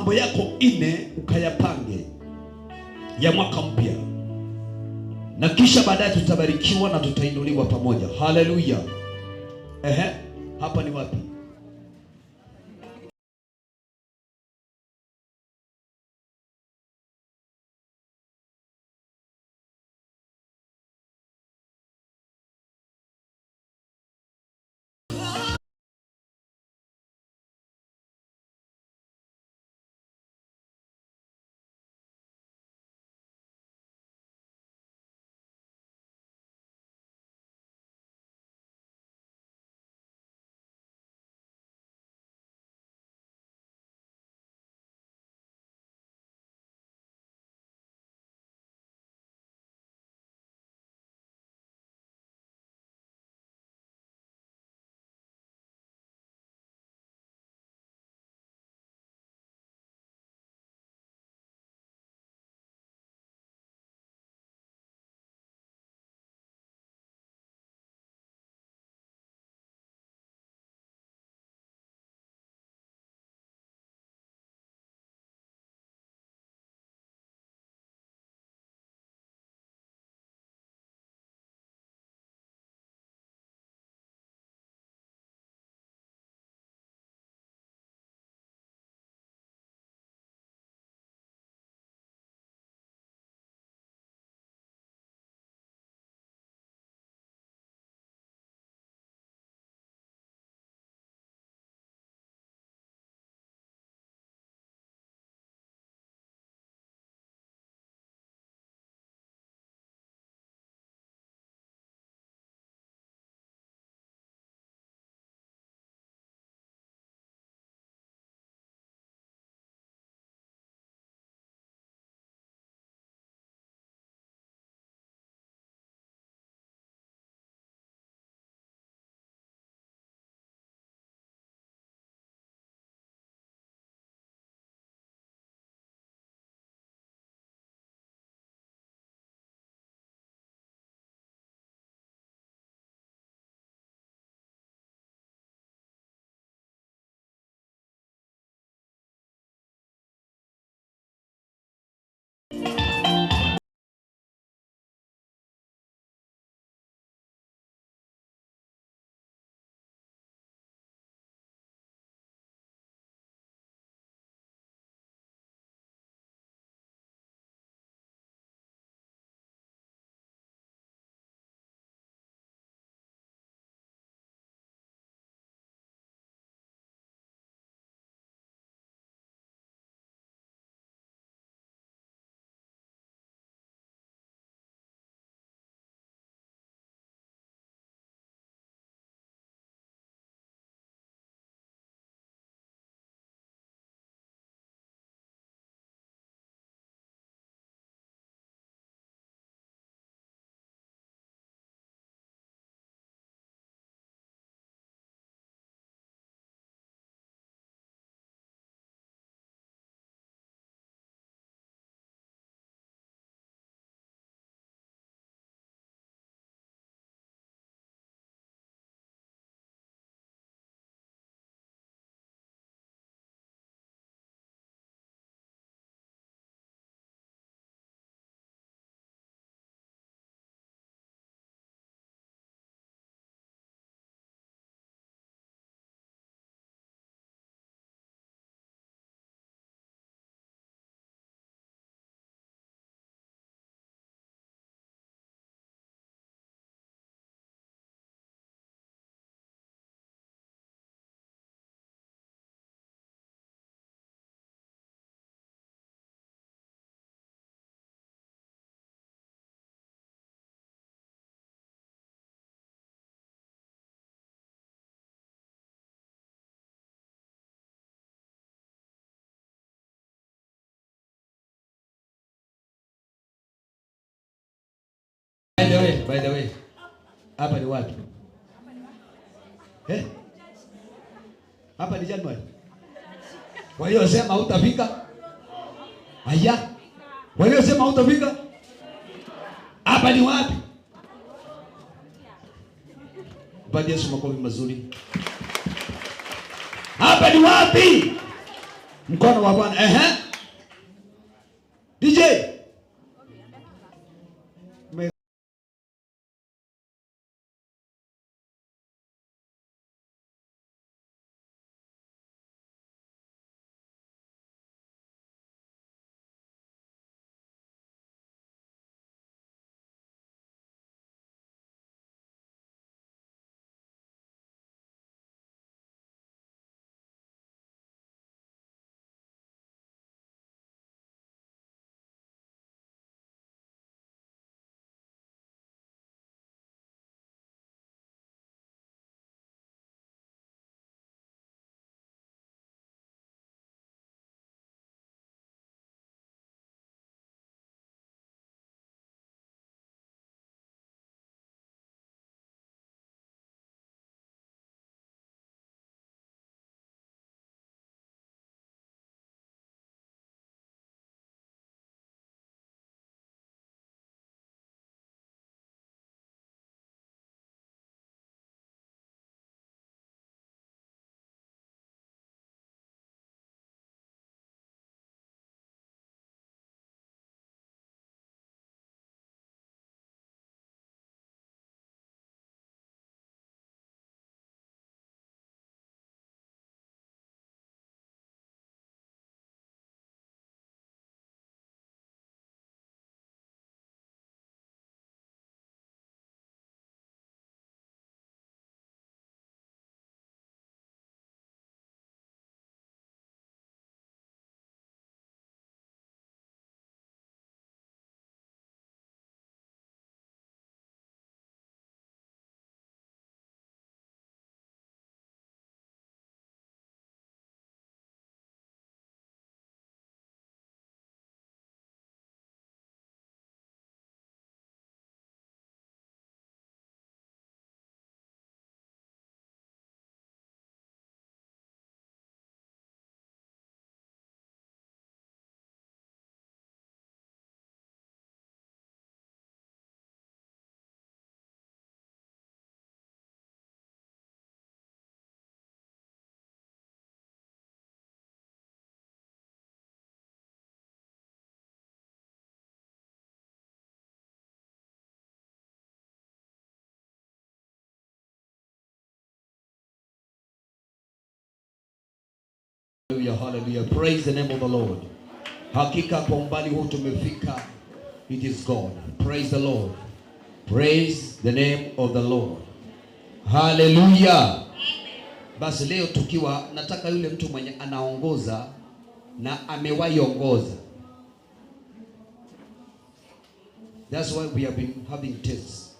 mambo yako ukayapange ya mwaka mpya, na kisha baadaye tutabarikiwa na tutainuliwa pamoja. Haleluya. Hapa ni wapi? By the way, hapa ni wapi? Hapa ni Januari. Waliosema hutafika? Aya. Waliosema hutafika? Hapa ni wapi? Baada Yesu makofi mazuri. Hapa ni wapi? Mkono wa Bwana. DJ. Hallelujah, hallelujah. Praise the name of the Lord. Hakika kwa umbali huu tumefika. It is God. Praise the Lord. Praise the name of the Lord. Hallelujah. Basi leo tukiwa nataka yule mtu mwenye anaongoza na amewahi ongoza. That's why we have been having tests.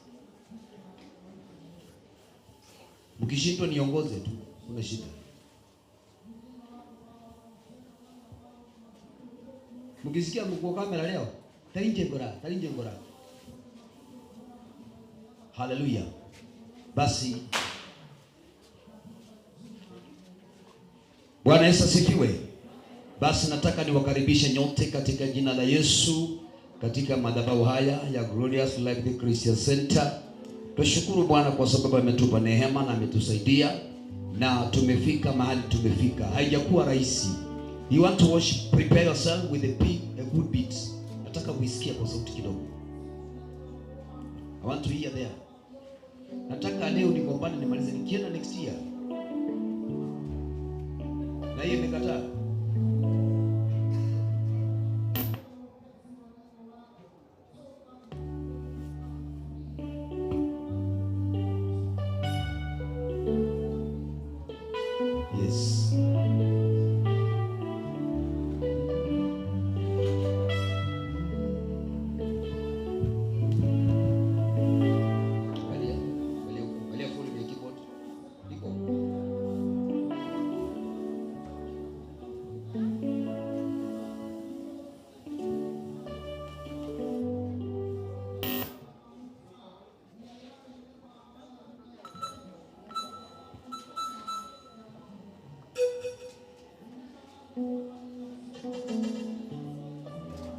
Mkishindwa niongoze tu, una shida. Mkisikia mko kamera leo, tarinje ngora. Hallelujah. Basi Bwana Yesu asifiwe. Basi nataka niwakaribishe nyote katika jina la Yesu katika madhabahu haya ya Glorious Life the Christian Center. Tushukuru Bwana kwa sababu ametupa neema na ametusaidia na tumefika mahali tumefika. Haijakuwa rahisi. You want to worship, prepare yourself with a good beat. Nataka uisikie kwa sauti kidogo. I want to hear there. Nataka leo nigombane nimalize nikienda next year. Na hiyo imekataa. Yes.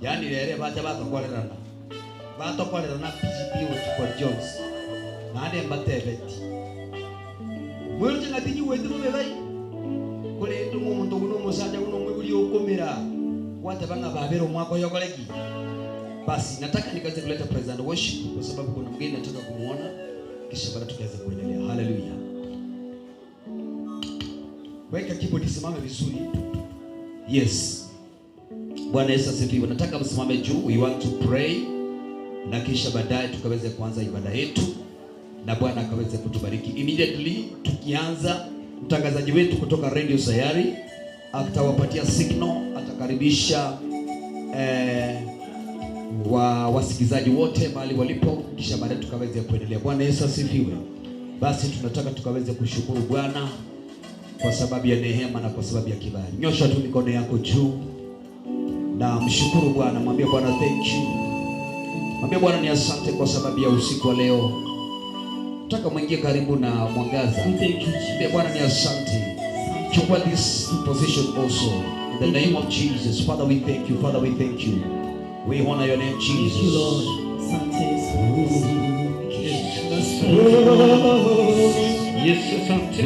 Yani lere bacha batokorerana PGP kwa Jones na ande mbatebeti mwirute ngatinyi wetu bebai kole ndu muntu uno musanja uno mwiguri yukumira wata banga babero mwako yogoleki. Basi nataka nikaanze kuleta praise and worship kwa sababu kuna mgeni nataka kumuona, kisha baada tukaweza kuendelea. Hallelujah. Weka keyboard isimame vizuri. Yes. Bwana Yesu asifiwe. Nataka msimame juu. We want to pray. Na kisha baadaye tukaweze kuanza ibada yetu na Bwana akaweze kutubariki. Immediately tukianza, mtangazaji wetu kutoka Radio Sayare atawapatia signal, atakaribisha wasikizaji wote mahali walipo, kisha baadaye tukaweze kuendelea. Bwana Yesu asifiwe. Basi tunataka tukaweze kushukuru Bwana kwa sababu ya neema na kwa sababu ya kibali. Nyosha tu mikono yako juu na mshukuru Bwana, mwambie Bwana thank you. Mwambie Bwana ni asante kwa sababu ya usiku wa leo. Nataka mwingie karibu na mwangaza. Mwambie Bwana ni asante. Chukua this position also. In the name of Jesus. Father we thank you. Father we thank you. We honor your name Jesus. Thank you Lord. Asante Yes, asante.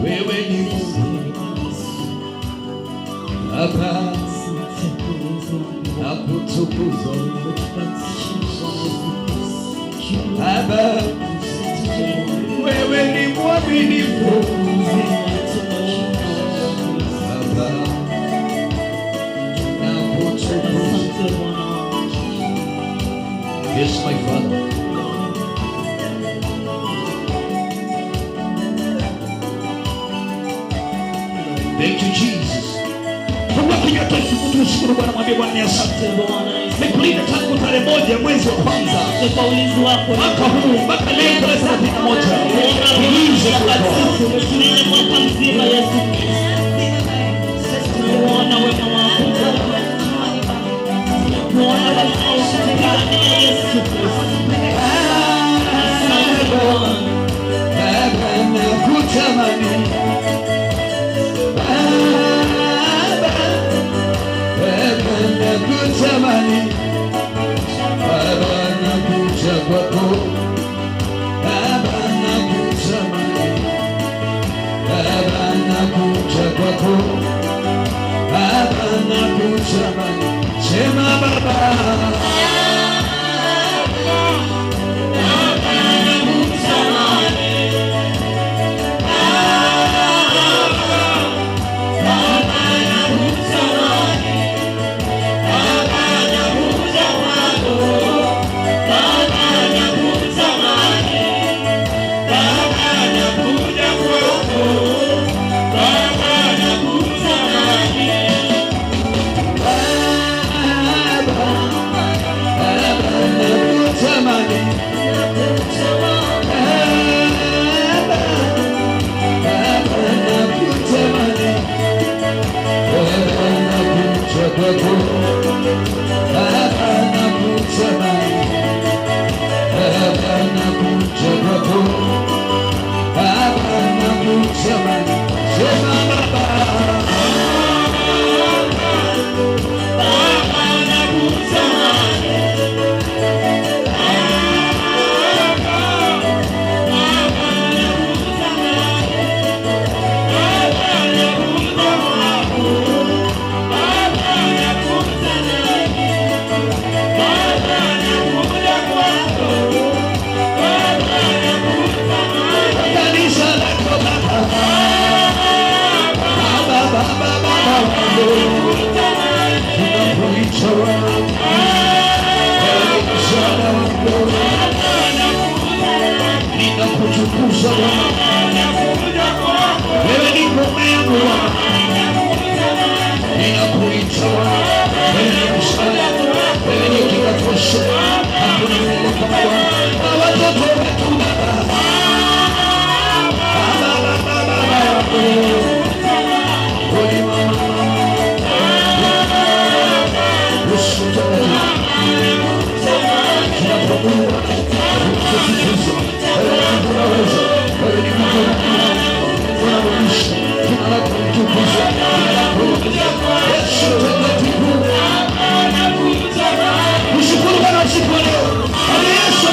Wewe ni Mungu Baba, nakutukuza Baba, wewe ni mwaminifu Baba, nakutukuza. Yes, my Father. Thank you Jesus. Kwa kinywa chetu tunashukuru Bwana, mwambie Bwana ni asante Bwana. Nimekulinda tangu tarehe 1 mwezi wa kwanza kwa ulinzi wako mwaka huu mpaka leo tarehe 31. Ulinzi takatifu umetulinda mwaka mzima Yesu. Tunaona wema wako. Tunaona wema wako ndani ya Yesu Kristo. Asante Bwana. Baba nakutamani. Nakutamani Baba, nakuja kwako Baba, nakutamani Baba, nakuja kwako Baba, nakutamani. Sema Baba, Yesu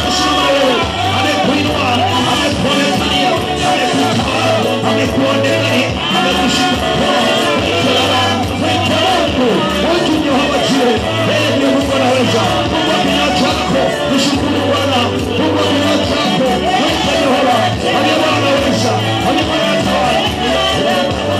amekuonekania, amekushika mkono. Watu ni hawajue, yeye ndiye Mungu anaweza. Mungu kinywa chako, mshukuru Bwana. Mungu kinywa chako, mwite Yehova. Aliye anaweza, aliye anatawala.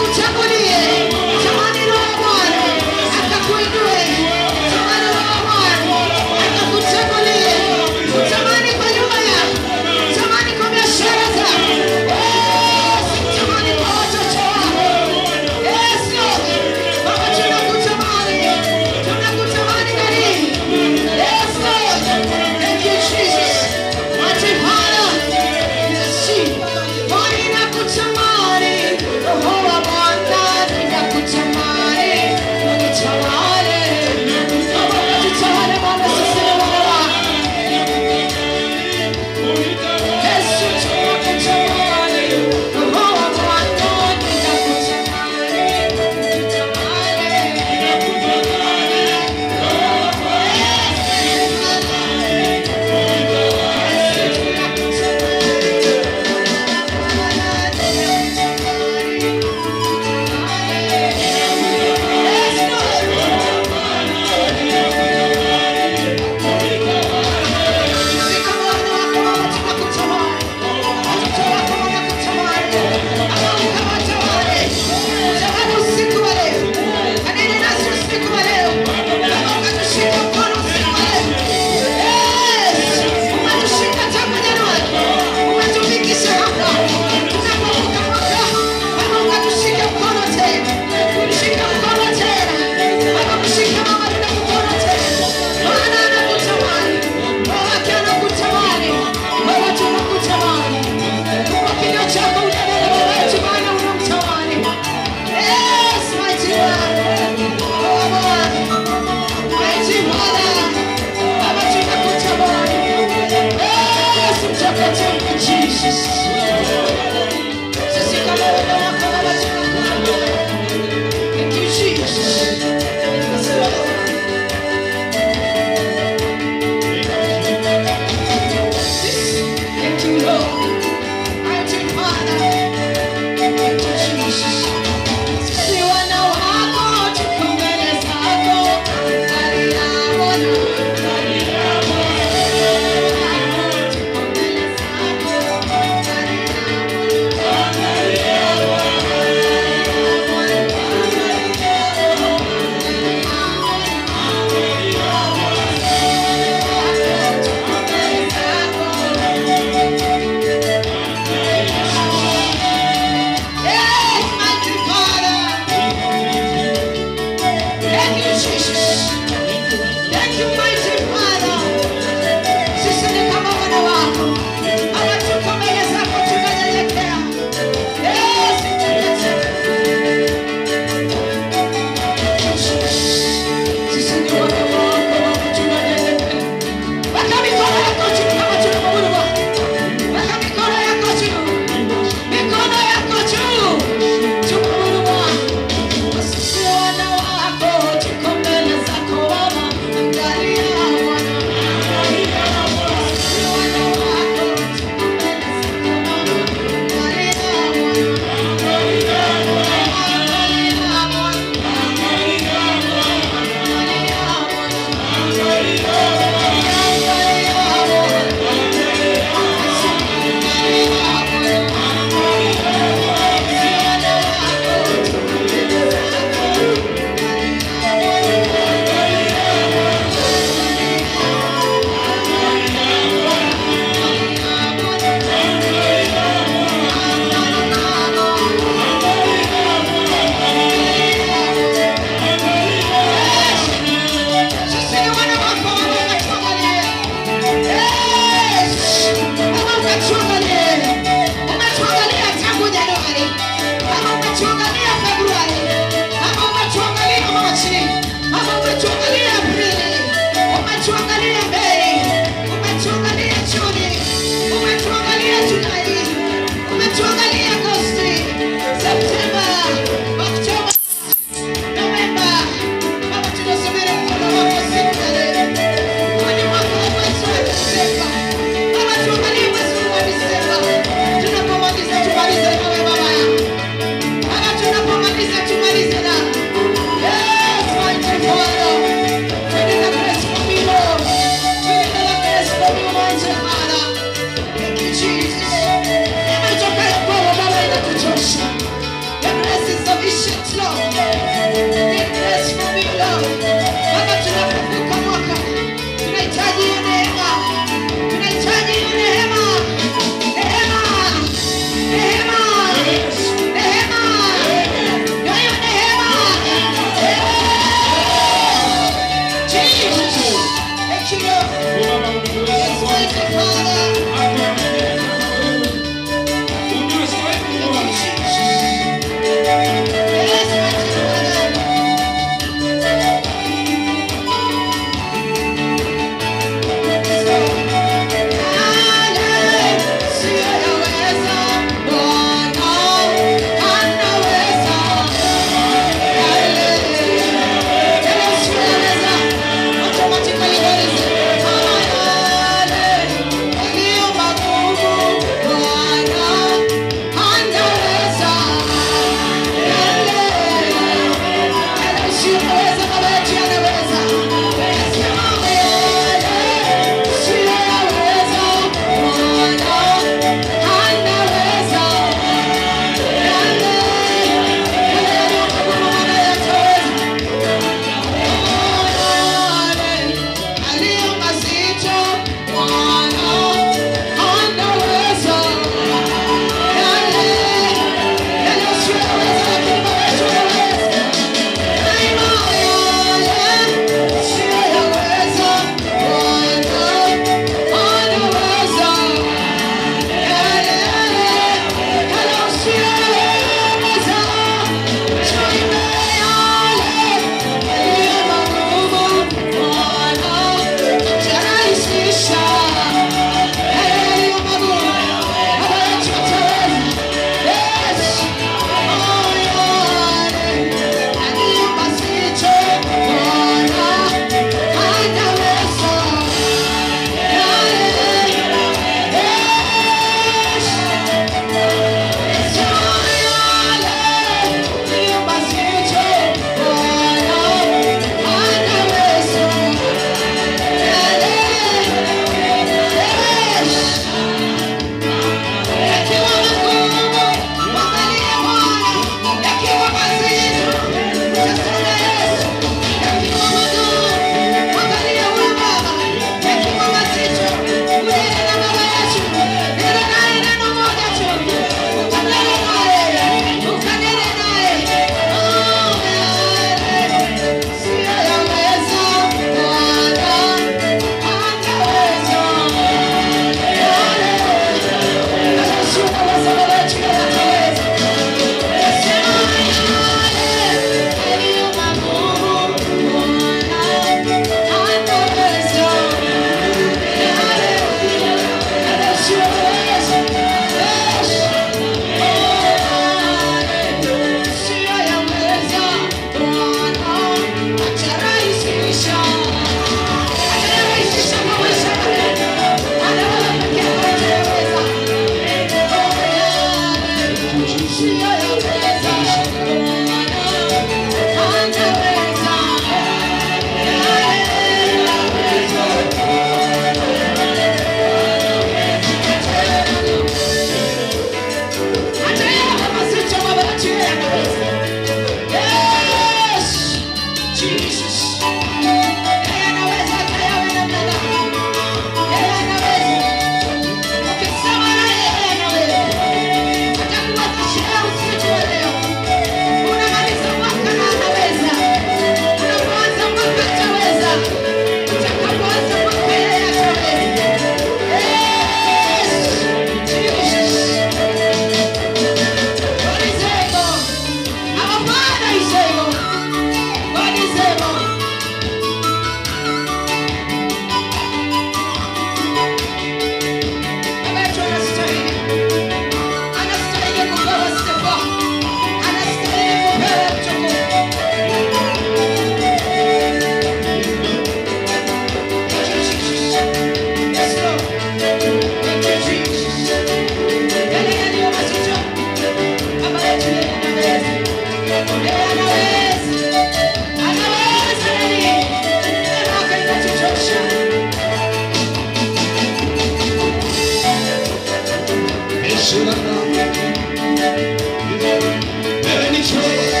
Wewe ni Jehova,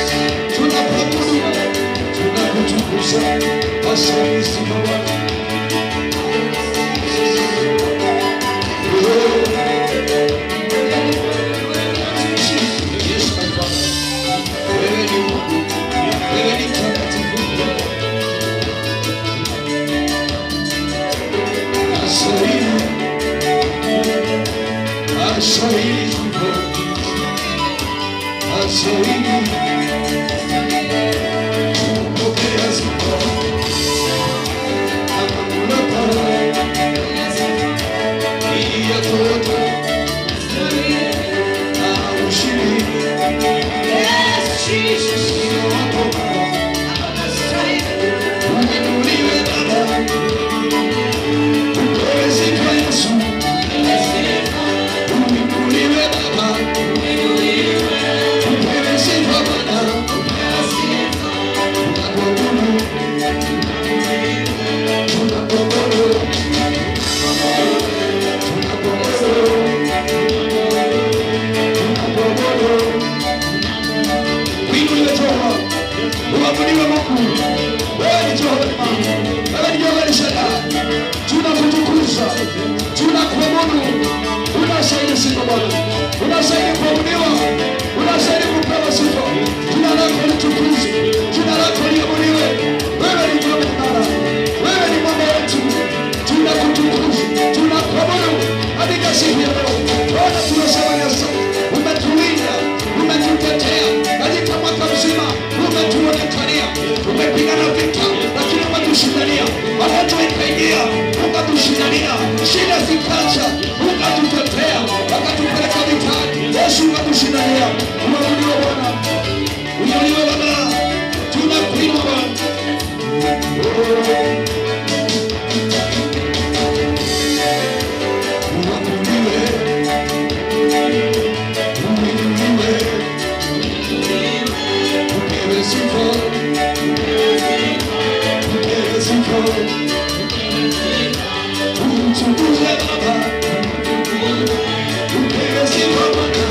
tunakuabudu, tunakutukuza. Asante Baba. Yes, my Father. Wewe ni Mungu, wewe ni mtakatifu. Asahili tuko, asahili pokea sifa na mamlaka ya toto na ushindi. Yes, Jesus, uinuliwe Baba, upewe sifa Yesu. Uinuliwe Baba, upewe sifa Bwana. Uinuliwe Jehova, uabudiwe Mungu. Wewe ni Jehova, wewe ni Jehova Elishadai. Tunakutukuza, tunakuabudu. Unastahili sifa Bwana, unastahili kuabudiwa, unastahili kupewa sifa. Jina lako litukuzwe, jina lako liabudiwe. Wewe ni Mungu imara, wewe ni Mungu wetu. Tunakutukuza, tunakuabudu katika siku ya leo. Bwana, tunasema ni asante. Umetulinda, umetutetea katika mwaka mzima, umetuonekania, umepigana vita lakini umetushindania. Wakati ikaingia ukatushindania, shida zikaja ukatutetea, wakatupeleka vitani. Yesu ukatushindania. Uabudiwe Bwana, uinuliwe Baba, tunakuinua Bwana. Uabudiwe, uinuliwe, upewe sifa, upewe sifa. Utukuze Baba, upewe sifa Bwana.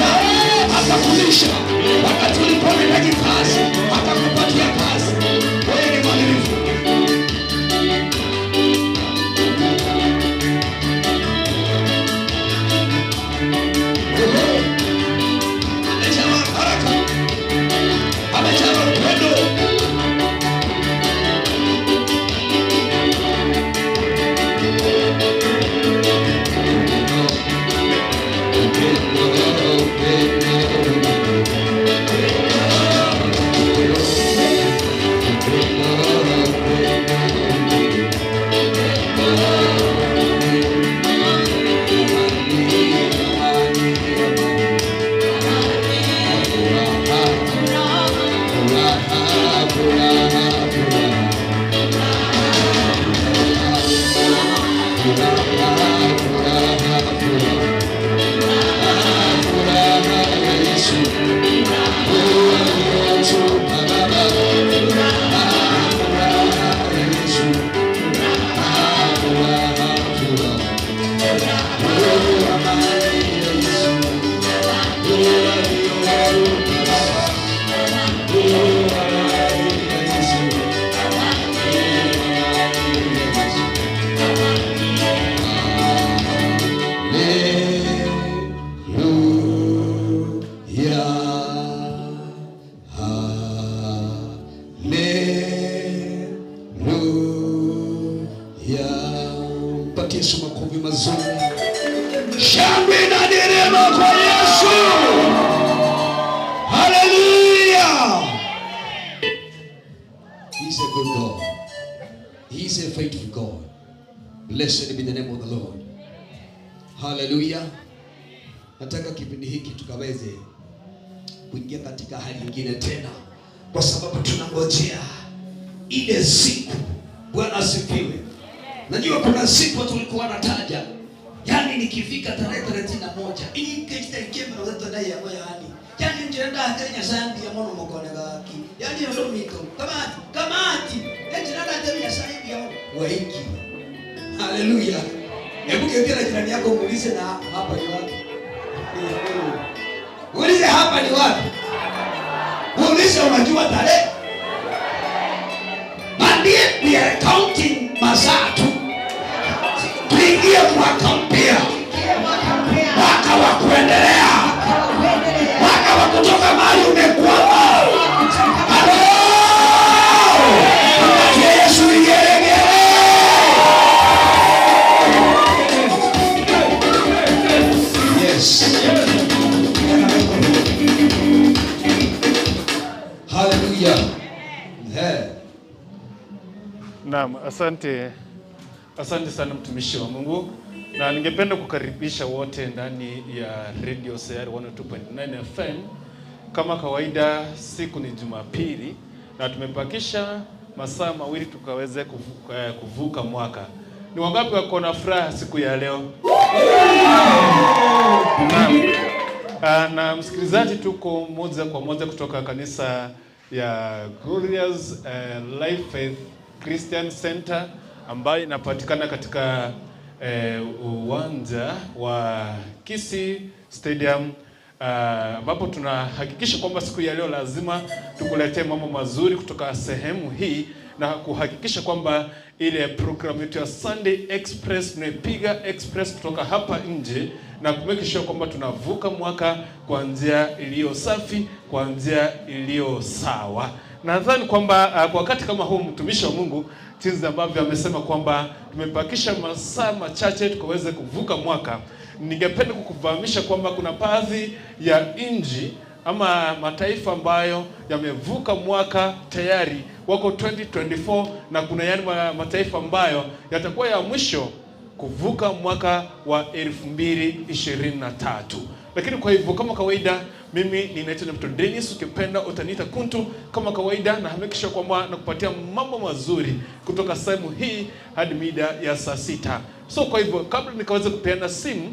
akakuacha, akakulisha wakati ulipohitaji kazi, akakupatia kazi. Wewe ni mwaminifu. Amejawa baraka, amejawa upendo. Yesu makofi mazuri. Shangwe na nderemo kwa Yesu. Hallelujah. He's a good God. He's a faithful God. Blessed be the name of the Lord. Hallelujah. Nataka kipindi hiki tukaweze kuingia katika hali nyingine tena, kwa sababu tunangojea ile siku. Bwana asifiwe. Najua kuna siku tulikuwa nataja, yani nikifika tarehe 31 hii kesho ikembe na watu ndani ya moyo yani njenda Kenya zambi ya mono mkone gaki yani ndio mito kamati eti nada tena sahibi ya waiki. Haleluya. Hebu kiongea jirani yako muulize, na hapa ni wapi? Muulize hapa ni wapi? Muulize unajua tarehe? Bandie we are counting masaa tu. Tuingie mwaka mpya. Mwaka wa kuendelea. Mwaka wa kutoka mahali umekwama. Halo! Yesu igeregere. Yes. Hallelujah. Naam, asante sana mtumishi wa Mungu, na ningependa kukaribisha wote ndani ya Radio Sayare 102.9 FM. Kama kawaida, siku ni Jumapili na tumepakisha masaa mawili tukaweze kuvuka mwaka. Ni wangapi wako na furaha siku ya leo? Na msikilizaji, tuko moja kwa moja kutoka kanisa ya Glorious Life Faith Christian Center ambayo inapatikana katika uwanja wa Kisii Stadium, ambapo tunahakikisha kwamba siku ya leo lazima tukuletee mambo mazuri kutoka sehemu hii, na kuhakikisha kwamba ile program yetu ya Sunday Express tunaipiga express kutoka hapa nje, na kumekisha kwamba tunavuka mwaka kwa njia iliyo safi, kwa njia iliyo sawa. Nadhani kwamba kwa wakati kama huu mtumishi wa Mungu jinsi ambavyo amesema kwamba tumepakisha masaa machache tukaweze kuvuka mwaka, ningependa kukufahamisha kwamba kuna baadhi ya nchi ama mataifa ambayo yamevuka mwaka tayari, wako 2024, na kuna yani mataifa ambayo yatakuwa ya mwisho kuvuka mwaka wa 2023. Lakini kwa hivyo kama kawaida, mimi ninaitwa Mr. Dennis, ukipenda utaniita Kuntu kama kawaida, na hakikisha kwamba nakupatia mambo mazuri kutoka sehemu hii hadi mida ya saa 6. So kwa hivyo kabla nikaweza kupeana simu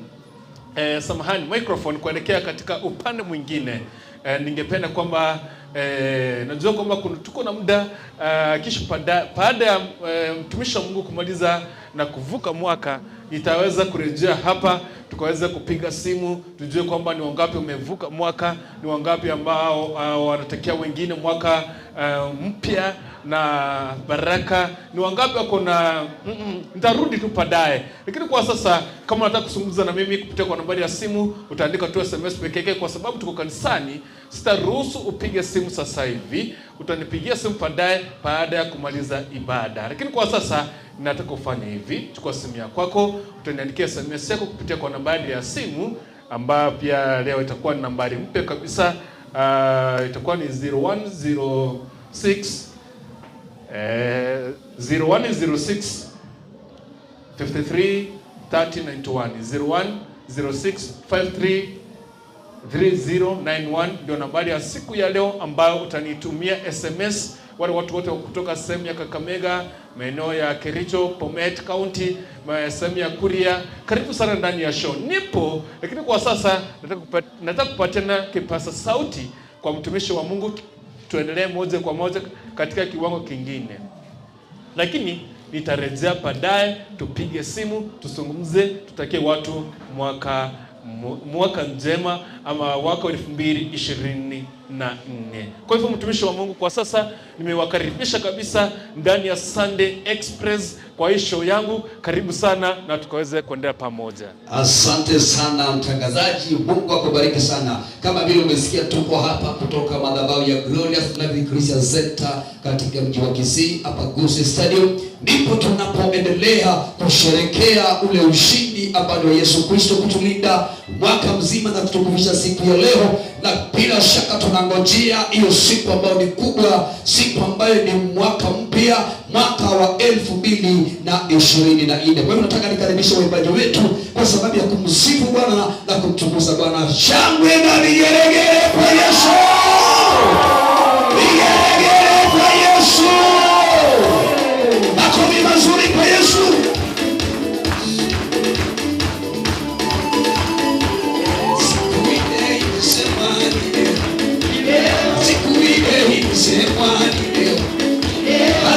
samahani microphone kuelekea katika upande mwingine, ningependa kwamba najua kwamba tuko na muda kisha baada ya mtumishi wa Mungu kumaliza na kuvuka mwaka, itaweza kurejea hapa, tukaweza kupiga simu, tujue kwamba ni wangapi umevuka mwaka, ni wangapi ambao wanatakia wengine mwaka mpya na baraka, ni wangapi wako na nitarudi tu baadaye. Lakini kwa sasa kama unataka kuzungumza na mimi kupitia kwa nambari ya simu, utaandika tu SMS pekee yake, kwa sababu tuko kanisani. Sitaruhusu upige simu sasa hivi, utanipigia simu baadaye baada ya kumaliza ibada. Lakini kwa sasa nataka ufanye hivi, chukua simu yako, utaniandikia SMS yako kupitia kwa nambari ya simu ambayo pia leo itakuwa ni nambari mpya kabisa. Itakuwa ni 0106 0106 53 3091 0106 53 3091 ndio nambari ya siku ya leo ambayo utanitumia SMS. Wale watu wote kutoka sehemu ya Kakamega, maeneo ya Kericho, Bomet County, sehemu ya Kuria, karibu sana ndani ya show. Nipo, lakini kwa sasa nataka kupatiana kipasa sauti kwa mtumishi wa Mungu, tuendelee moja kwa moja katika kiwango kingine. Lakini nitarejea baadaye, tupige simu, tuzungumze, tutakie watu mwaka njema ama mwaka 2024. Kwa hivyo mtumishi wa Mungu, kwa sasa nimewakaribisha kabisa ndani ya Sunday Express kwa hii show yangu. Karibu sana na tukaweze kuendelea pamoja. Asante sana mtangazaji, Mungu akubariki sana. Kama vile umesikia, tuko hapa kutoka madhabahu ya Glorious Life Christian Center katika mji wa Kisii, hapa Gusii Stadium. Ndipo tunapoendelea kusherekea ule ushindi ambao Yesu Kristo kutulinda mwaka mzima na kutukumisha siku ya leo, na bila shaka tunangojea hiyo siku ambayo ni kubwa, siku ambayo ni mwaka mpya, mwaka wa 2024. Kwa hivyo nataka nikaribishe waimbaji wetu kwa sababu ya kumsifu Bwana na kumtukuza Bwana. Shangwe na vigelegele kwa Yesu! Vigelegele kwa Yesu! Makofi mazuri kwa Yesu!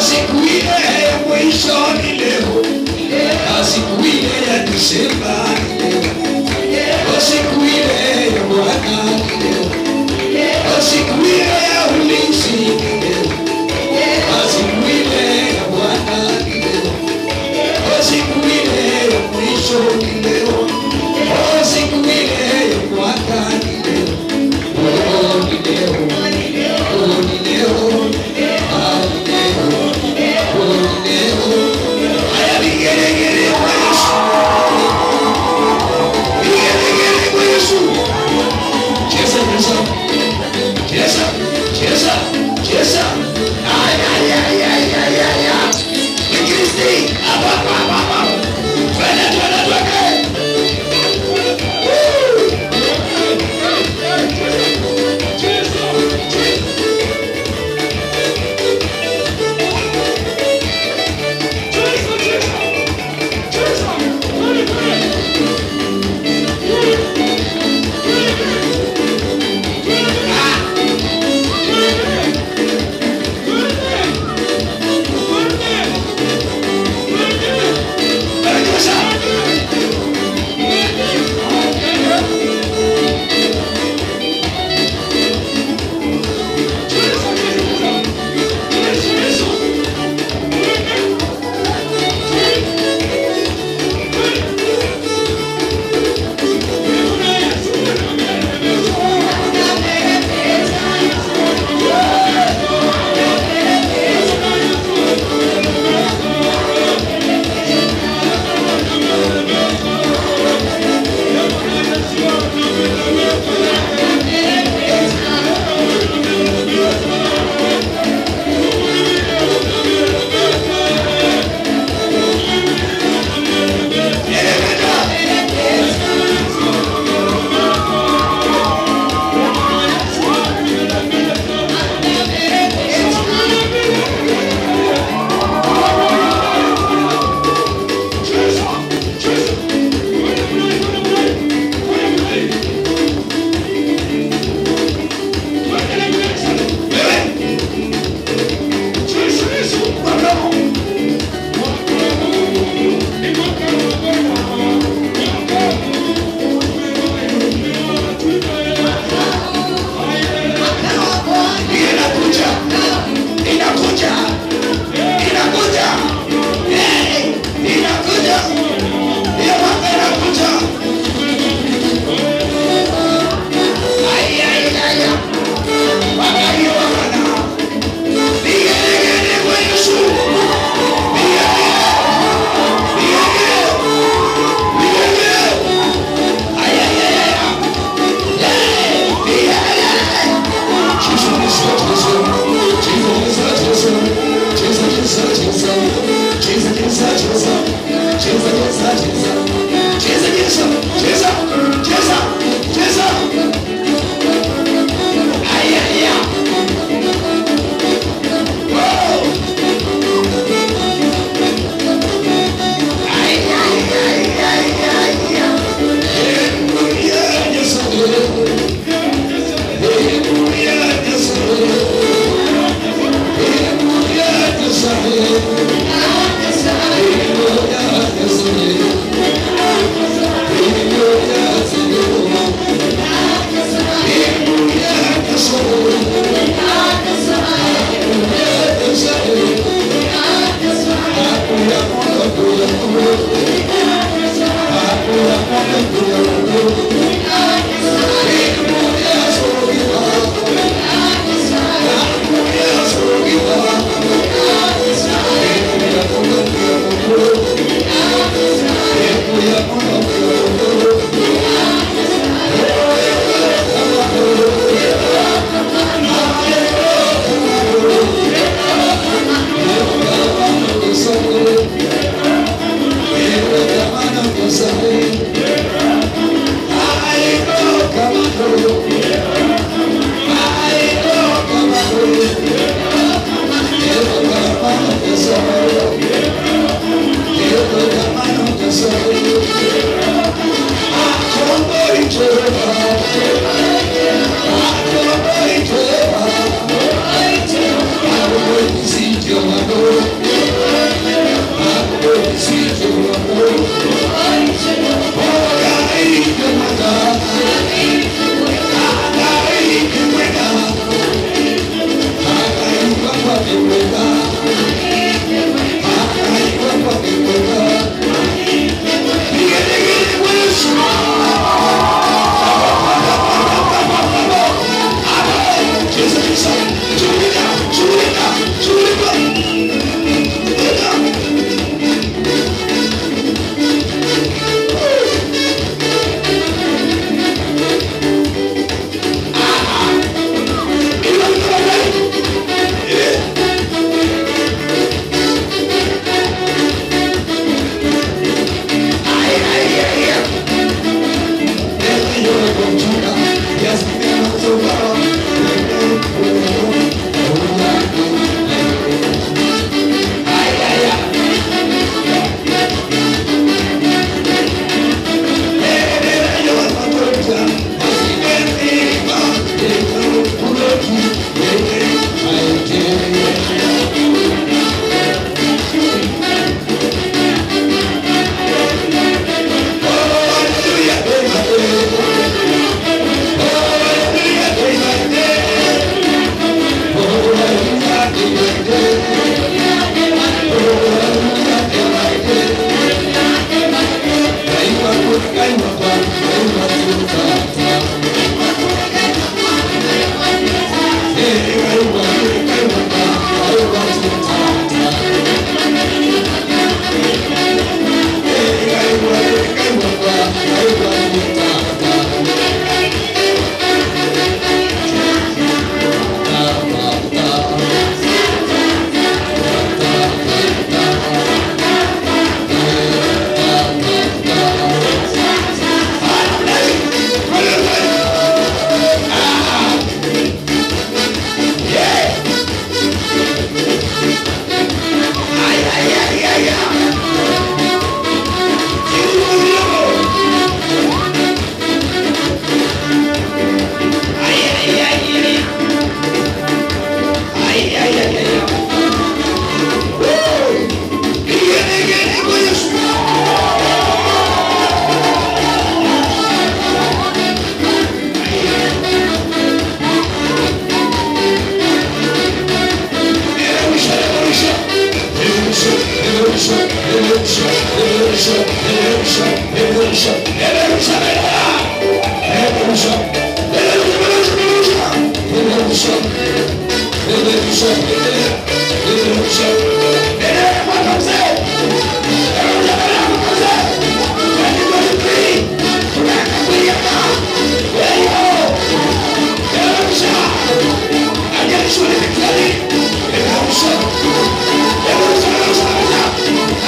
Siku ile ya mwisho ni leo, siku ile ya Desemba ni leo, siku ile ya Bwana ni leo, siku ile ya ulinzi ni leo, siku ile ya Bwana ni leo, siku ile ya mwisho ni leo, siku ile ya Bwana ni leo, ni leo, ni leo. Yes, sir.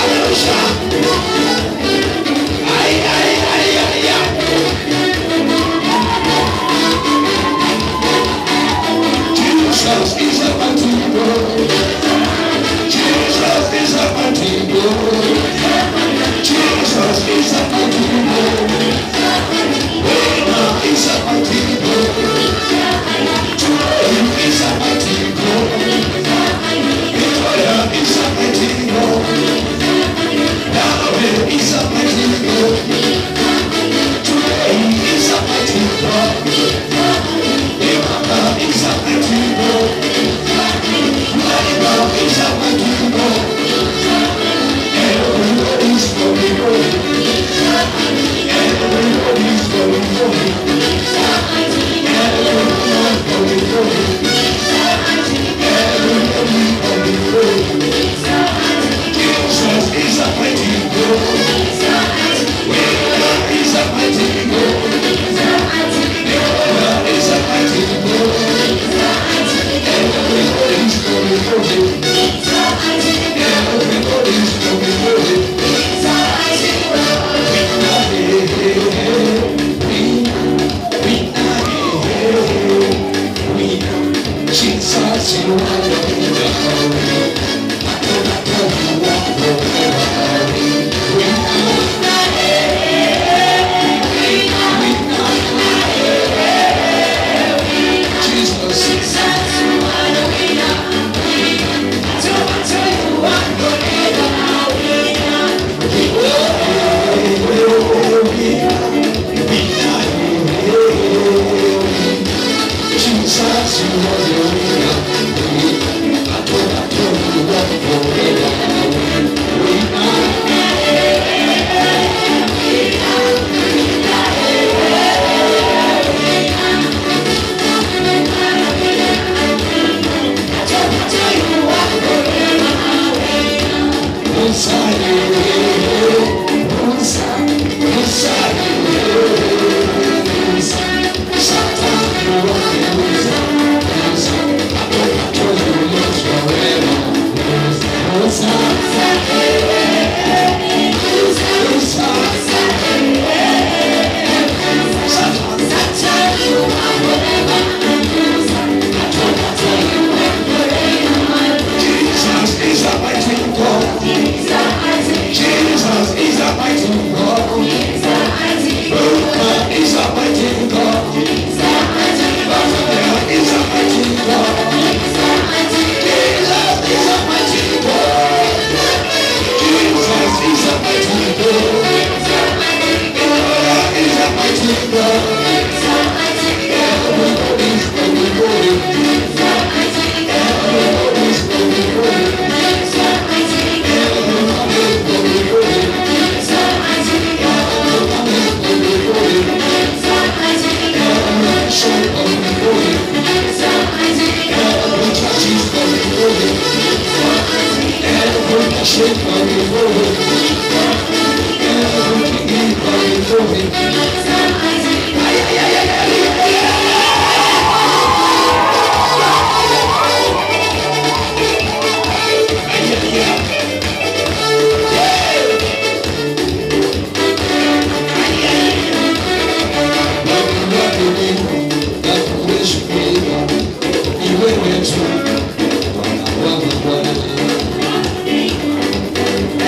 Hallelujah.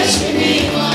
Let's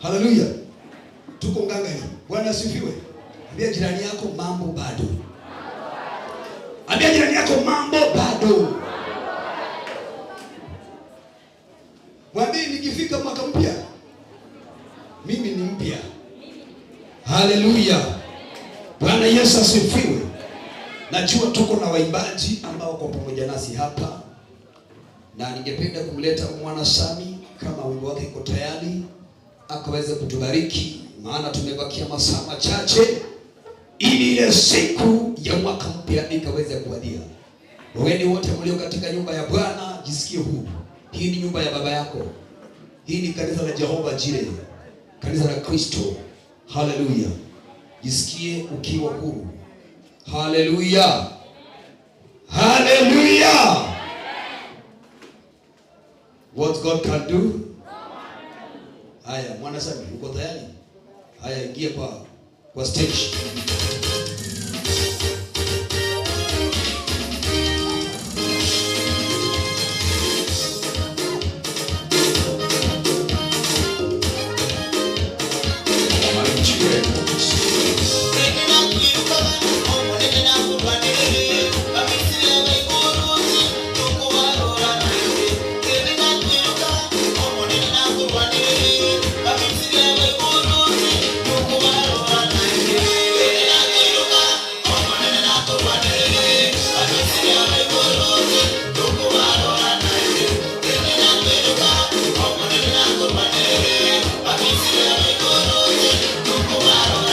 Haleluya. Tuko ngangari. Bwana asifiwe. Ambia jirani yako mambo bado. Ambia jirani yako mambo bado. Mwambie nikifika mwaka mpya mimi ni mpya. Haleluya. Bwana Yesu asifiwe. Najua tuko na waimbaji ambao kwa pamoja nasi hapa, na ningependa kumleta mwana Sami kama wimbo wake iko tayari akaweze kutubariki, maana tumebakia masaa machache ili ile siku ya mwaka mpya ikaweze kuwadia. Wageni wote mlio katika nyumba ya Bwana jisikie huru. Hii ni nyumba ya baba yako. Hii ni kanisa la Jehova Jireh, kanisa la Kristo. Haleluya. Jisikie ukiwa huru. Haleluya. Haleluya. What God can do. Haya, mwana Sami, uko tayari? Haya, ingia kwa stage. Wow.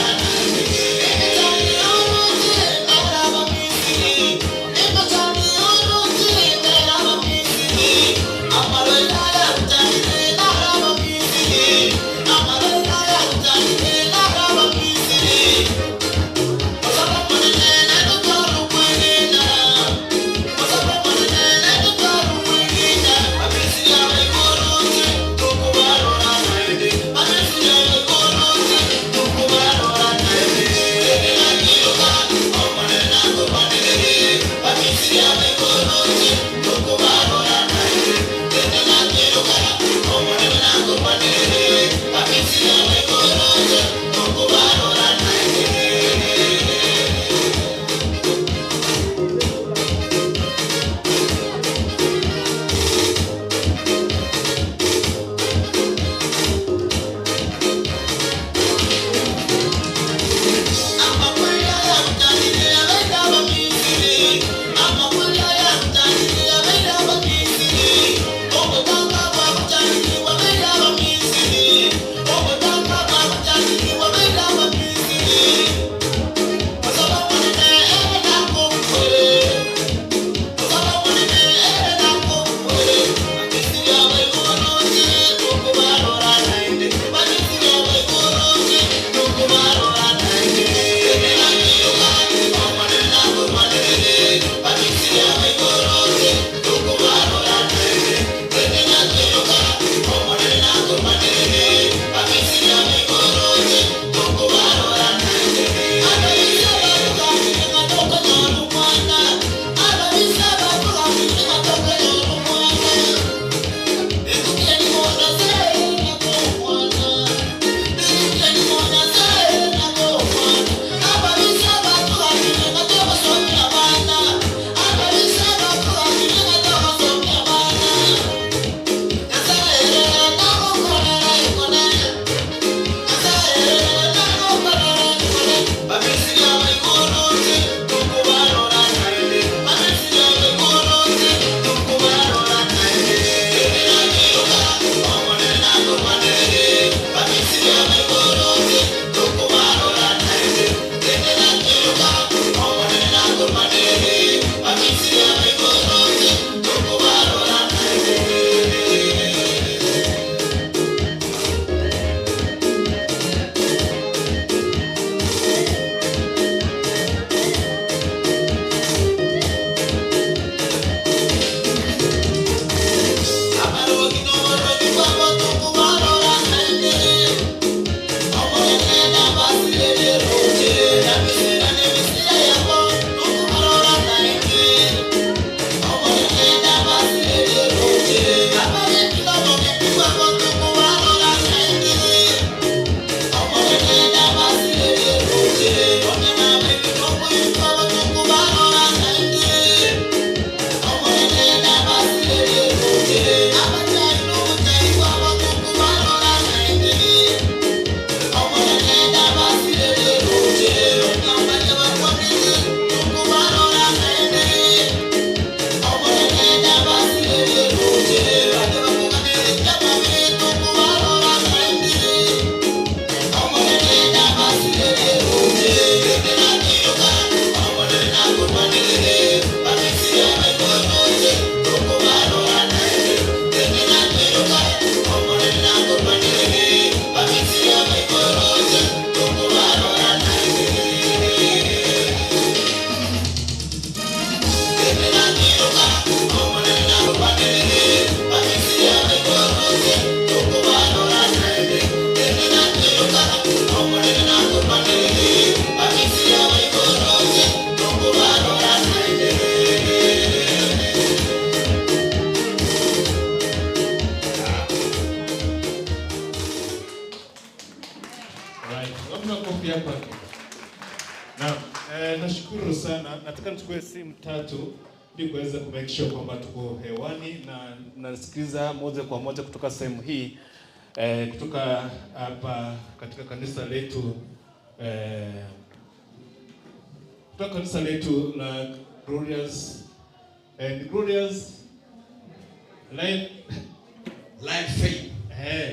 Alright, labda kofi hapa. Na nashukuru sana. Nataka nichukue simu tatu ili kuweza kumake sure kwamba tuko hewani na nasikiliza moja kwa moja kutoka sehemu hii kutoka hapa katika kanisa letu kutoka kanisa letu la Glorious Life faith.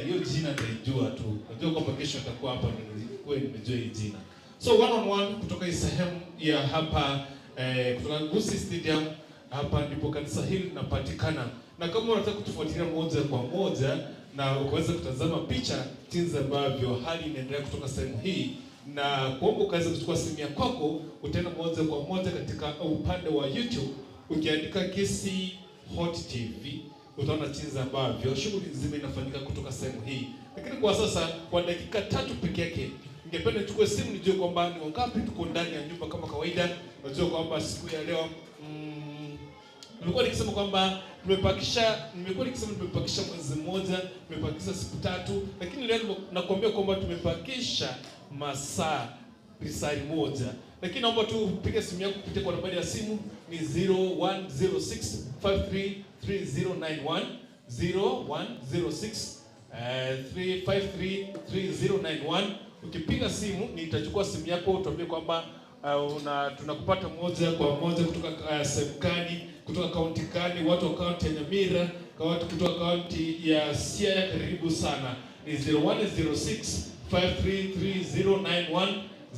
Hiyo jina nitaijua tu. Najua kwamba kesho nitakuwa hapa nilikuwa nimejua hii jina. So one on one kutoka hii sehemu ya hapa kutoka Gusi Stadium hapa ndipo kanisa hili linapatikana. Na kama unataka kutufuatilia moja kwa moja na ukaweza kutazama picha jinsi ambavyo hali inaendelea kutoka sehemu hii na kuomba ukaweza kuchukua simu ya kwako utaenda moja kwa moja katika upande wa YouTube ukiandika Kisi Hot TV utaona jinsi ambavyo shughuli nzima inafanyika kutoka sehemu hii. Lakini kwa sasa kwa dakika 3 pekee yake ningependa nichukue simu nijue kwamba ni wangapi tuko ndani ya nyumba kama kawaida. Najua kwamba siku ya leo nimekuwa nikisema kwamba nimekuwa nikisema tumepakisha mwezi mmoja, tumepakisha siku 3, lakini leo nakwambia kwamba tumepakisha masaa risali moja. Lakini naomba tu upige simu yako kupitia kwa nambari ya simu ni 0106533091 0106353391. Ukipiga simu nitachukua simu yako utuambie kwamba tunakupata moja kwa moja kutoka sehemu gani, kutoka kaunti gani, watu wa kaunti ya Nyamira, watu kutoka kaunti ya Siaya, karibu sana. Ni 0106533091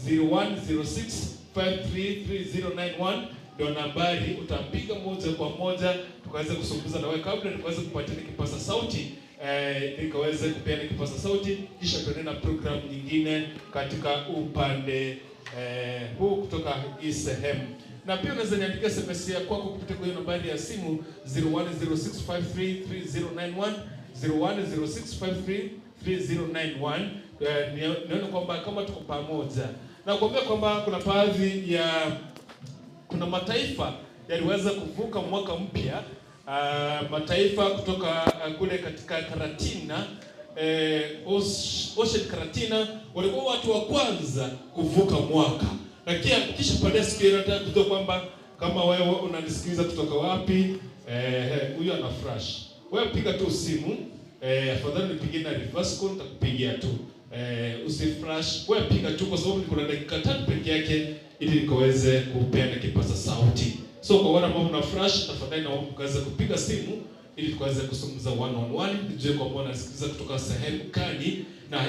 0106533091 ndio nambari utapiga moja kwa moja tukaweza kuzungumza na wewe kabla nikaweza kupatia kipaza sauti nikaweza kupeana kipaza sauti kisha tuendelee na program nyingine katika upande huu kutoka hii sehemu. Na pia unaweza niandikia SMS yako kupitia kwa nambari ya simu 0106533091 0106533091. Nione kwamba kama tuko pamoja. Na kuambia kwamba kuna baadhi ya mataifa yaliweza kuvuka mwaka mpya, mataifa kutoka kule katika Karatina, Ocean Karatina walikuwa watu wa kwanza kuvuka mwaka. Lakini kisha baadaye siku ile nataka kujua kwamba kama wewe unanisikiliza kutoka wapi, huyo ana flash. Wewe piga tu simu, afadhali nipigie na reverse call nitakupigia tu. Usiflash, wewe piga tu kwa sababu niko na dakika 3 pekee yake ili nikaweze kupeana kipaza sauti. So kwa wale ambao mna flash tafadhali naomba mkaweze kupiga simu ili tukaweze kuzungumza one on one, nijue kwamba unasikiliza kutoka sehemu gani na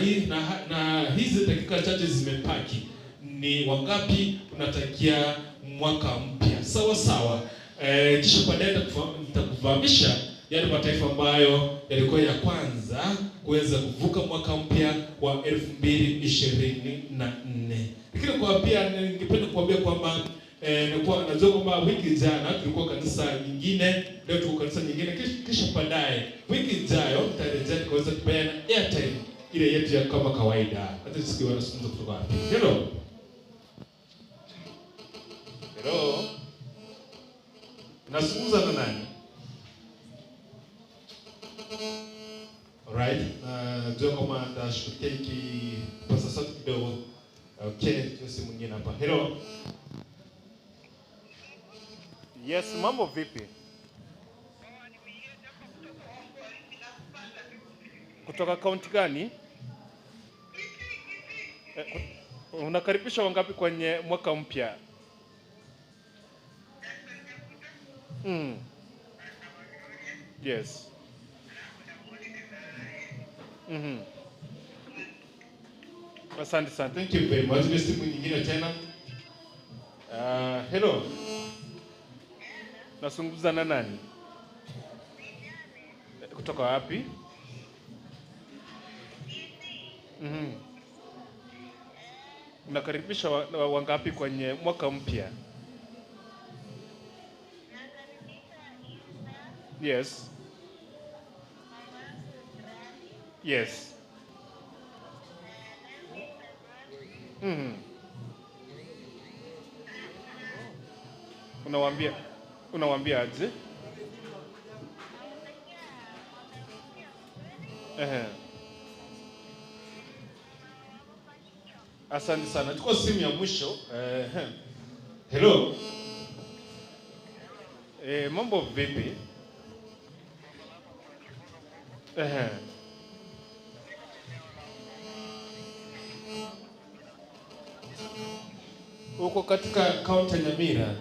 hizi dakika chache zimepaki. Ni wangapi unatakia mwaka mpya? Sawa sawa. Kisha baadaye nitakufahamisha yale mataifa ambayo yalikuwa ya kwanza kuweza kuvuka mwaka mpya wa 2024. Lakini kwa pia ningependa kuambia kwamba najua kwamba wiki jana tulikuwa kanisa nyingine, leo tuko kanisa nyingine, kisha baadaye wiki ijayo tutarejea kuweza kupeana airtime ile yetu ya kama kawaida. Hata tusikie wanazungumza kutoka wapi. Hello. Nazungumza na nani? Alright. Najua kama nitashughulikia kipaza sauti kidogo. Okay, tusi mwingine hapa. Hello. Yes, mambo vipi? Kutoka kaunti gani? Unakaribisha wangapi kwenye mwaka mpya? Yes. Asante sana. Thank you very much. Nisi mwingine tena. Hello. Nazungumza na nani? Kutoka wapi? Unakaribisha wangapi kwenye mwaka mpya? Yes. Yes. Unawaambia aje? Asante sana. Chukua simu ya mwisho. Hello. Mambo vipi? Uko katika kaunti ya Nyamira.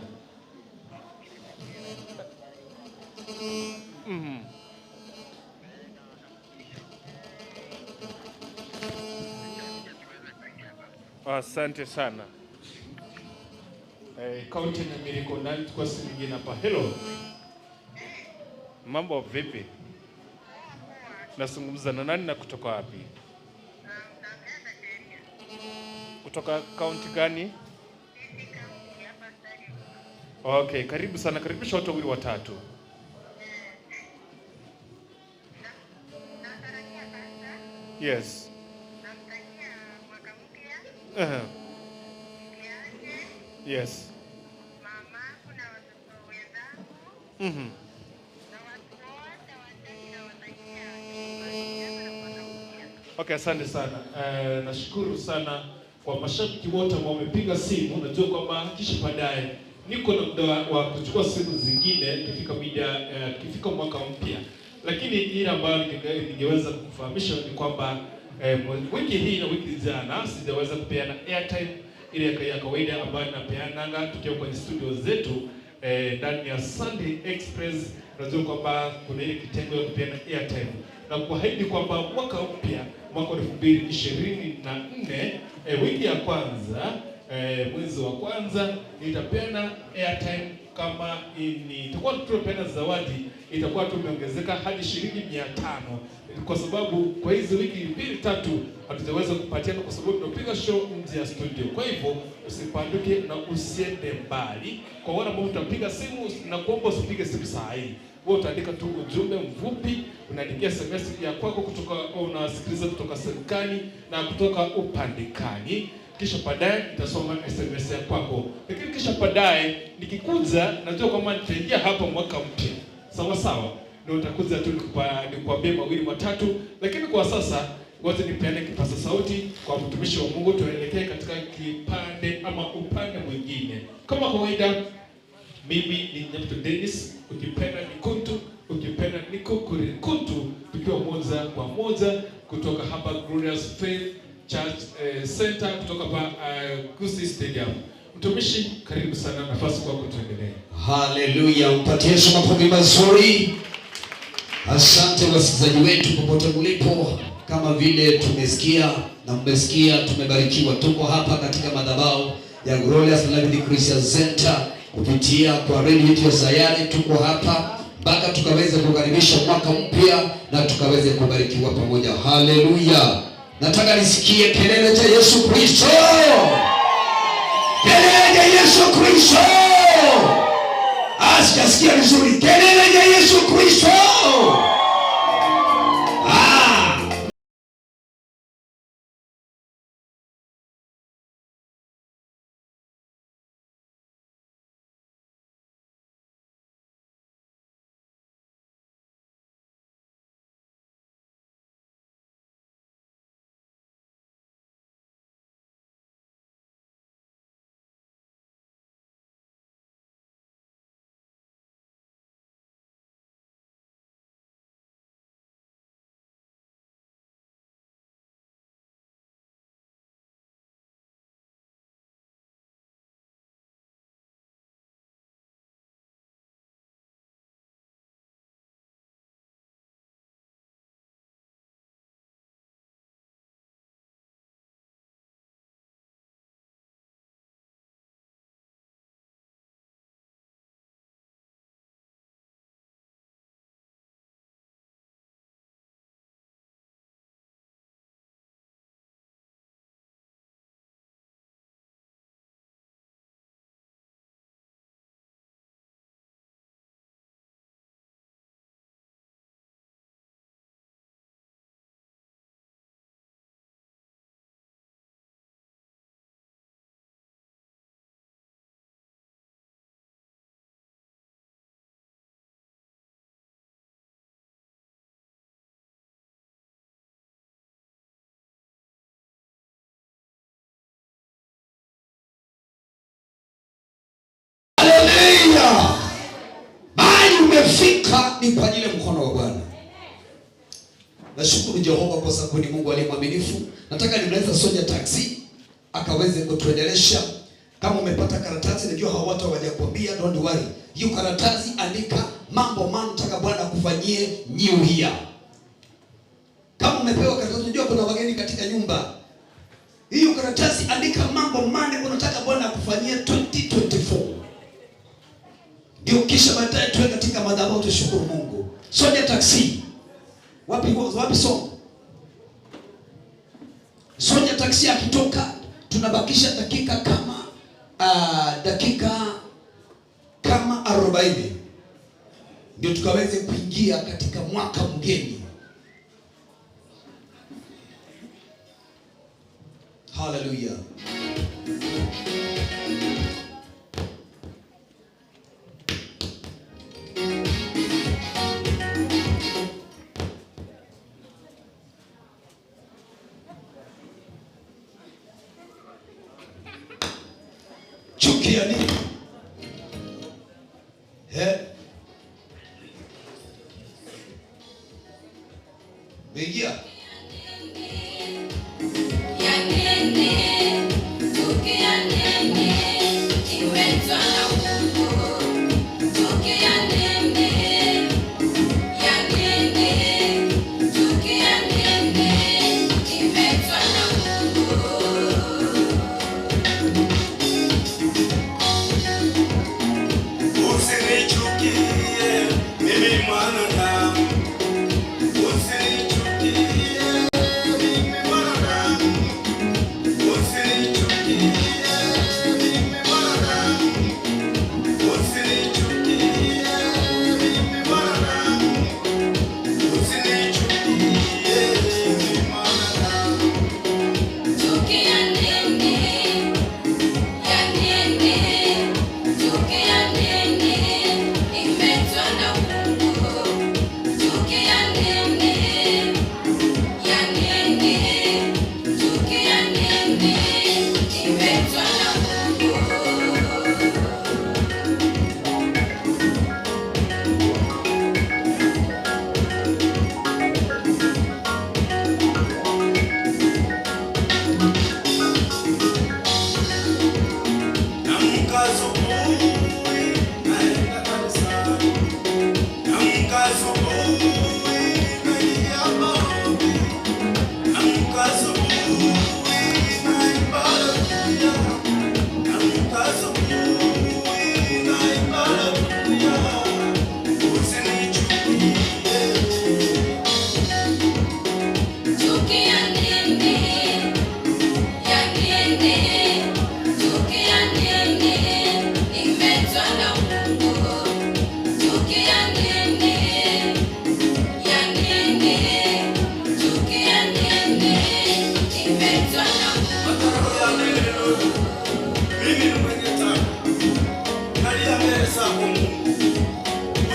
Asante sana. Kaunti ya Nyamira iko ndani, chukua simu nyingine hapa. Hello. Mambo vipi? Nazungumza na nani na kutoka wapi? Kutoka kaunti gani? Okay, karibu sana. Karibisha watu wawili watatu. Yes. Yes. Okay, asante sana. Nashukuru sana kwa mashabiki wote ambao wamepiga simu. Najua kwamba kisha baadaye niko na muda wa kuchukua simu zingine tukifika mwaka mpya. Lakini ile ambayo ningeweza kukufahamisha ni kwamba wiki hii na wiki jana sijaweza kupeana airtime ile ya kawaida ambayo napeananga tukiwa kwenye studio zetu ndani ya Sunday Express. Najua kwamba kuna ile kitengo ya kupeana airtime na kuahidi kwamba mwaka mpya, mwaka 2024 wiki ya kwanza mwezi wa kwanza nitapeana airtime kama itakuwa tunapeana zawadi, itakuwa tumeongezeka hadi shilingi 500, kwa sababu kwa hizi wiki 2-3 hatujaweza kupatiana kwa sababu tunapiga show nje ya studio. Kwa hivyo usipanduke na usiende mbali. Kwa wale ambao utapiga simu na kuomba usipige simu saa hii. Wewe utaandika tu ujumbe mfupi, unaandikia SMS ya kwako kutoka unasikiliza kutoka serikali na kutoka upandikani. Kisha baadaye nitasoma SMS ya kwako. Lakini kisha baadaye nikikuja, najua kwamba nitaingia hapa mwaka mpya. Sawa sawa. Ndio utakuja tu nikuambie mawili matatu, lakini kwa sasa wote nipeane kipaza sauti kwa mtumishi wa Mungu tuelekee katika kipande ama upande mwingine. Kama kawaida mimi ni Nyapto Dennis, ukipenda ni Kuntu, ukipenda ni Kuntu, tukiwa moja kwa moja kutoka hapa Glorious Faith Church Center kutoka hapa Kusi Stadium. Mtumishi, karibu sana, nafasi kwako tuendelee. Haleluya, mpatie Yesu makofi mazuri. Asante wasikilizaji wetu popote mlipo, kama vile tumesikia na mmesikia, tumebarikiwa. Tuko hapa katika madhabahu ya Glorious Life Christian Center kupitia kwa radio yetu ya Sayare. Tuko hapa mpaka tukaweze kukaribisha mwaka mpya na tukaweze kubarikiwa pamoja. Haleluya. Nataka nisikie kelele cha Yesu Kristo. Kelele cha Yesu Kristo. Asijasikia vizuri. Kelele cha Yesu Kristo. umefika ni kwa ajili ya mkono wa Bwana. Nashukuru Jehova kwa sababu ni Mungu aliye mwaminifu. Nataka nimlete Sonia taxi akaweze kutuendelesha. Kama umepata karatasi, najua hao watu hawajakwambia, don't worry. Hiyo karatasi andika mambo manne nataka Bwana akufanyie new year. Kama umepewa karatasi, unajua kuna wageni katika nyumba. Hiyo karatasi andika mambo manne unataka Bwana akufanyie 2024. Ndio kisha baadaye tuwe katika madhabahu tushukuru Mungu. Sonia taxi. Wapi song? Sonia taxi akitoka tunabakisha dakika kama 40 ndio tukaweze kuingia katika mwaka mgeni. Hallelujah. Chukia nini? Beigia.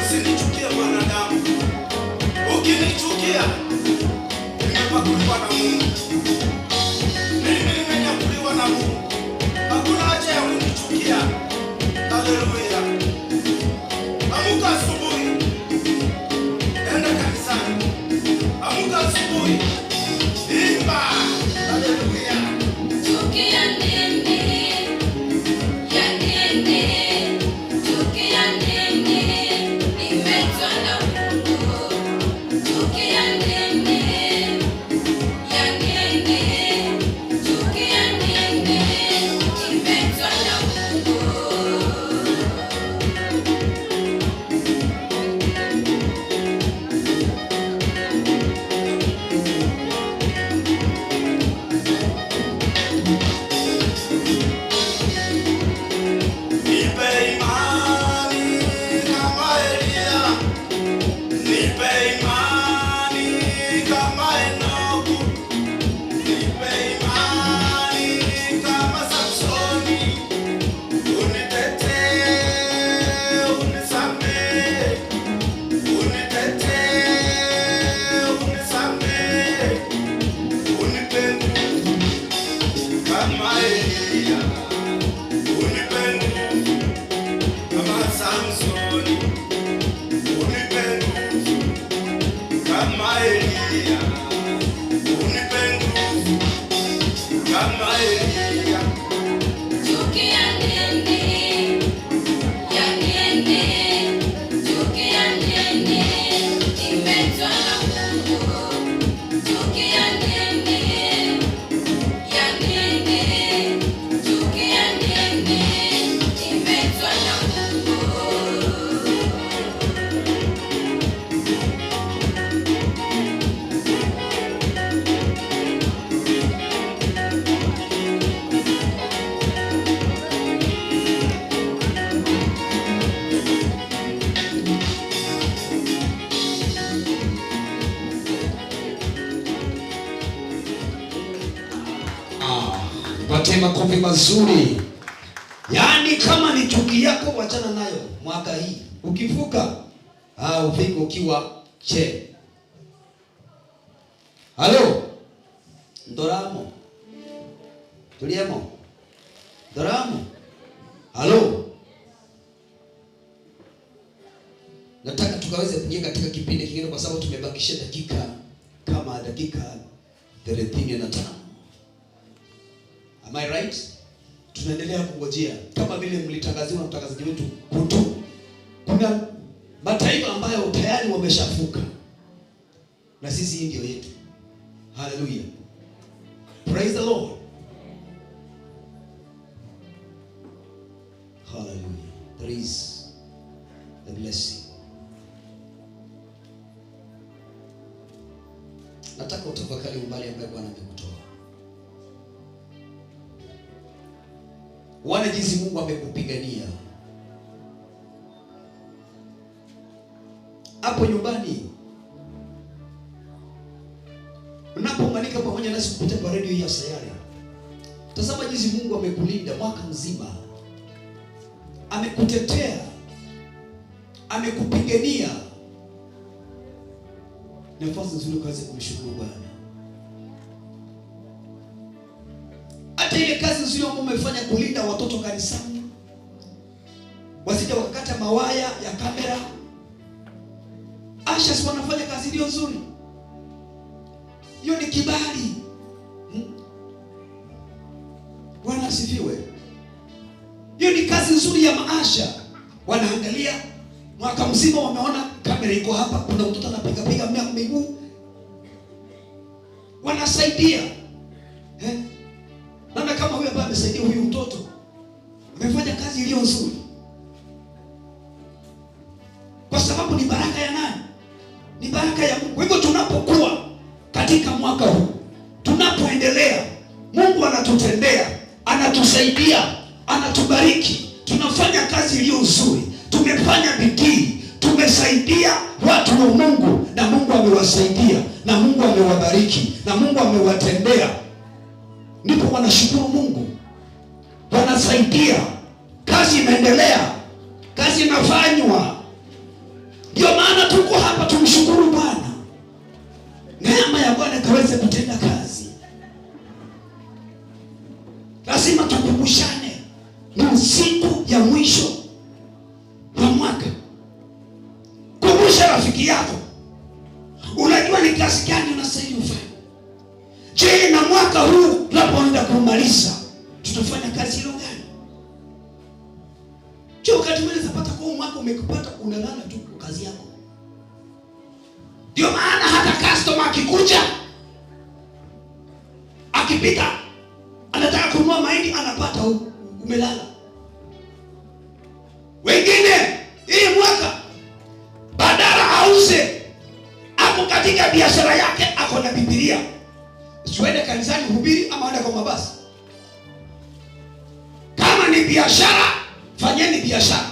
Usinichukie mwanadamu. Ukinichukia nimepakuliwa na Mungu. Mimi nimenyakuliwa na Mungu. Hakuna haja ya kunichukia. Haleluya. Amka asubuhi. Enda kanisani. Amka asubuhi. Imba. Haleluya. Chukia nini? Ya nini? Chukia nini? Nimetwa na Mungu. Chukia nini? Ya nini? Chukia nini? Nimetwa na Mungu. Nipe imani kama Elia. Nipe imani kama Enoku. Nipe imani kama Samsoni. Unitetee, unisamehe. Unitetee, unisamehe. Unipe nguvu kama Elia. Unipe nguvu kama Samsoni. Unipe kama Elia. Chuki ya nini? Ya nini? Chuki ya nini? Imetwa na Mungu. Chuki ya nini? Ya nini? Chuki ya nini? Imetwa na Mungu. Pate makofi mazuri. Yaani kama ni chuki yako wachana nayo mwaka hii. Ukivuka ufike ukiwa che. Halo. Ndoramo. Tuliemo. Ndoramo. Halo. Nataka tukaweze kuingia katika kipindi kingine kwa sababu tumebakisha dakika 35. Am I right? Tunaendelea kungojea kama vile mlitangaziwa na mtangazaji wetu kutu. Kuna mataifa ambayo tayari wameshafuka. Na sisi hii ndio yetu. Hallelujah. Praise the Lord. Hallelujah. There is a blessing. Nataka utafakari umbali ambao Bwana amekutoa. Wana jinsi Mungu amekupigania. Hapo nyumbani unapounganika pamoja nasi kupitia kwa radio hii ya Sayare. Tazama jinsi Mungu amekulinda mwaka mzima. Amekutetea. Amekupigania. Nafasi nzuri kazi kumshukuru Bwana. Hata ile kazi nzuri ambayo umefanya kulinda watoto kanisani. Wasije wakakata mawaya ya kamera. Asha wanafanya kazi hiyo nzuri. Hiyo ni kibali. Bwana asifiwe. Hiyo ni kazi nzuri ya maasha. Wanaangalia mwaka mzima wameona kamera iko hapa, kuna mtoto anapiga miguu. Wanasaidia. Nana kama huyu ambaye amesaidia huyu mtoto amefanya kazi iliyo nzuri. Kwa sababu ni baraka ya nani? Ni baraka ya Mungu. Kwa hivyo tunapokuwa katika mwaka huu, tunapoendelea, Mungu anatutendea, anatusaidia, anatubariki. Tunafanya kazi iliyo nzuri. Tumefanya bidii, tumesaidia watu wa Mungu na Mungu amewasaidia na Mungu amewabariki na Mungu amewatendea. Ndipo wanashukuru Mungu. Wanasaidia. Kazi inaendelea. Kazi inafanywa. Ndio maana tuko hapa tumshukuru Bwana. Neema ya Bwana kaweze kutenda kazi. Lazima tukumbushane. Ni siku ya mwisho wa mwaka. Kumbusha rafiki yako. Unajua ni kazi gani unastahili ufanye. Je, na mwaka huu tunapoenda kumaliza tutafanya kazi ile gani? Je, wakati mwingine zapata kwa mwaka umekupata unalala tu kwa kazi yako. Ndio maana hata customer akikuja akipita anataka kununua mahindi anapata umelala. Wengine hii mwaka badala auze ako katika biashara yake ako na Biblia. Siwende kanisani hubiri ama aende kwa mabasi. Kama ni biashara, fanyeni biashara.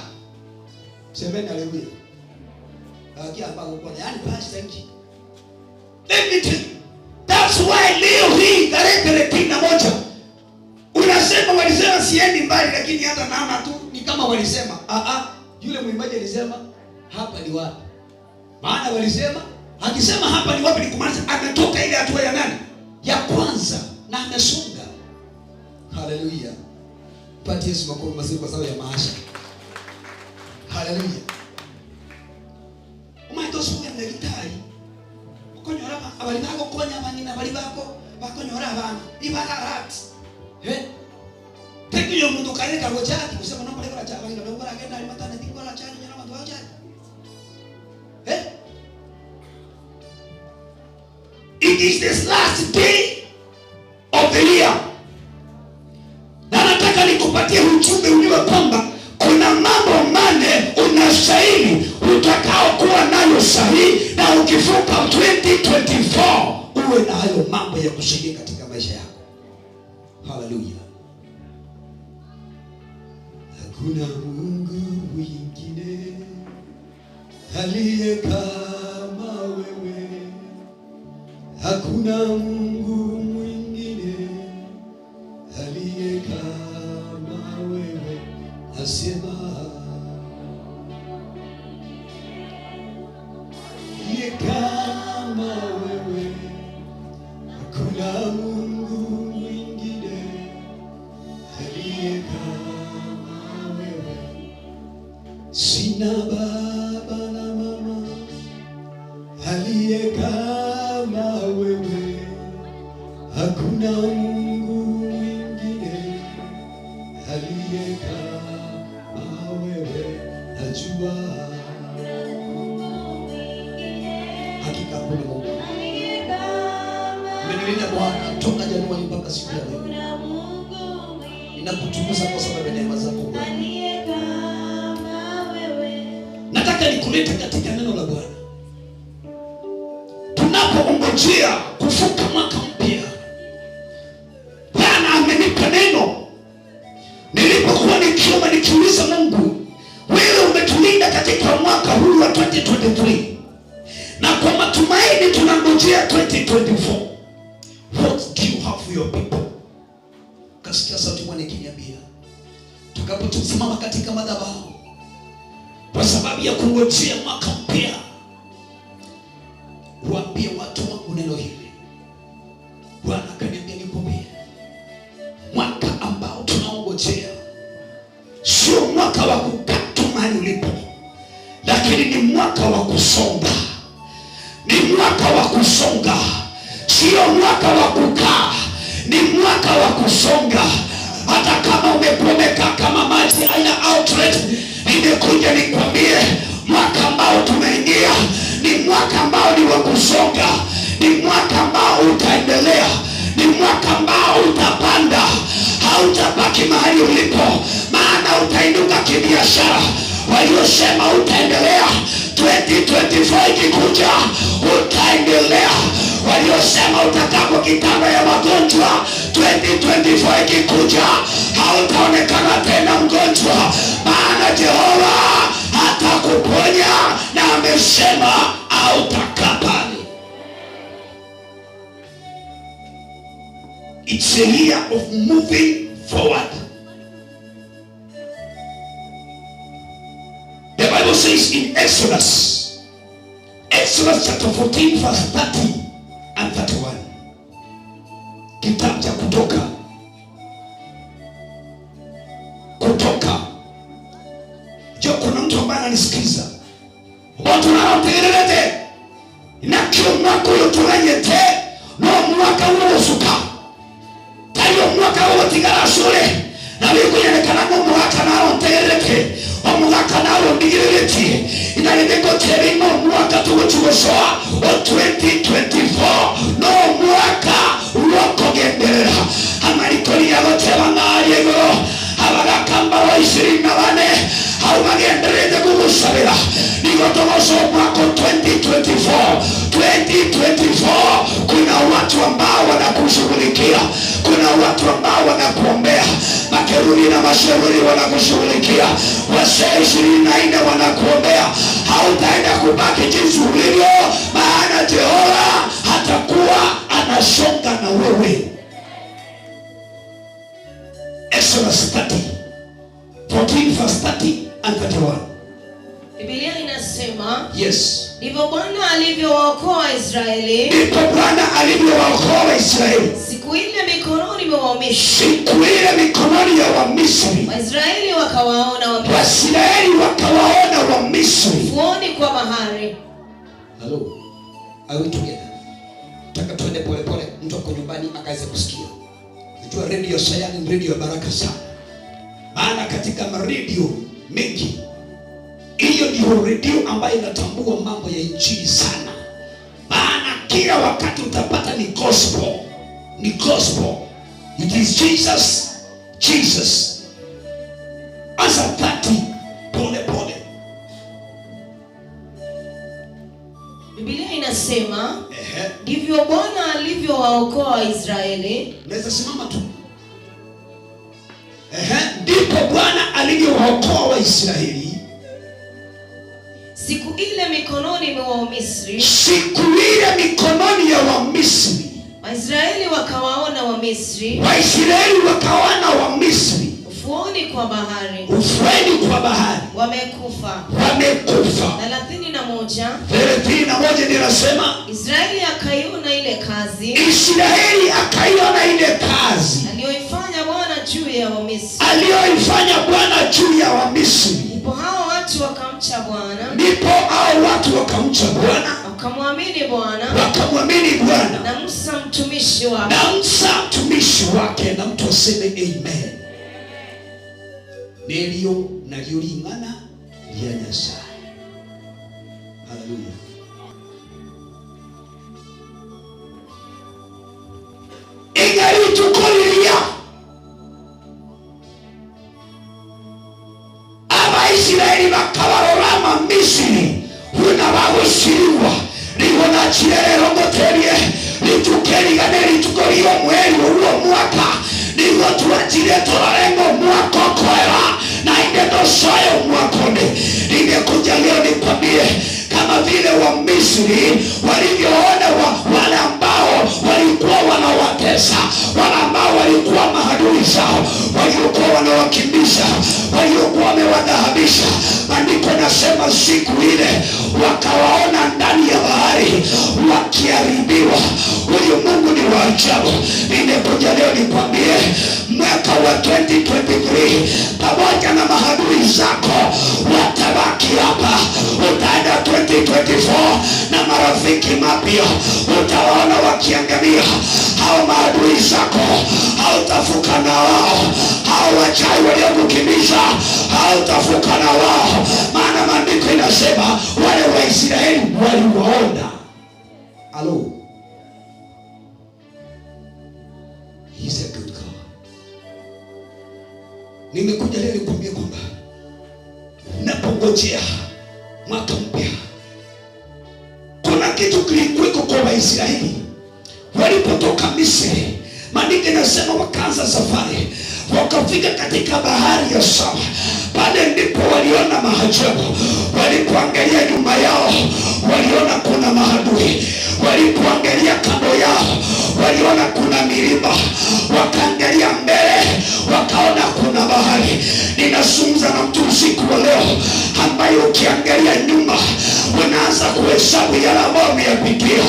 Semeni haleluya. Akia ambako kwa yani past thank you. Let me tell you. That's why leo hii tarehe 31 unasema walisema siendi mbali, lakini hata naona tu ni kama walisema yule mwimbaji alisema hapa ni wapi? Maana walisema akisema hapa ni wapi ni kumaanisha ametoka ile hatua ya nani? Ya kwanza na amesonga. Haleluya. Pati Yesu makofi mazuri kwa sababu ya maasha. Haleluya. Umatosuka na gitari. Ukonyora abali bako konya abanyina abali bako bakonyora abana. Ibararat. mtu kaleka rochati kusema naomba leo acha basi ndio bora agenda alimatana tiki bora acha nyama watu acha. It is this last day of the year. Na nataka nikupatie ujumbe ujue kwamba kuna mambo mane unastahili utakao kuwa nayo sahihi, na ukivuka 2024 uwe na hayo mambo ya kusaidia katika maisha yako. Hallelujah. Hakuna Mungu mwingine aliye kama wewe. Hakuna Mungu mwingine aliye kama wewe. Nasema aliye kama wewe. Hakuna Mungu mwingine aliye kama wewe. Sina baba na mama aliye kama wewe. Hakuna Mungu mwingine aliye kama wewe. Najua hakika kuna Mungu mmenilinda Bwana toka Januari mpaka siku ya leo. Ninakutukuza kwa sababu ya neema zako Bwana. Nataka nikulete katika neno la Bwana. Tunapoongojea kuvuka mwaka mpya, Bwana amenipa neno. Nilipokuwa nikiomba nikiuliza Mungu, wewe umetulinda katika mwaka huu wa 2023. Na kwa matumaini tunangojea 2024. What do you have for your people? Kasikia sauti Bwana ikiniambia, tukapotusimama katika madhabahu kwa sababu ya kungojea mwaka mpya, waambie watu wangu neno hili. Bwana akaniambia nikwambie, mwaka ambao tunaongojea sio mwaka wa kukaa tu mahali ulipo, lakini ni mwaka wa kusonga. Ni mwaka wa kusonga, sio mwaka wa kukaa, ni mwaka wa kusonga. Hata kama umepomeka kama maji aina outlet, nimekuja nikwambie mwaka ambao tumeingia ni mwaka ambao ni wa kusonga. Ni mwaka ambao utaendelea, ni mwaka ambao utapanda. Hautabaki mahali ulipo, maana utainuka kibiashara. Waliosema utaendelea 2024 ikikuja utaendelea. Waliosema utakaa kwa kitanda ya magonjwa 2024 ikikuja hautaonekana tena mgonjwa, maana Jehova atakuponya na amesema hautakaa pale. It's a year of moving forward. The Bible says in Exodus chapter 14 verse 30 and 31. Kitabu cha Kutoka. Jo, kuna mtu ambaye ananisikiza. Watu wanaotegelelete na kio mwaka uyo turanyete no mwaka uyo usuka. Tayo mwaka uyo tigara shule na wiko yanekana mwaka naotegelelete mwaka naotegelelete inalibeko terimo mwaka tugochugoshoa o 2024 no mwaka uyokogendera amarikoli yagoteba ngari egoro abagakamba wa 24 haumagenderete kugusabira nigotogoso mwaka 2024 kuna watu ambao wanakushughulikia, kuna watu ambao wanakuombea, makeruni na mashauri wanakushughulikia, wasee 24 wanakuombea. Hautaenda kubaki jinsi ulivyo, maana Jehova hatakuwa anasonga na wewe. Exodus 14 verse 30 and 31. Biblia inasema, yes, ndivyo Bwana alivyowaokoa Israeli. Ndivyo Bwana alivyowaokoa Israeli. Siku ile mikononi mwa Wamisri. Siku ile mikononi ya Wamisri. Waisraeli wakawaona Wamisri. Waisraeli wakawaona Wamisri. Fuoni kwa bahari. Hello. Are we together? Taka tuende pole pole, mtu ako nyumbani akaweze kusikia. Unajua radio Sayare ni radio ya baraka sana. Maana katika maredio mengi, hiyo ndio redio ambayo inatambua mambo ya injili sana. Maana kila wakati utapata ni gospel, ni gospel. It is Jesus, Jesus. Asa tati pole pole. Biblia inasema ndivyo Bwana alivyowaokoa Waisraeli. Naweza simama tu. Ndipo Bwana alivyowaokoa Waisraeli siku ile mikononi mwa Wamisri. Siku ile mikononi ya Wamisri. Waisraeli wakawaona Wamisri. Waisraeli wakawaona Wamisri ufuoni kwa bahari. Ufuoni kwa bahari. Wamekufa. Wamekufa. 31 ninasema Israeli akaiona ile kazi. Israeli akaiona ile kazi aliyoifanya Bwana juu ya Wamisri. Aliyoifanya Bwana juu ya Wamisri. Ndipo hao watu wakamcha Bwana. Ndipo hao watu wakamcha Bwana. Wakamwamini Bwana. Wakamwamini Bwana. Na Musa mtumishi wake. Na Musa mtumishi wake. Na mtu aseme amen. Nelio naliolingana lya Nyasaye. Haleluya. Ingali tukolia Abaisiraeli bakabarorama Misiri unabawusiriwa libona chirero ngoterie litukeriganeri litukorio mweri uwo mwaka nigo tuwajire torarengo mwako kwera na ingedo soyo mwakone. Ningekuja leo nikwambie kama vile wa Misri walivyoona wale ambao walikuwa wanawatesa, wale ambao walikuwa maadui zao, waliokuwa wanawakimbiza, waliokuwa wamewadhahabisha. Maandiko nasema siku ile wakawaona ndani ya bahari wakiharibiwa. Huyu Mungu ni wa ajabu. Nimekuja leo nikwambie mwaka wa 2023 pamoja na maadui zako watabaki hapa. Utaenda 2024 na marafiki mapya utawaona wakiangamia. Hao maadui zako hautafuka na wao. Hao wachawi waliokukimbiza hautafuka na wao. Maana maandiko inasema wale Waisraeli waliwaona. Hello. He's a good God. Nimekuja leo nikwambie kwamba napongojea mwaka mpya, kuna kitu kilikuweko kwa Waisraeli walipotoka Misri. Maandiko inasema wakaanza safari, wakafika katika bahari ya Shamu. Pale ndipo waliona maajabu. Walipoangalia nyuma yao waliona kuna maadui. Walipoangalia kando yao waliona kuna milima. Wakaangalia mbele wakaona kuna bahari. Ninazungumza na mtu usiku wa leo ambaye ukiangalia nyuma unaanza kuhesabu yale ambayo umeyapitia.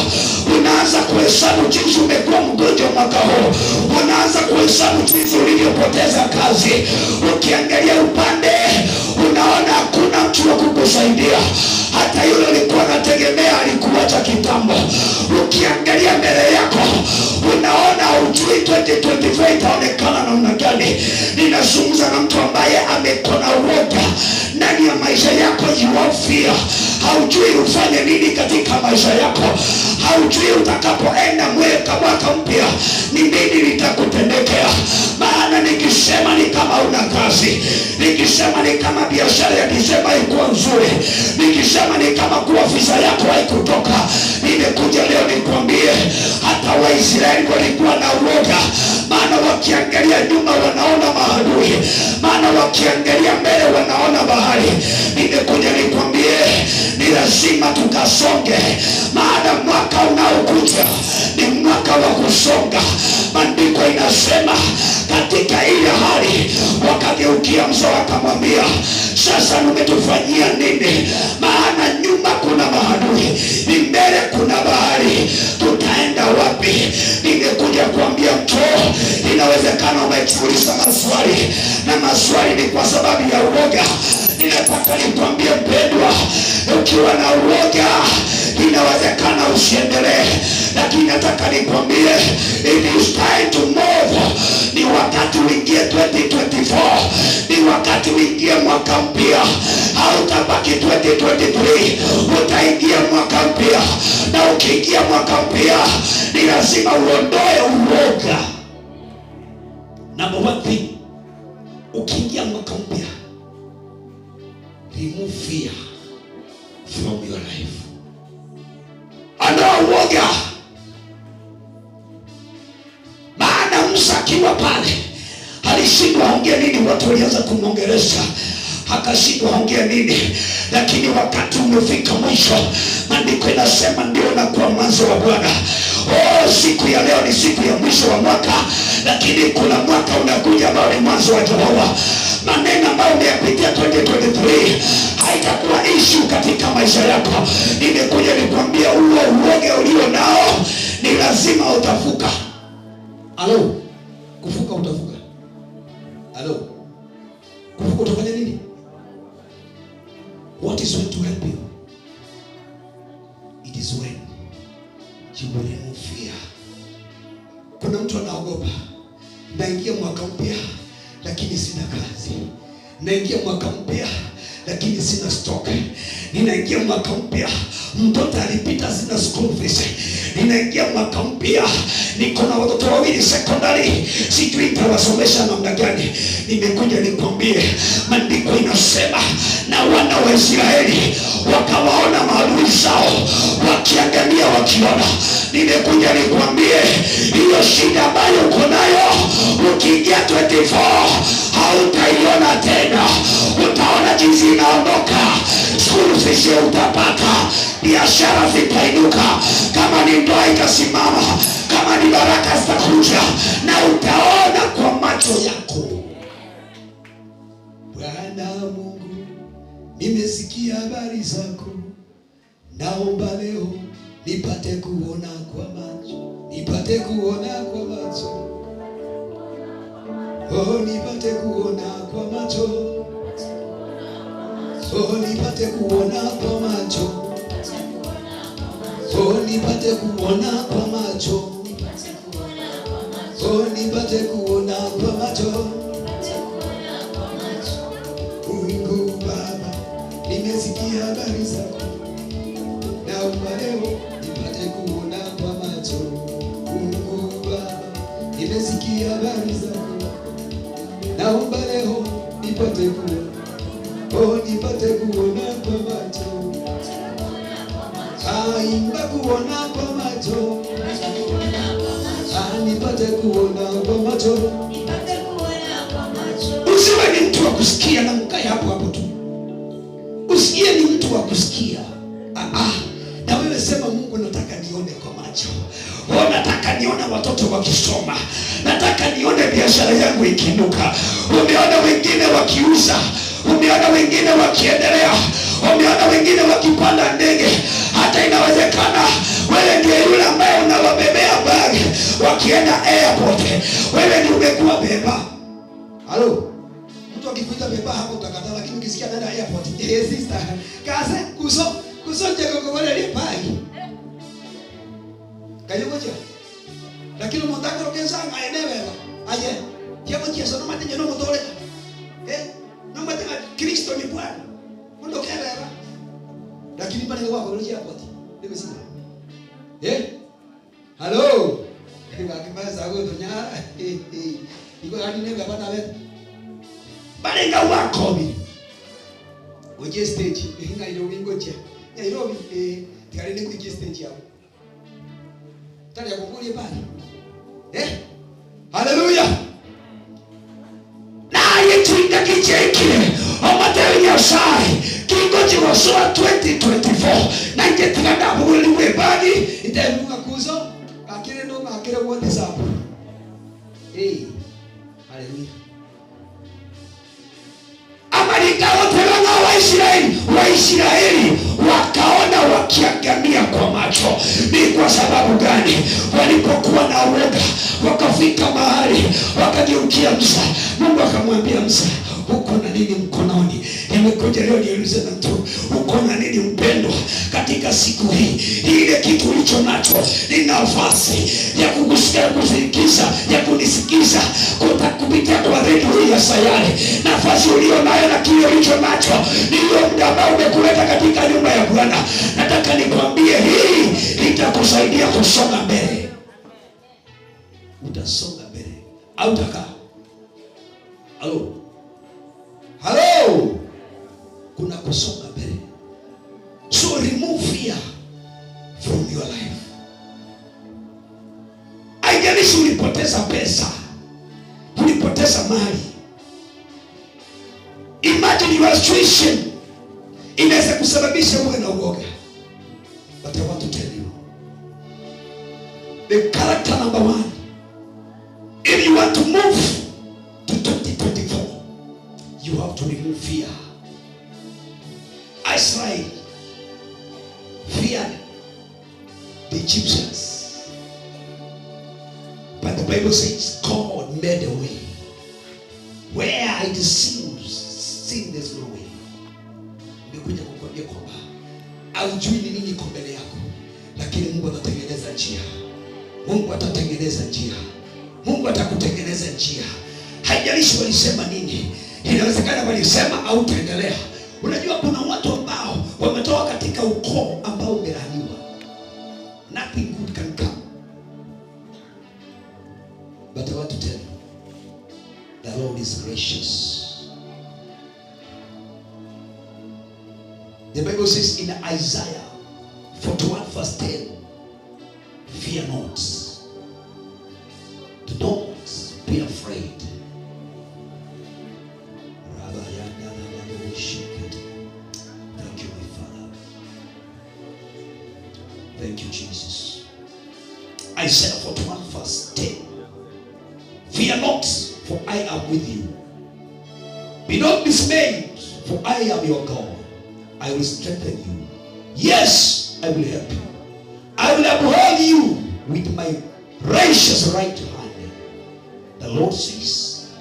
Unaanza kuhesabu jinsi umekuwa mgonjwa mwaka huu. Unaanza kuhesabu jinsi ulivyopoteza kazi. Ukiangalia upande unaona hakuna mtu wa kukusaidia. Hata yule ulikuwa unategemea alikuacha kitambo. Ukiangalia mbele yako unaona hujui 2025 itaonekana namna gani. Ninazungumza na mtu ambaye amekona uoga ndani ya maisha yako. Jiwafia, haujui ufanye nini katika maisha yako. Haujui utakapoenda mwaka mpya ni nini litakutendekea. Maana nikisema ni kama una kazi, nikisema ni kama biashara ya Disemba haikuwa nzuri, nikisema ni kama kuwa visa yako haikutoka. Nimekuja leo nikwambie hata Waisraeli walikuwa na uoga. Maana wakiangalia nyuma wanaona maadui, maana wakiangalia mbele wanaona bahari. Nimekuja nikwambie ni lazima tukasonge, maana mwaka unaokuja ni mwaka wa kusonga. Maandiko inasema katika ile hali wakageukia Musa wakamwambia, sasa umetufanyia nini? Maana nyuma kuna maadui, ni mbele kuna bahari, tutaenda wapi? Nimekuja kuambia mtu, inawezekana umejiuliza maswali, na maswali ni kwa sababu ya uoga. Ninataka nikwambie mpendwa, ukiwa na uoga inawezekana usiendelee, lakini nataka nikwambie it is time to move. Ni wakati uingie 2024, ni wakati uingie mwaka mpya. Hautabaki 2023, utaingia mwaka mpya, na ukiingia mwaka mpya ni lazima uondoe uoga. Number one thing, ukiingia mwaka mpya, remove fear from your life. Ondoa uoga. Maana Musa akiwa pale alishindwa aongee nini, watu walianza kumwongelesha, akashindwa aongee nini, lakini wakati umefika mwisho, maandiko inasema ndio unakuwa mwanzo wa Bwana. Siku ya leo ni siku ya mwisho wa mwaka, lakini kuna mwaka unakuja ambao ni mwanzo wa Jehova. Maneno ambayo umeyapitia 2023 haitakuwa issue katika maisha yako. Nimekuja nikwambia huo uoga ulio nao ni lazima utavuka. Halo, kuvuka utavuka. Halo, kuvuka utafanya nini? What is going to help you? It is when you will remove fear. Kuna mtu anaogopa, naingia mwaka mpya lakini sina kazi, naingia mwaka mpya lakini sina stock, ninaingia mwaka mpya mtoto alipita sina school fees, ninaingia mwaka mpya niko na watoto wawili sekondari, sijui nitawasomesha namna gani. Nimekuja nikwambie, maandiko inasema na wana wa Israeli wakawaona maadui zao wakiangamia wakiona. Nimekuja nikwambie, hiyo shida ambayo uko nayo ukiingia 24 hautaiona tena. Utaona jinsi inaondoka, school fees utapata, biashara zitainuka, kama ni ndoa itasimama, kama ni baraka zitakuja, na utaona kwa macho yako. Bwana Mungu, nimesikia habari zako, naomba leo nipate kuona kwa macho, nipate kuona kwa macho. Nipate kuona kwa macho. Nipate kuona kwa macho. Nipate kuona kwa macho. Nipate kuona kwa macho. Mungu Baba, nimesikia habari zako, naomba leo nipate kuona kwa macho. Mungu Baba, nimesikia habari zako, naomba leo nipate kuona. Nipate kuona kwa macho. Imba kuona kwa macho. Nipate kuona kwa macho. Usiwe ni mtu wa kusikia na mkae hapo hapo tu. Usiye ni mtu wa kusikia. Na wewe sema, Mungu nataka nione kwa macho. Nataka nione watoto wakisoma. Nataka nione biashara yangu ikiinuka. Umeona wengine wakiuza, umeona wengine wakiendelea, umeona wengine wakipanda ndege. Hata inawezekana wewe ndiye yule ambaye unawabebea bagi wakienda airport. Wewe ndiye umekuwa beba. Halo, mtu akikuita beba hapo utakataa, lakini ukisikia nenda airport, sister, kaze kusoje kokole ile bagi. Kaje ngoja. Lakini mtaka rokenza ngaelewe. Aje, kiamo kiasi ndo mate nyono motole. Namba tena Kristo ni Bwana. Ndo kelele. Lakini pale wako ndio hapo. Nimesikia. Hello. Ngakimaliza hapo nyara. Iko hadi nega bana wewe. Bale ngawa kobi. Oje stage inga ile wingoje. Nairobi tikale ni kuije stage hapo. Tali ya kukulie pale. Hallelujah. Tuinda kichekile omateri ya sai kingoji wasua 2024 na ngetikanda buguli webadi itemuka kuzo akire ndo akire wote sapo. Hallelujah. Amalika wote wa Israeli wakaona wakiangamia kwa macho. Ni kwa sababu gani? Walipokuwa na uoga, wakafika mahali wakageukia Musa. Mungu akamwambia Musa, uko na nini mkononi? Nimekuja leo niulize na mtu, uko na nini mpendwa katika siku hii? Ile kitu ulicho nacho ni nafasi ya kukusikia, kusikiza, ya kunisikiza kupitia kwa redio hii ya Sayare. Nafasi ulio nayo na kile ulicho nacho ndio muda ambao umekuleta katika nyumba ya Bwana. Nataka nikwambie hii itakusaidia kusonga mbele. Utasonga mbele au utakaa? Halo, kuna kusonga mbele. So remove fear from your life. Haijalishi ulipoteza pesa, ulipoteza mali. Imagine your situation inaweza kusababisha uwe na uoga. But I want to tell you, the character number one, if you want to move to 2024, you have to remove fear. Israel feared the Egyptians, but the Bible says God made a way where it seems there's no way. Nimekuja kukwambia kwamba haujui ni nini iko mbele yako, lakini Mungu atatengeneza njia. Mungu atatengeneza njia. Mungu atakutengeneza njia. Haijalishi walisema nini. Inawezekana walisema au utaendelea. Unajua kuna watu ambao wametoka katika ukoo ambao umelaaniwa. Nothing good can come. But I want to tell you, the Lord is gracious. The Bible says in Isaiah 41 verse 10, fear not. Do not be afraid. Thank you, my Father. Thank you, Jesus. Isaiah 41 verse 10. Fear not, for I am with you. Be not dismayed, for I am your God. I will strengthen you. Yes, I will help you. I will uphold you with my righteous right hand. The Lord says,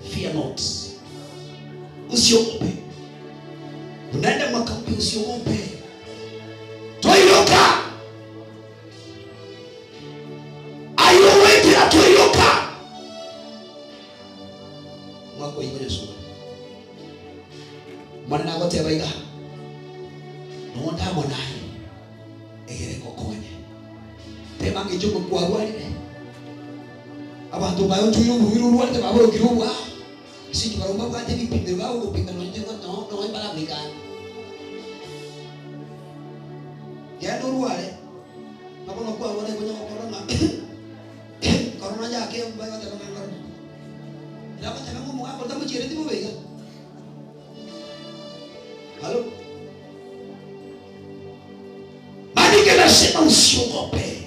fear not. Usiogope. Unaenda mwaka mpya, usiogope. Toinuka. Ayowete atoinuka. Mwako ikoje sura. Mwana na gote baiga. Nonda monai. Egere kokonye. Tema ngijuko kwa rwalire. Abantu bayo tuyuru rwalire babo kirubwa. Sisi tukaromba kwa tena pinde wao kupinga nonjengo no ibala blikani. Ya nurwale. Hapo kwa wale kwenye corona. Corona yake mbayo hata kama ngoro. Ila hata kama Mungu hapo tamu chireti mbega. Halo. Maana nasema usiogope.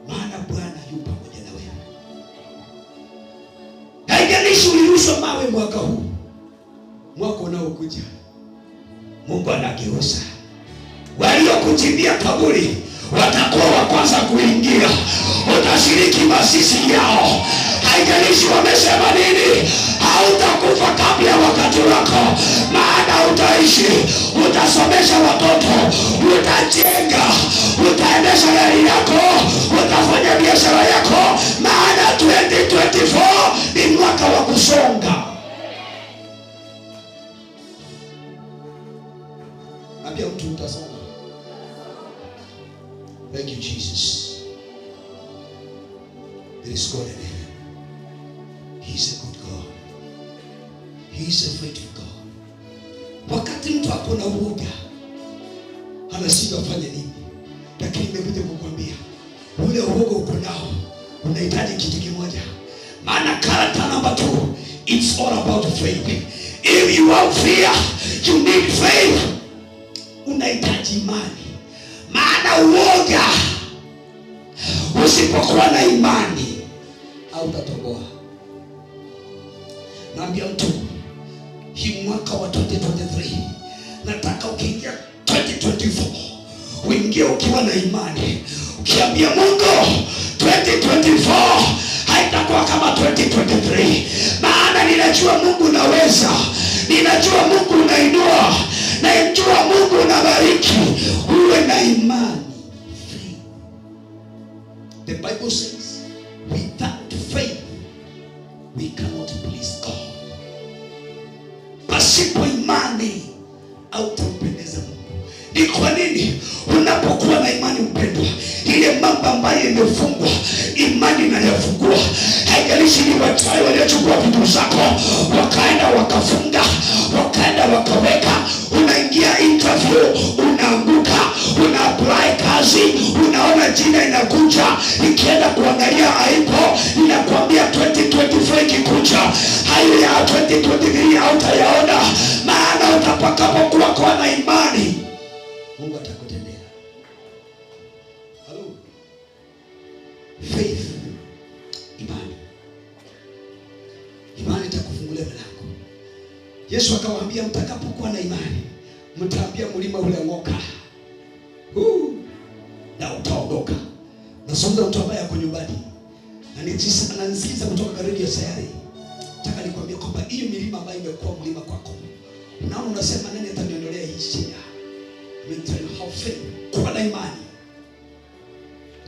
Maana Bwana yupo pamoja na wewe. Haijalishi ulirushwa mawe mwaka huu, mwaka unaokuja Mungu anageuza. Waliokuchimbia kaburi watakuwa wa kwanza kuingia. Utashiriki mazishi yao. Haijalishi wamesema nini, hautakufa kabla ya wakati wako. Maana utaishi, utasomesha watoto, utajenga, utaendesha gari yako, utafanya biashara yako. Maana 2024 ni mwaka wa kusonga. Ambia mtu utasonga. Thank you, Jesus. There is God in heaven. He is a good God. He is a faithful God. Wakati mtu ako na uoga, anashindwa afanye nini? Lakini nimekuja kukwambia, ule uoga uko nao unahitaji kitu kimoja. Maana character number 2, it's all about faith. If you have fear, you need faith. Unahitaji imani. Maana uoga, usipokuwa na imani hautatoboa. Naambia mtu, hii mwaka wa 2023, nataka ukiingia 2024 uingie ukiwa na imani. Ukiambia Mungu 2024 haitakuwa kama 2023. Maana nile ninajua Mungu unaweza, ninajua Mungu unainua, ninajua Mungu unabariki. Uwe na imani. The Bible says, without faith we cannot please God. Pasipo imani hautampendeza Mungu. Ni kwa nini? Unapokuwa na imani mpendwa, ile mambo ambayo imefungwa, imani inayafungua. Haijalishi ni wachawi waliochukua vitu zako wakaenda wakafunga, wakaenda wakaweka. Unaingia interview, unaanguka, una apply kazi, unaona jina inakuja, ikienda kuangalia haipo, inakwambia 2024 ikikuja, hayo ya 2023 hautayaona. Maana utapakapokuwa kwa na imani, Mungu atakutendea. Hello. Faith. Imani. Imani itakufungulia mlango. Yesu akawaambia, mtakapokuwa na imani, mtaambia mlima ule ng'oka, na utaondoka. Nasonga mtu ambaye ako nyumbani na nisikiza kutoka redio ya Sayare. Nataka nikwambie kwamba hiyo milima ambayo imekuwa mlima kwako, unaona unasema nani ataniondolea hii shida? Have faith, kuwa na imani,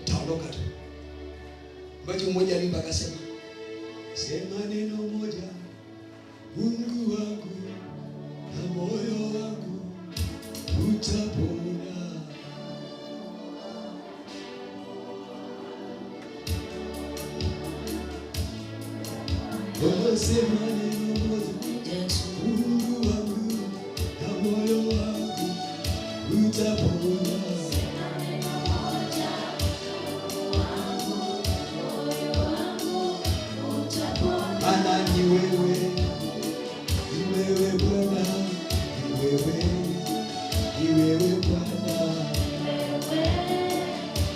utaondoka tu. Mmoja mmoja alimba akasema, sema neno moja, Mungu wangu na moyo wangu utapona. Sema neno moja, Mungu wangu na moyo wangu utapona. Maana ni wewe, ni wewe Bwana, ni wewe, ni wewe Bwana.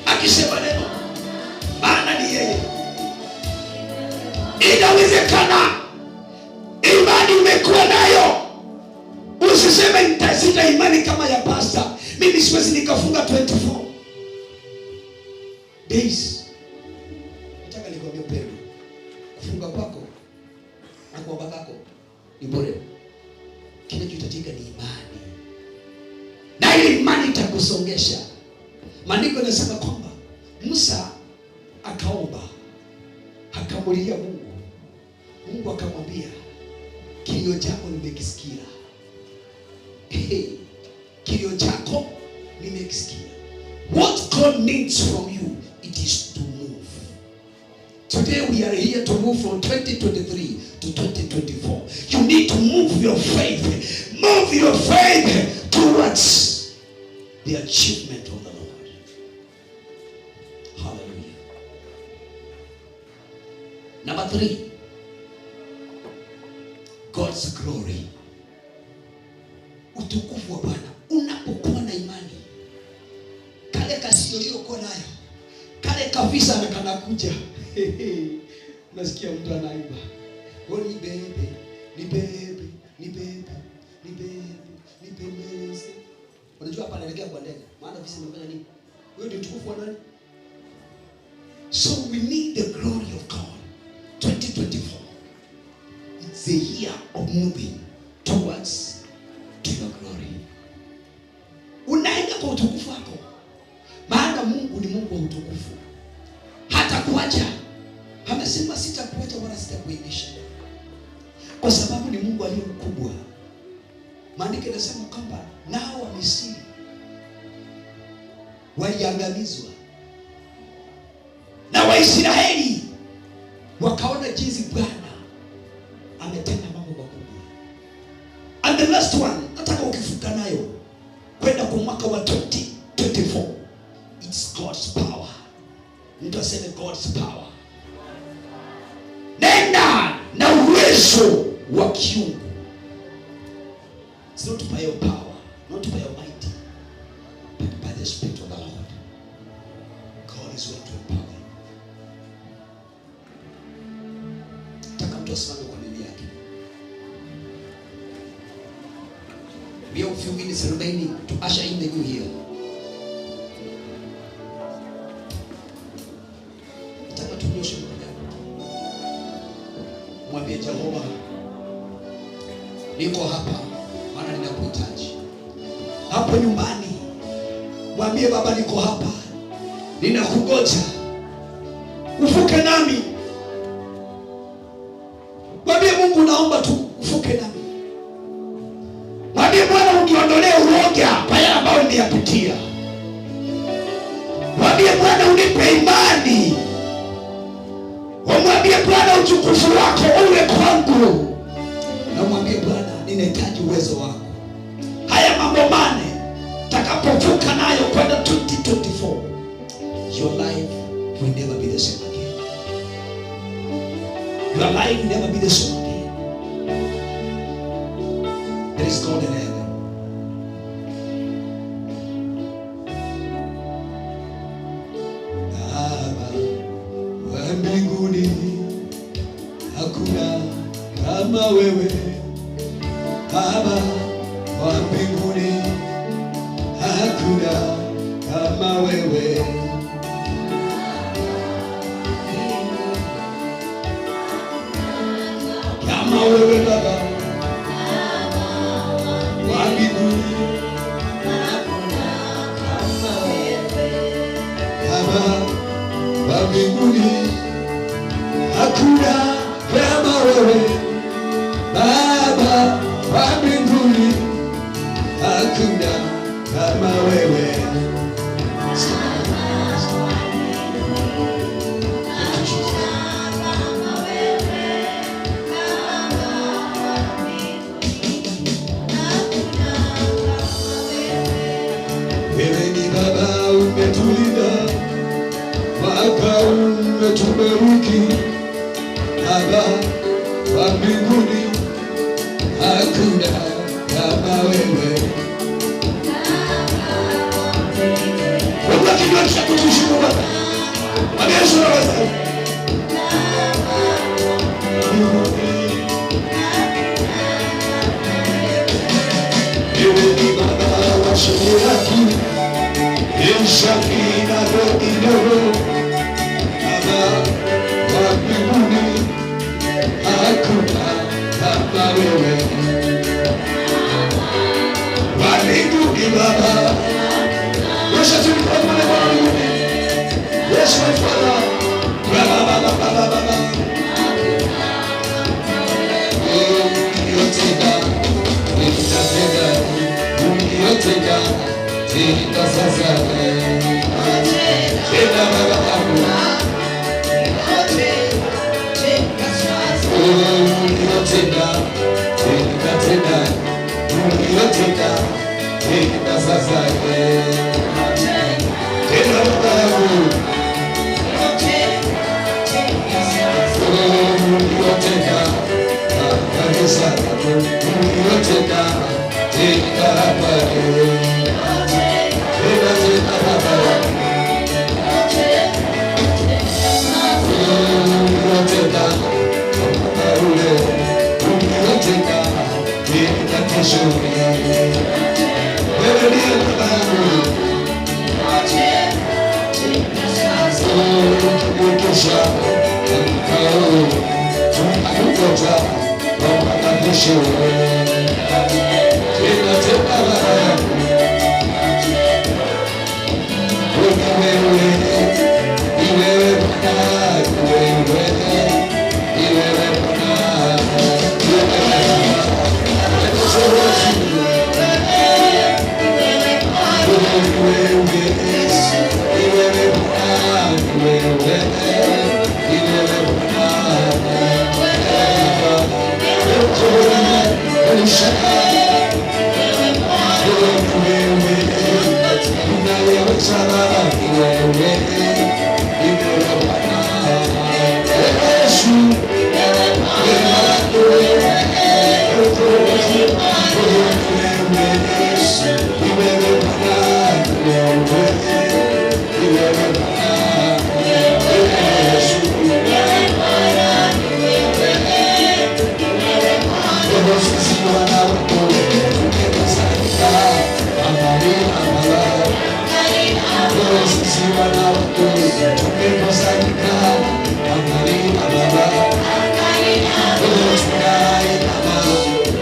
Akisema neno, maana ni yeye. Inawezekana imani umekuwa nayo. Usiseme nitasita imani kama ya pastor. Mimi siwezi nikafunga 24 days. Nataka nikwambie pendo, kufunga kwako na kuomba kwako ni bure. Kinachohitajika ni imani, na ile imani itakusongesha. Maandiko yanasema kwamba Musa akaomba, akamulilia Mungu. Mungu akamwambia, kilio chako nimekisikia. Kilio chako nimekisikia. What God needs from you, it is to move. Today we are here to move from 2023 to 2024. You need to move your faith. Move your faith towards the achievement of the Lord. Hallelujah. Number 3. God's glory. Utukufu wa Bwana. Unapokuwa na imani, kale kasio uliokuwa nayo, kale kavisa na kanakuja. Unasikia mtu anaimba, "Ni bebe, ni bebe, ni bebe, ni bebe, ni bebe." Unajua hapa anaelekea kwa ndege. Maana visa imefanya nini? Wewe ndio utukufu wa nani? So we need the glory of God. 2024. It's the year of moving towards to your glory. Unaenda kwa utukufu wako. Maana Mungu ni Mungu wa utukufu. Hata kuacha. Amesema sitakuacha wala sitakuaibisha. Kwa sababu ni Mungu aliye mkubwa. Maandiko yanasema kwamba nao wa Misri waliangamizwa, na Waisraeli wakaona jinsi Bwana ametenda mambo makubwa. And the last one, nataka ukifuka nayo kwenda kwa mwaka wa 2024, it's God's power. Mtu aseme God's power. Nenda na uwezo wa kiungu. It's not by your power, not by your might, but by the Spirit of the Lord. God is going to empower you. Taka mtu asimame kwa nini yake. We have a few minutes remaining to usher in the new year. Nataka tunyoshe mkono. Mwambie Jehova, niko hapa maana ninakuhitaji. Hapo nyumbani mwambie Baba, niko hapa ninakungoja, uvuke nami. Mwambie Mungu, naomba tu uvuke nami. Mwambie Bwana, uniondolee uoga kwa yale ambayo nimeyapitia. Mwambie Bwana, unipe imani. Mwambie Bwana, utukufu wako uwe kwangu. Na mwambie Bwana, ninahitaji uwezo wako. Haya mambo mane takapovuka nayo kwenda 2024, your life will never be the same again. Your life will never be the same again. There is God in heaven. Baba wa mbinguni, hakuna kama wewe. Baba wa mbinguni, hakuna kama wewe. Kama wewe Baba wa mbinguni, Baba wa mbinguni, hakuna kama wewe. Baba wa mbinguni, hakuna kama wewe. Wewe ni Baba, umetulinda, mwaka umetubariki. Baba wa mbinguni, hakuna kama wewe. Mungu akinyosha kutushukuru Baba. Yesu anaweza. Wewe ni Baba wa shukrani, Shakina Rodino. Baba wa mbinguni, hakuna kama wewe. Wa mbinguni Baba, worship Him for the Lord. Yes, my Father. Baba, Baba, Baba, Baba. Yotega, Yotega, Yotega, Tika sasa. Tena Baba yangu. Yotega, Tika tena, Yotega, Tika sasa. Tena Baba yangu. Yotega, kabisa. Yotega, Tika hapa. Tena tena Baba yangu. Yotega, ule, Yotega, Tika kesho. Wewe ndiye Baba yangu. Ukisha mkao tunakuja Baba kesho. Tena tena Baba yangu. Wewe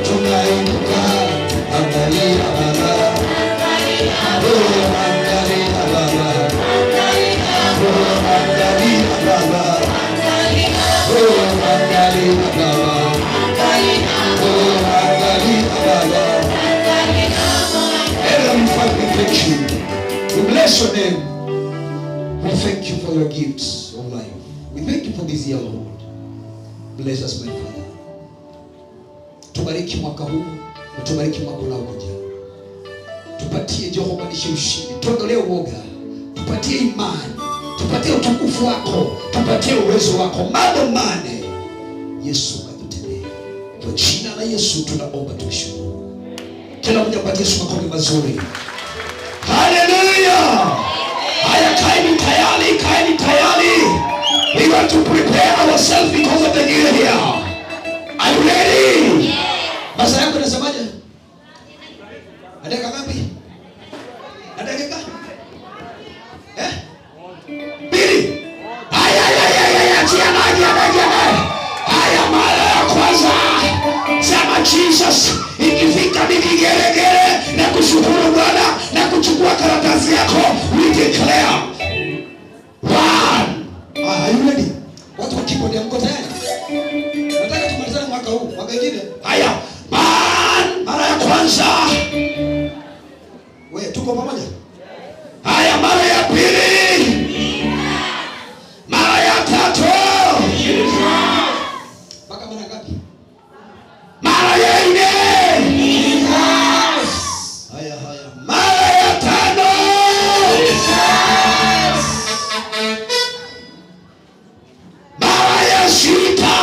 Tonight name. We thank you for your gifts of life. We thank you for this year, Lord. Bless us, my Father. Tubariki mwaka huu, tubariki mwaka unaokuja. Tupatie Jehova nishi ushindi. Tuondolee uoga. Tupatie imani. Tupatie utukufu wako. Tupatie uwezo wako. Mambo mane Yesu katutendee. Kwa jina la Yesu tunaomba tukishukuru. Kila mmoja apatie Yesu makofi mazuri. Hallelujah. Haya, kaeni tayari, kaeni tayari. We want to prepare ourselves because of the new year here. Are you ready? Basa yako nasemaje? Adeka ngapi? Adeka? Bili. Haya, tia maji, haya, mara ya kwanza. Sema Jesus, ikifika nikigeregere na kushukuru Bwana na kuchukua karatasi yako, we declare. One. Are you ready? Watu wa keyboard mko tayari? Nataka tumalizane mwaka huu, mwaka mwingine. Haya. Mara ya kwanza. Wewe tuko pamoja? Haya, mara ya pili. Mara ya tatu. Mpaka mara ngapi? Mara ya nne. Haya. Mara ya tano. Mara ya sita.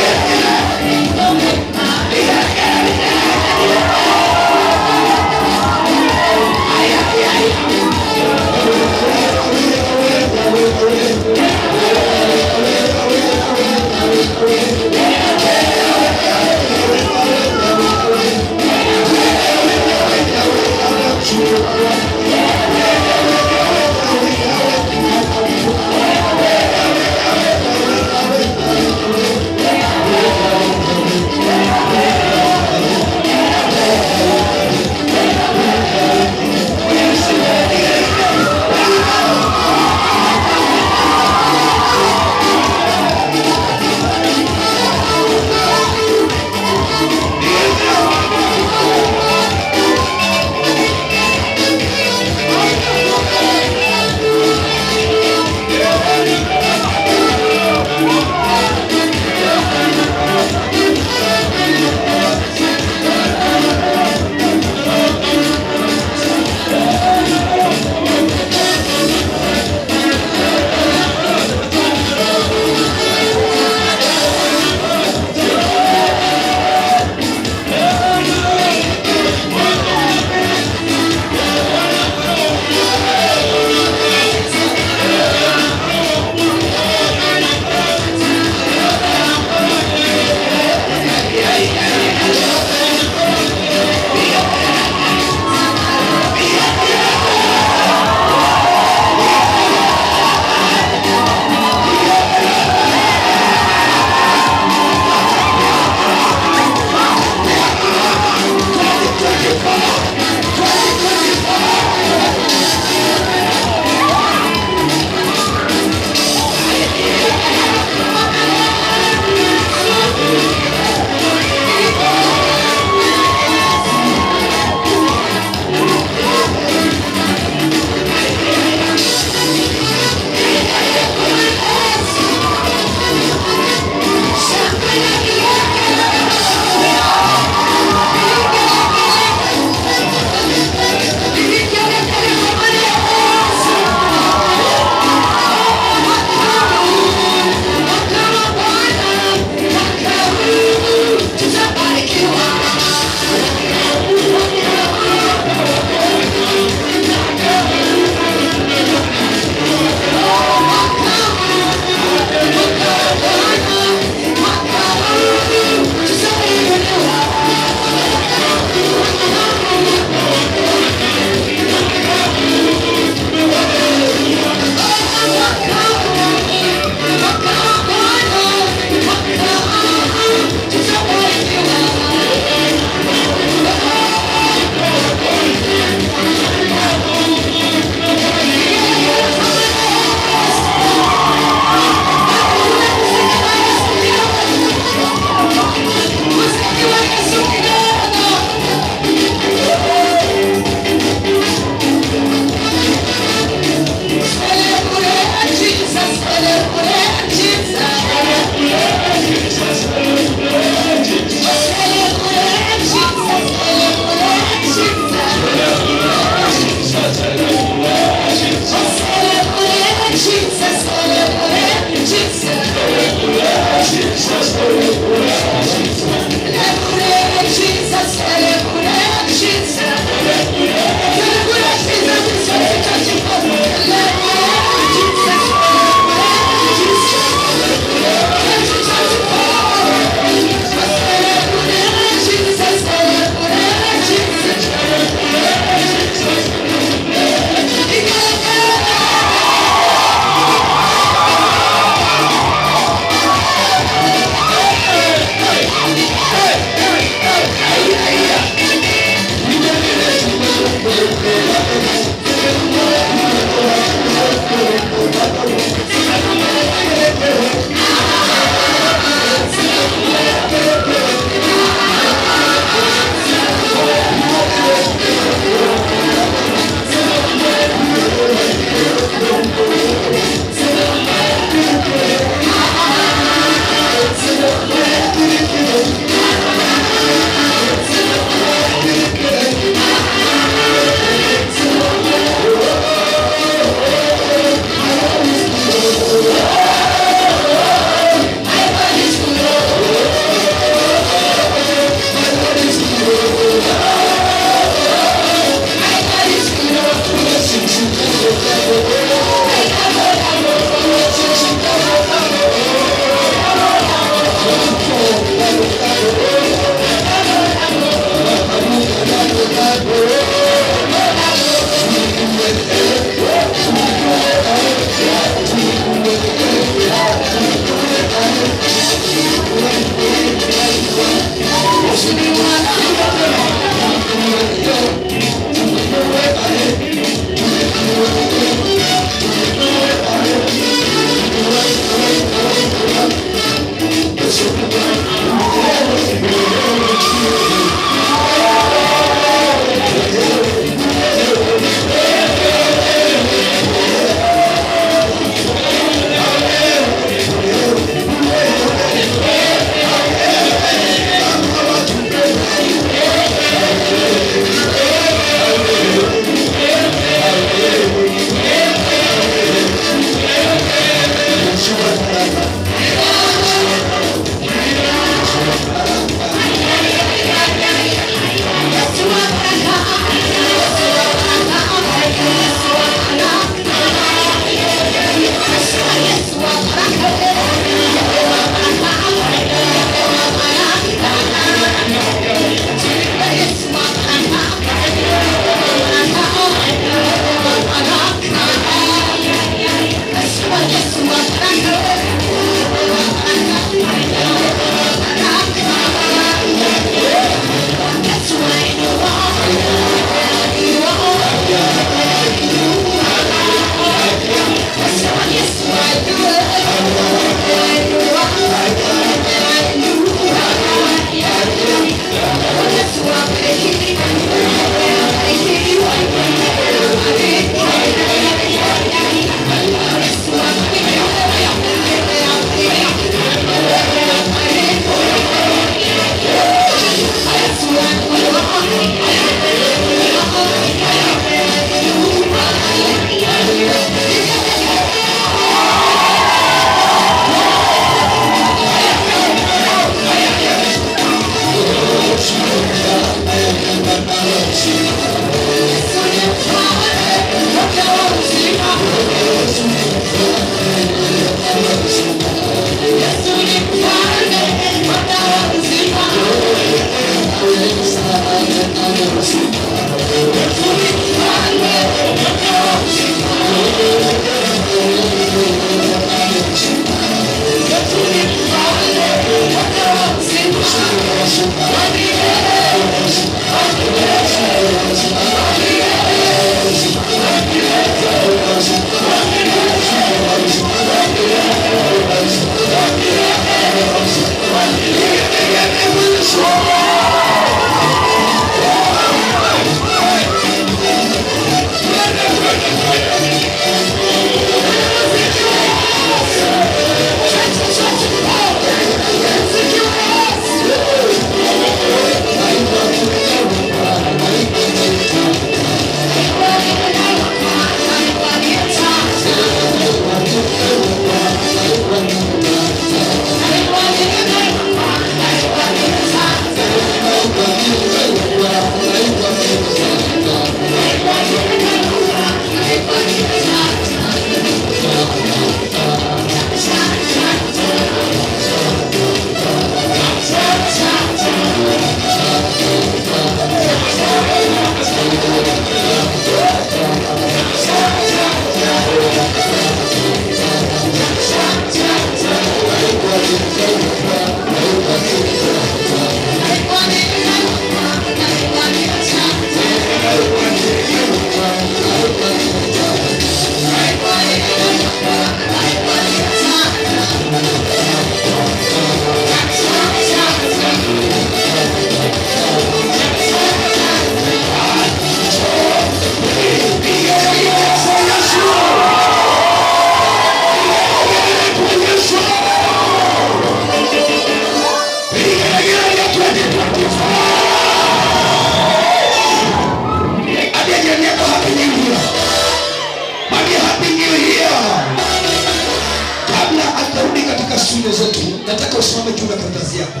shule zetu, nataka usimame juu ya karatasi yako.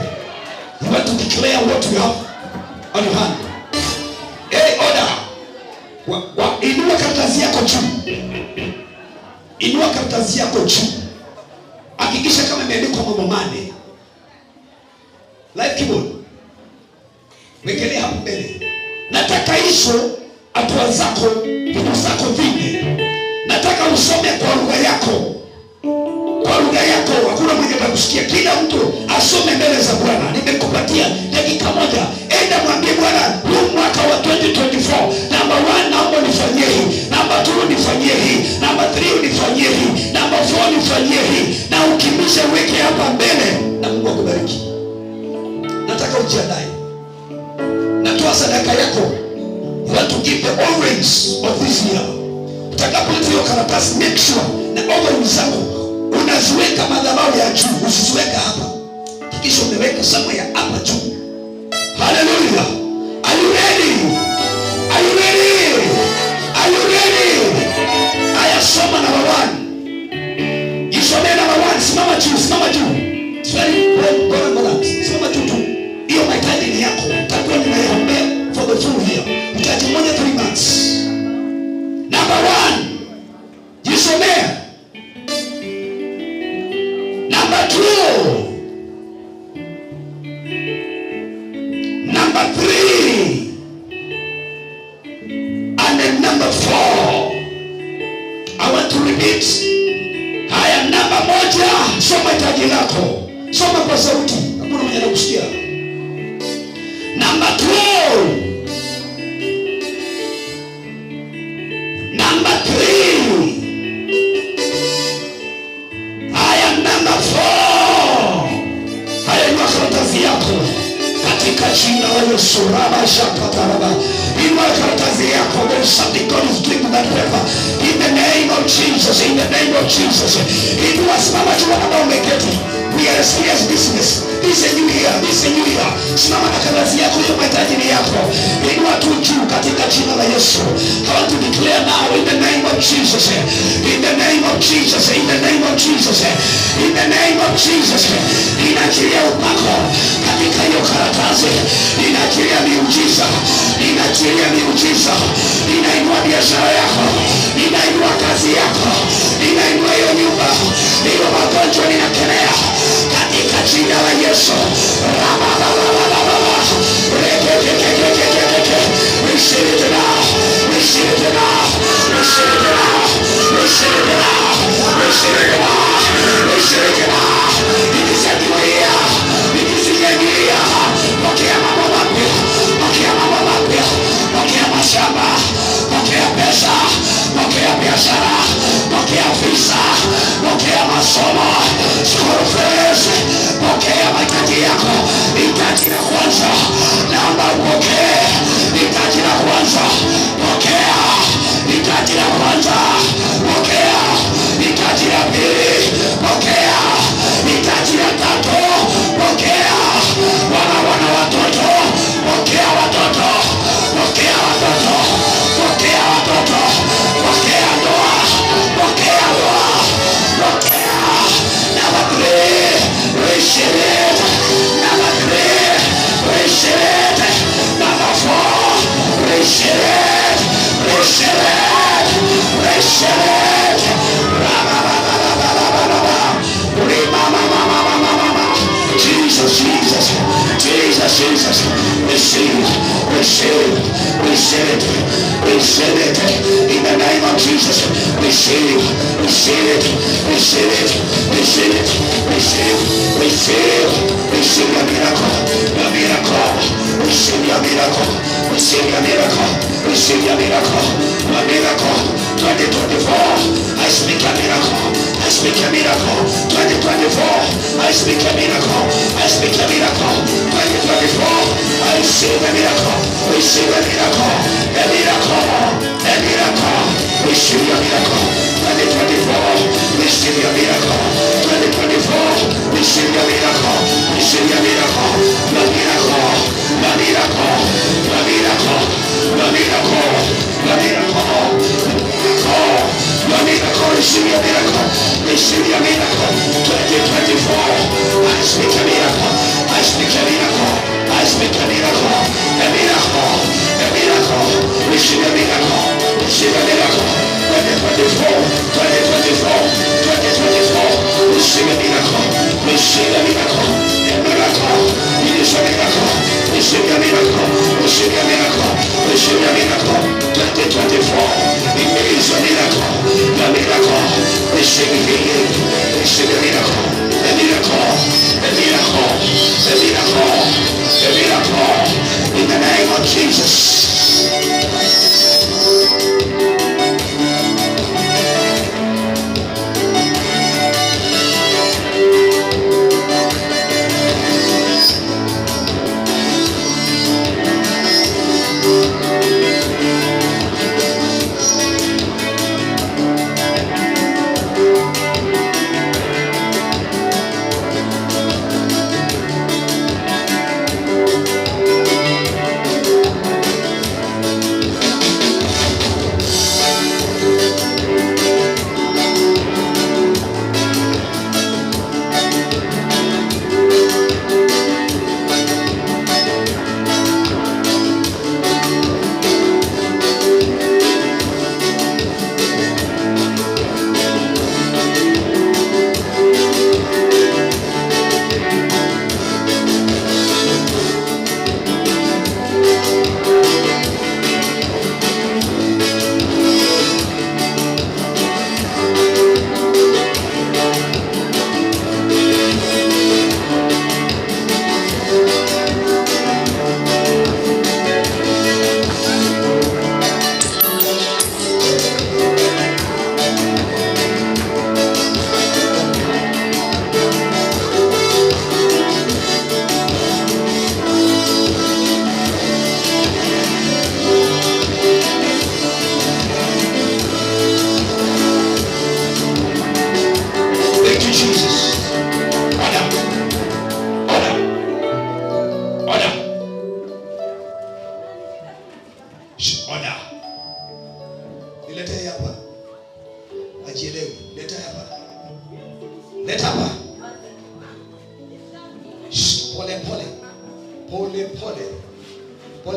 You want to declare what you have on your hand. Hey, order. Inua karatasi yako juu. Inua karatasi yako juu. Hakikisha kama imeandikwa mambo mane. Live keyboard. Wekelea hapo mbele. Nataka hizo hatua zako, vitu zako vinne. Nataka usome kwa lugha yako. Kwa lugha yako, hakuna mwenye atakusikia. Kila mtu asome mbele za Bwana. Nimekupatia dakika moja. Enda mwambie Bwana, huu mwaka wa 2024, number 1 naomba nifanyie hii, number 2 nifanyie hii, number 3 nifanyie hii, number 4 nifanyie hii, na ukimisha weke hapa mbele, na Mungu akubariki. Nataka ujiandae. Natoa sadaka yako. You want to give the offerings of this year. Utakapotoa hiyo karatasi, make sure na offerings zako unaziweka madhabahu ya juu, usiziweka hapa. Hakikisha umeweka somewhere hapa juu. Hallelujah. Are you ready? Are you ready? Are you ready? Aya, soma number 1. Isome number 1. Simama juu, simama juu. Simama juu tu. Hiyo mahitaji ni yako. Takuwa nimeombea for the full year. Mtaji mmoja 3 months. Number 1. Jisomea. Number 2. Number 3. And then number 4. I want to repeat. Haya, namba 1. Soma hitaji lako. Soma kwa sauti. Hakuna mwenye anakusikia. Number 2. Number 3. Haya, number 4. Haya, inua karatasi yako katika jina la Yesu. Raba shakataraba. Inua karatasi yako. There is something God is doing with that paper. In the name of Jesus. In the name of Jesus. Inua, simama juu ambao umeketi. We are a serious business. This is a new year. This is a new year. Simama na karatasi yako, hiyo mahitaji ni yako. Inua tu juu katika jina la Yesu. I want to declare now in the name of Jesus. In the name of Jesus. In the name of Jesus. In the name of Jesus. Ninaachilia upako katika hiyo karatasi. Ninaachilia miujiza. Ninaachilia miujiza. Ninainua biashara yako. Ninainua kazi yako. Ninainua hiyo nyumba. Hiyo magonjwa ninakemea katika jina la Yesu. Raba. Jesus. Receive it. In the name of Jesus. Receive it. Receive your miracle. Receive your miracle. Receive your miracle. A miracle. 2024. I speak a miracle. 2024. I speak a miracle. 2024. I receive a miracle. Receive a miracle. A miracle. Receive your miracle. 2024. Receive your miracle. 2024. Receive your miracle. Receive your miracle. 2024. I speak a miracle. A miracle. Receive a miracle. 2024. Receive a miracle. A miracle. It is a miracle. Receive your miracle. 2024. It is a miracle. Receive healing. Receive a miracle. In the name of Jesus.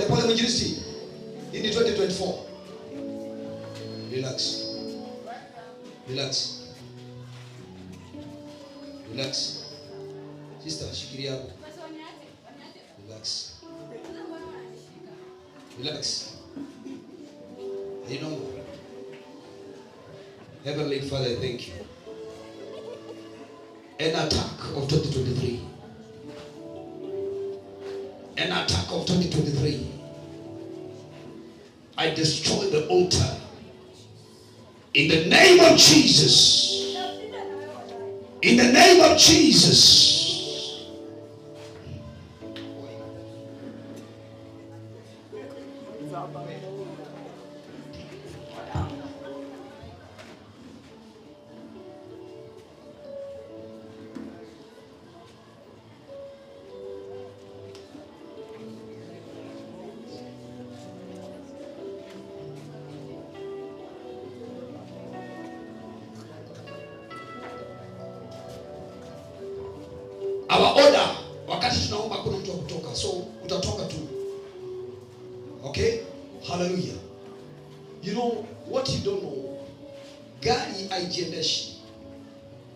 Pole mwinjilisti. Hii ni 2024. Relax. Sister, shikilia hapo. Relax. You know, Heavenly Father, thank you. An attack of 2023. An attack of 2023. I destroy the altar in the name of Jesus. In the name of Jesus. Our order, wakati tunaomba kuna mtu kutoka, so utatoka tu. Okay? Hallelujah. You know what you don't know? Gari haijiendeshi.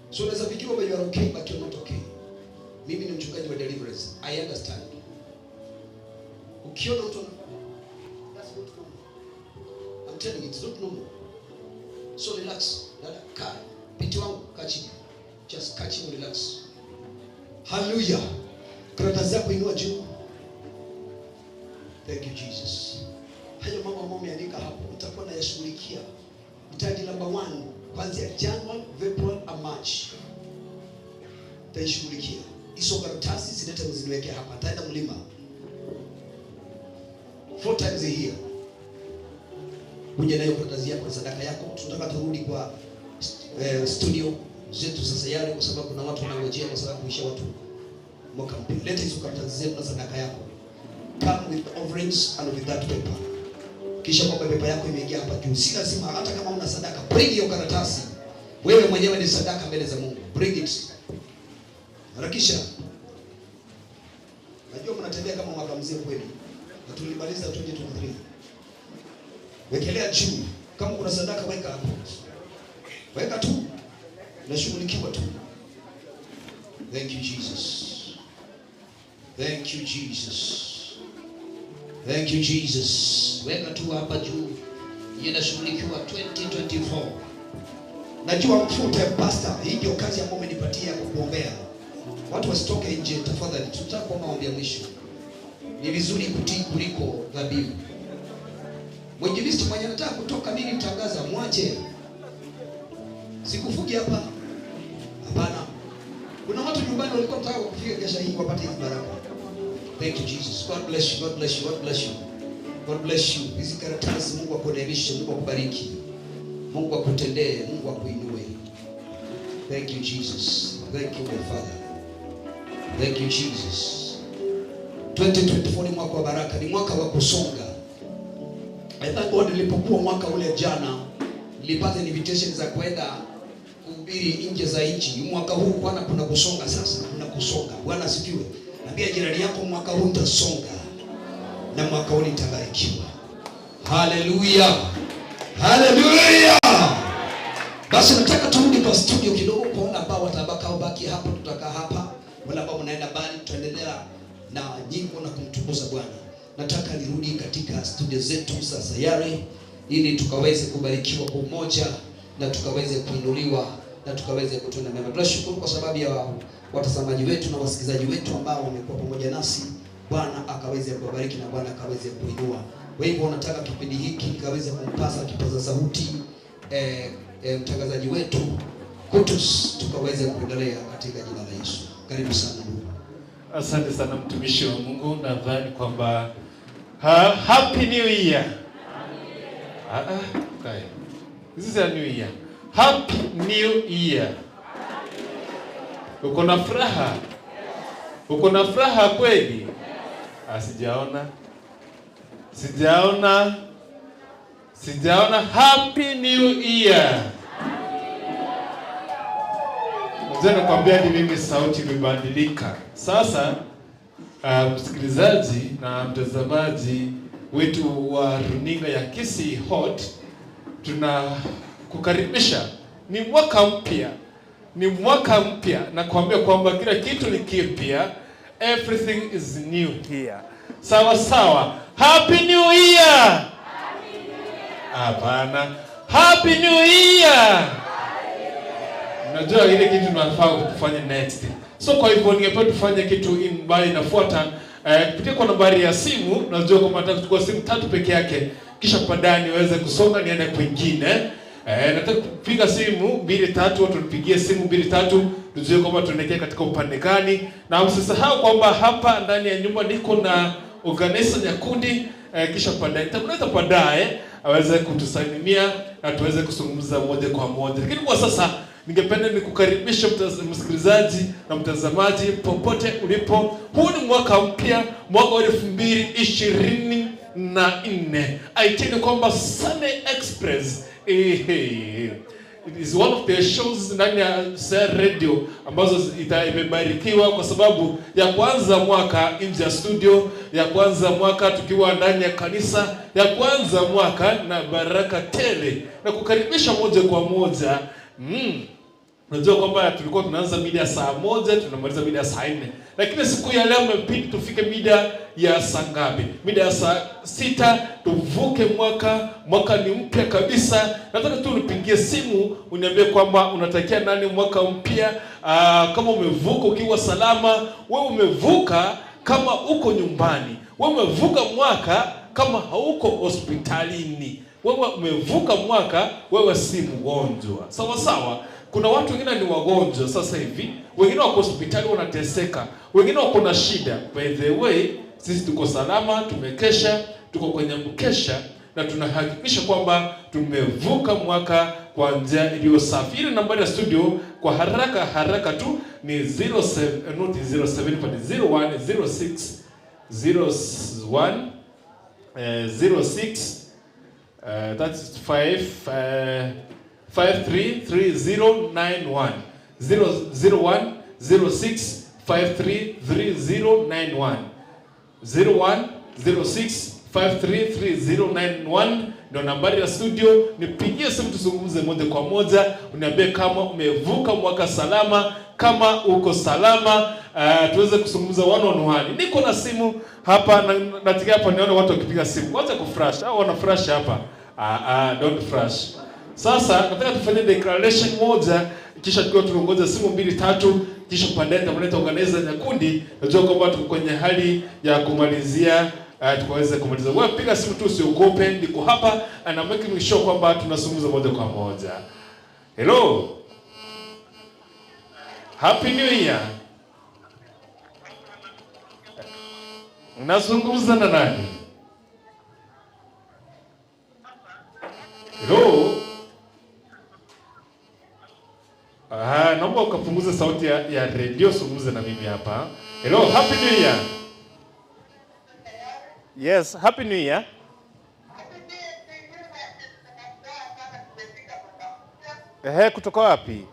So unaweza fikiri kwamba you are okay but you're not okay. Mimi ni mchungaji wa deliverance. I understand. Ukiona mtu that's not normal. I'm telling you, it's not normal. So relax. Dada, kaa. Binti wangu, kaa chini. Just kaa chini, relax. Hallelujah. Karatasi zako inua juu. Thank you Jesus. Hayo mambo ambayo umeandika hapo utakuwa unayashughulikia. Hitaji number 1 kuanzia January, February and March. Utaishughulikia. Hizo karatasi zilete mziniweke hapa. Taenda mlima 4 times a year. Kuja nayo karatasi yako, sadaka yako. Tunataka turudi kwa studio zetu za Sayare kwa sababu kuna watu wanangojea kwa sababu kuisha watu mwaka mpya. Leta hizo karatasi zetu na sadaka yako. Come with offerings and with that paper. Kisha kwamba pepa yako imeingia hapa juu. Si lazima hata kama una sadaka, bring hiyo karatasi. Wewe mwenyewe ni sadaka mbele za Mungu. Bring it. Harakisha. Najua mnatembea kama mwaka mzee kweli. Na tulimaliza 2023. Wekelea juu. Kama kuna sadaka weka hapo. Weka tu. Nashughulikiwa tu. Thank you Jesus. Thank you Jesus. Thank you Jesus. Weka tu hapa juu. Inashughulikiwa 2024. Najua mfute pastor. Hii ndio kazi ambayo umenipatia kwa kuombea. Watu wasitoke nje tafadhali. Tutaka kwa maombi ya mwisho. Ni vizuri kutii kuliko dhabihu. Mwinjilisti mwenye anataka kutoka mimi mtangaza mwache. Sikufugi hapa. Hapana. Kuna watu nyumbani walikuwa wanataka kufika kesha hii wapate hizo baraka. Thank you Jesus. God bless you. God bless you. God bless you. God bless you. Hizi karatasi Mungu akuneemeshe, Mungu akubariki. Mungu akutendee, Mungu akuinue. Thank you Jesus. Thank you my Father. Thank you Jesus. 2024 ni mwaka wa baraka, ni mwaka wa kusonga. I thank God nilipokuwa mwaka ule jana, nilipata invitation za kwenda kuhubiri nje za nchi. Mwaka huu Bwana kuna kusonga sasa, kuna kusonga. Bwana asifiwe. Naambia jirani yako mwaka huu utasonga. Na mwaka huu nitabarikiwa. Hallelujah. Hallelujah. Basi nataka turudi kwa studio kidogo kuona ambao watabaka au baki hapa, tutakaa hapa. Wala ambao mnaenda mbali tutaendelea na nyimbo na kumtukuza Bwana. Nataka nirudi katika studio zetu za Sayare ili tukaweze kubarikiwa kwa umoja na tukaweze kuinuliwa na tukaweze kutenda mema. Tunashukuru kwa sababu ya watazamaji wetu na wasikilizaji wetu ambao wamekuwa pamoja nasi. Bwana akaweze kubariki na Bwana akaweze kuinua. Kwa hivyo nataka kipindi hiki kaweze kumpasa kipaza sauti mtangazaji wetu Kutus, tukaweze kuendelea katika jina la Yesu. Karibu sana ndugu. Asante sana mtumishi wa Mungu. Nadhani kwamba happy new year. Okay. This is a new year. Happy new year. Uko na furaha? Uko na furaha kweli? Sijaona happy new year. Mzee nakwambia ni mimi sauti imebadilika. Sasa msikilizaji na mtazamaji wetu wa runinga ya Kisii Hot, tunakukaribisha. Ni mwaka mpya. Ni mwaka mpya na kuambia kwamba kila kitu ni kipya. Everything is new here. Sawa sawa. Happy New Year. Hapana. Happy New Year. Unajua ile kitu tunafaa kufanya next. So kwa hivyo ningependa tufanye kitu ambayo inafuata. Kupitia kwa nambari ya simu, unajua kama nataka kuchukua simu 3 peke yake, kisha baadaye niweze kusonga niende kwingine. Nataka kupiga simu 2-3, watu tupigie simu 2-3, tujue kwamba tunaelekea katika upande gani. Na usisahau kwamba hapa ndani ya nyumba niko na organizer Nyakundi, kisha baadaye aweze kutusalimia na tuweze kuzungumza moja kwa moja. Lakini kwa sasa ningependa nikukaribisha msikilizaji na mtazamaji popote ulipo. Huu ni mwaka mpya, mwaka wa 2024. Aiteni kwamba Sunday Express it is one of the shows ndani ya Sayare Radio ambazo imebarikiwa kwa sababu ya kwanza mwaka nje ya studio, ya kwanza mwaka tukiwa ndani ya kanisa, ya kwanza mwaka na baraka tele na kukaribisha moja kwa moja Unajua kwamba tulikuwa tunaanza mida ya saa 1 tunamaliza mida ya saa 4. Lakini siku ya leo umepita tufike mida ya saa ngapi? Mida ya saa 6 tuvuke mwaka. Mwaka ni mpya kabisa. Nataka tu unipigie simu uniambie kwamba unatakia nani mwaka mpya. Kama umevuka ukiwa salama, wewe umevuka kama uko nyumbani. Wewe umevuka mwaka kama hauko hospitalini. Wewe umevuka mwaka, wewe si mgonjwa. Sawa sawa. Kuna watu wengine ni wagonjwa sasa hivi, wengine wako hospitali wanateseka, wengine wako na shida. By the way, sisi tuko salama, tumekesha, tuko kwenye mkesha na tunahakikisha kwamba tumevuka mwaka kwa njia iliyo safi. Ile nambari ya studio kwa haraka tu ni 07 not 07 but 0106 01 06 that's 533091 0106533091 0106533091 ndio nambari ya studio. Nipigie simu tuzungumze moja kwa moja, uniambie kama umevuka mwaka salama, kama uko salama, tuweze kuzungumza one on one. Niko na simu hapa na nataka hapa nione watu wakipiga simu. Wacha kufresh au wana fresh hapa. Don't fresh. Sasa nataka tufanye declaration moja, kisha tukiwa tunongoza simu 2-3, kisha baadaye tutamleta organizer Nyakundi. Najua kwamba tuko kwenye hali ya kumalizia, tukaweze kumaliza. Wewe piga simu tu, usiogope, niko hapa and I'm making sure kwamba tunazungumza moja kwa moja. Hello. Happy New Year. Unazungumza na nani? Hello. Naomba ukapunguza sauti ya radio, zungumza na mimi hapa. Hello, Happy New Year. Yes, Happy New Year. Kutoka wapi?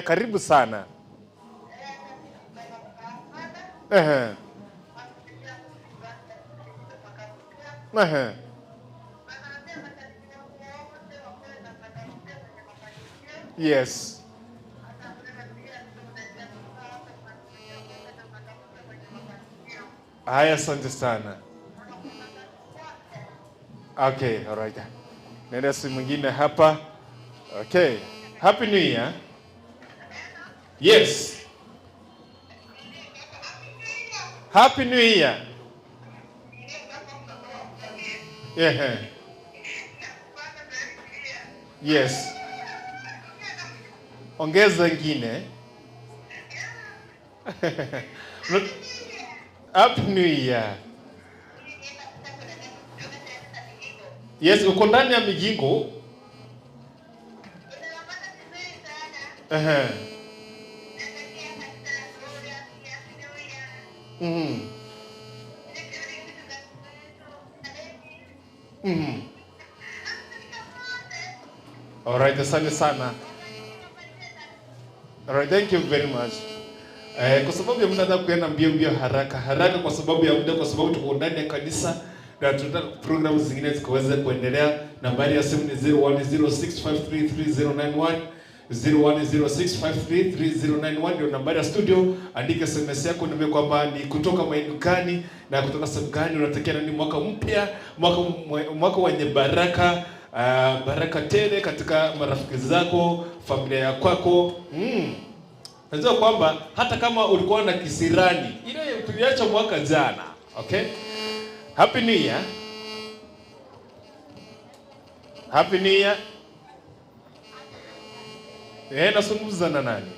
Karibu sana. Yes. Haya, asante sana. Okay, all right. Nenda simu mwingine hapa. Okay. Happy New Year. Yes. Happy New Year. Yeah. Yes. Ongeza ngine. Happy New Year. Yes, uko ndani ya Migingo. All right, asante sana. All right, thank you very much. Kwa sababu ya muda nataka kuenda mbio haraka kwa sababu ya muda, kwa sababu tuko ndani ya kanisa na tunataka programu zingine zikaweze kuendelea. Nambari ya simu ni 0106533091 0106533091 ndio nambari ya studio. Andika SMS yako, niambie kwamba ni kutoka maeneo gani na kutoka sehemu gani, unatakia nani mwaka mpya, mwaka wenye baraka, baraka tele katika marafiki zako, familia yako. Najua kwamba hata kama ulikuwa na kisirani, ile tuliacha mwaka jana. Okay? Happy New Year. Happy New Year. Nazungumza na nani?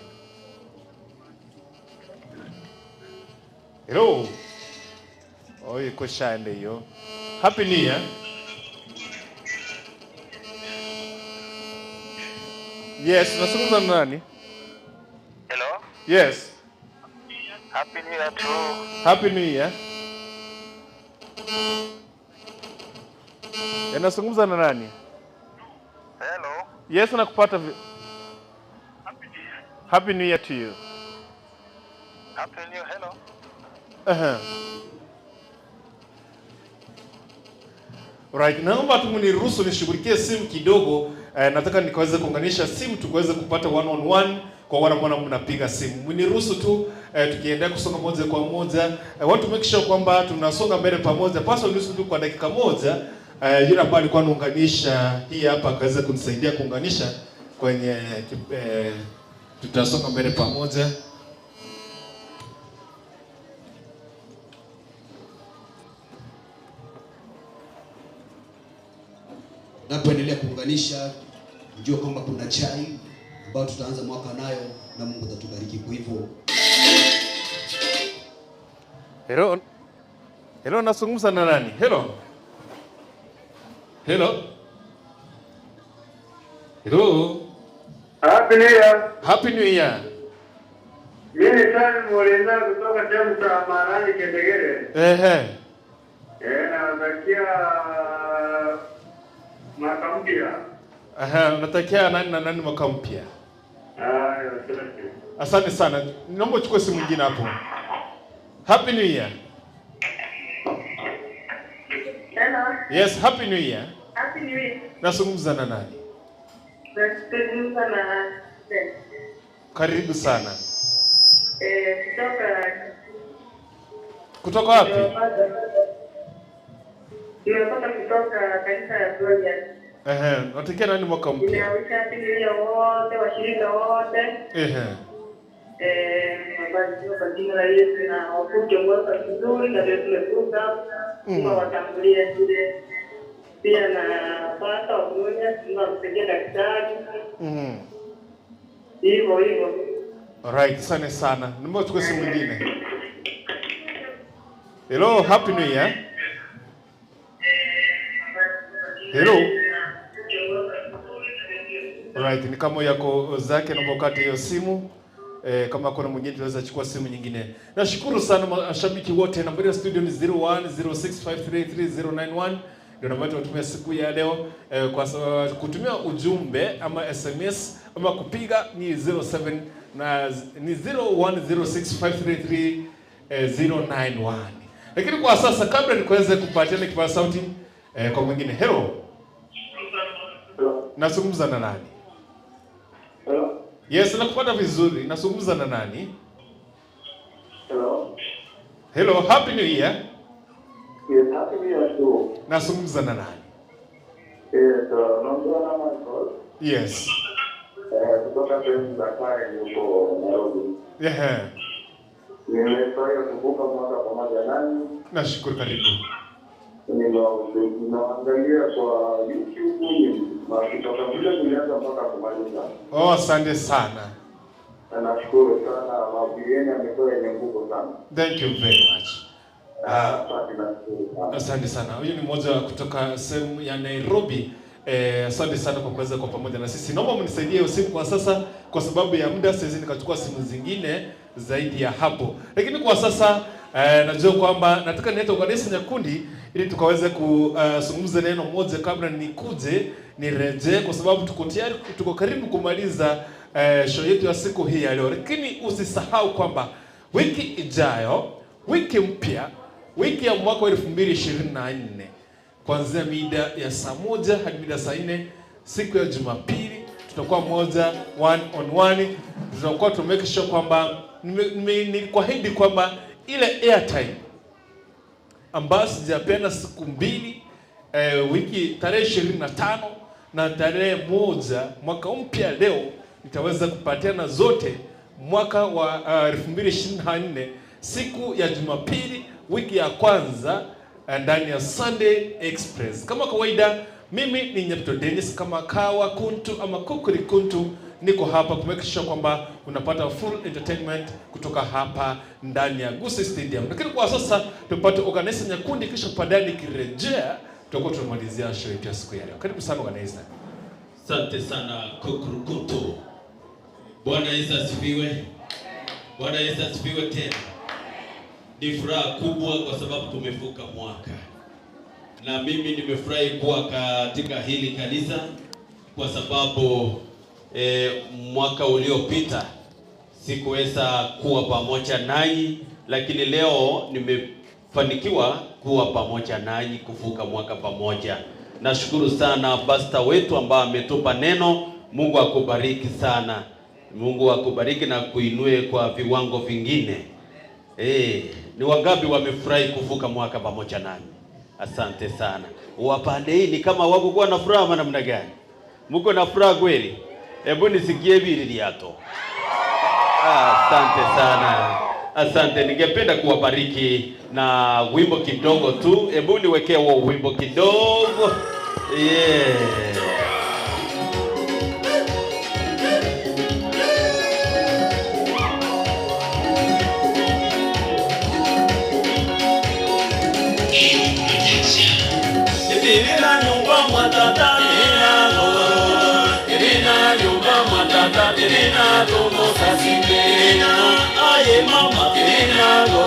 Hello. Iko shande hiyo. Happy New Year. Yes, nazungumza na nani? Hello? Yes. Happy New Year to you. Happy New Year. Nazungumza na nani? Hello? Yes, nakupata. Happy New Year. Happy New Year to you. Happy New Year. Hello? Right, naomba tu mniruhusu nishughulikie simu kidogo. Nataka nikaweze kuunganisha simu tukaweze kupata one on one kwa wale ambao mnapiga simu. Mniruhusu tu tukiendelea kusonga moja kwa moja. I want to make sure kwamba tunasonga mbele pamoja. Pastor niruhusu tu kwa dakika moja yule ambaye alikuwa anaunganisha hii hapa akaweza kunisaidia kuunganisha kwenye tutasonga mbele pamoja. Napoendelea kuunganisha, njoo kwamba kuna chai ambayo tutaanza mwaka nayo na Mungu atatubariki. Kwa hivyo Hello, nasungumza na nani? Hello. Happy New Year. Happy New Year. Mimi sana mweleza kutoka sehemu za Marani Kendegere. Natakia mwaka mpya. Unatakia nani na nani mwaka mpya? Asante sana. Naomba uchukue simu nyingine hapo. Happy New Year. Hello. Yes, Happy New Year. Happy New Year. Nasungumza na nani? Nasungumza na Karibu sana. Kutoka wapi? Nimepata kutoka kanisa ya Gloria. Unatakia nani mwaka mpya? Ninawisha Happy New Year wote, washirika wote. Mabadiliko kwa jina la Yesu na wakuke mwaka vizuri na vile tumekuta kama watangulia kile pia na pata wakunya tunamsaidia daktari. Hivyo. Alright, asante sana. Naomba uchukue simu nyingine. Hello, Happy New Year. Hello. Alright, ni kama yako zake, naomba ukate hiyo simu. Kama kuna mwingine tunaweza chukua simu nyingine. Nashukuru sana mashabiki wote. Nambari ya studio ni 0106533091. Ndio namba tunatumia siku ya leo. Kwa kutumia ujumbe ama SMS ama kupiga ni 0106533091. Lakini kwa sasa kabla nikaweze kupatiana kipaza sauti kwa mwingine. Hello. Nazungumza na nani? Hello. Yes, nakupata vizuri. Nazungumza na nani? Hello, Happy New Year. Yes, Happy New Year too. Nazungumza na nani? Yes, naongea na Michael. Yes. Kutoka sehemu za Kaya huko Nairobi. Nimefurahia kuvuka mwaka pamoja nanyi. Nashukuru, karibu. Ninaangalia kwa YouTube kutoka vile tulianza mpaka kumaliza. Asante sana. Nashukuru sana, mahubiri yamekuwa yenye nguvu sana. Thank you very much. Asante sana. Huyu ni mmoja kutoka sehemu ya Nairobi. Asante sana kwa kuweza kwa pamoja na sisi. Naomba mnisaidie usiku kwa sasa kwa sababu ya muda, siwezi nikachukua simu zingine zaidi ya hapo. Lakini kwa sasa najua kwamba nataka niende kwa kanisa Nyakundi ili tukaweze kuzungumza neno moja kabla nikuje nirejee, kwa sababu tuko karibu kumaliza show yetu ya siku hii ya leo. Lakini usisahau kwamba wiki ijayo, wiki mpya, wiki ya mwaka wa 2024 kuanzia mida ya saa 1 hadi mida saa 4 siku ya Jumapili tutakuwa moja one on one. Tutakuwa tumeke sure kwamba nilikuahidi kwamba ile airtime ambayo sijapeana siku mbili, wiki tarehe 25 na tarehe 1 mwaka mpya leo nitaweza kupatiana zote mwaka wa 2024 siku ya Jumapili, wiki ya kwanza ndani ya Sunday Express. Kama kawaida, mimi ni Nyapto Dennis, kama kawa kuntu ama kukuri kuntu, niko hapa kumake sure kwamba unapata full entertainment kutoka hapa ndani ya Gusii Stadium. Lakini kwa sasa tupate organizer Nyakundi, kisha baadaye nikirejea tutakuwa tunamalizia show yetu ya siku ya leo. Karibu sana organizer. Asante sana kukuri kuntu. Bwana Yesu asifiwe. Bwana Yesu asifiwe tena. Ni furaha kubwa kwa sababu tumevuka mwaka. Na mimi nimefurahi kuwa katika hili kanisa kwa sababu mwaka uliopita sikuweza kuwa pamoja nanyi, lakini leo kufanikiwa kuwa pamoja nanyi kuvuka mwaka pamoja. Nashukuru sana pastor wetu ambaye ametupa neno. Mungu akubariki sana. Mungu akubariki na kuinue kwa viwango vingine. Ni wangapi wamefurahi kuvuka mwaka pamoja nami? Asante sana. Wapande hii ni kama wako kuwa na furaha namna gani? Mko na furaha kweli? Hebu nisikie vile yato. Asante sana. Asante, ningependa kuwabariki na wimbo kidogo tu. Hebu niwekee huo wimbo kidogo. Irina nyumba matata Irina nyumba matata Irina tomo sasindena aye mama Irina go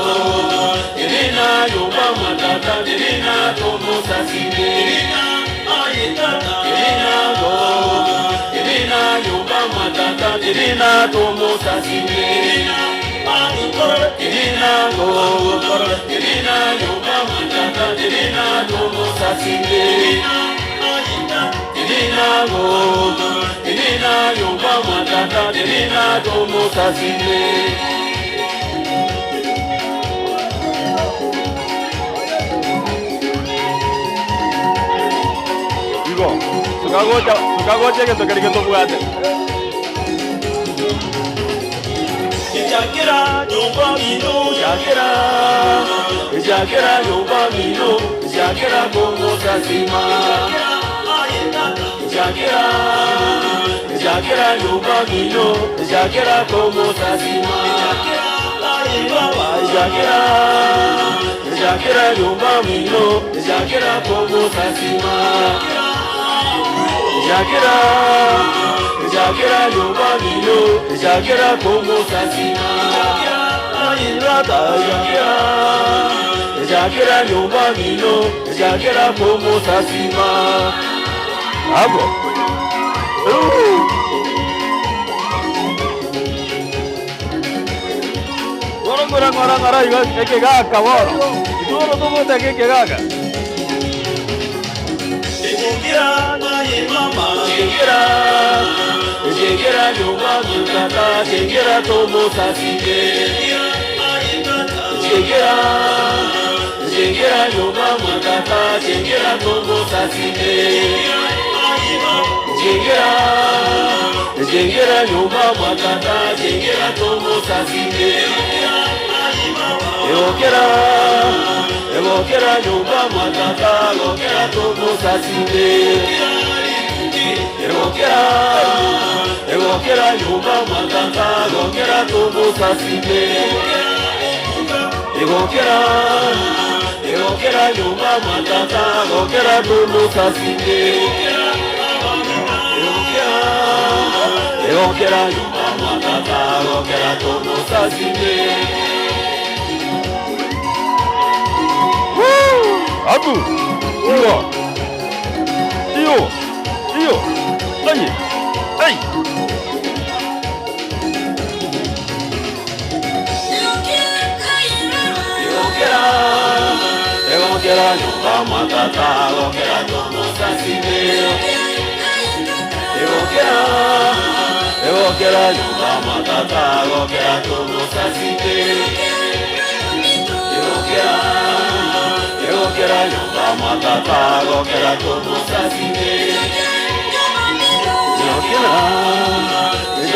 Irina nyumba matata Irina tomo sasindena aye tata Irina go Irina nyumba matata Irina tomo sasindena aye kor Irina go Irina nyumba matata Irina tomo sasindena aye tata Irina go Irina nyumba matata Irina tomo sasindena tukagoje geto bwate. Jakera nyumba mino Jakera nyumba mino Jakera como sasima Jakera nyumba mino Jakera como sasima Jakera nyumba mino Jakera como sasima Jakera nyumba mino Jakera como sasima Jakera nyumba mino Jakera como sasima Hapo. Ngora eke gaka woro. Itoro tomote eke gaka. Jakera naye mama Jakera nyumba mutata Jakera tomo sasime Jakera nyumba mutata Jakera tomo sasime Jakera nyumba mutata Jakera tomo sasime Evokera nyumba mutata Evokera tomo sasime Evokera nyumba matata Evokera tomo sasime Evokera nyumba matata Evokera tomo sasime Evokera nyumba matata Evokera tomo sasime Abu. Iyo. Ay. Evokera nyumba matata Evokera tomo sasime Evokera nyumba matata Evokera tomo sasime Evokera nyumba matata Evokera tomo sasime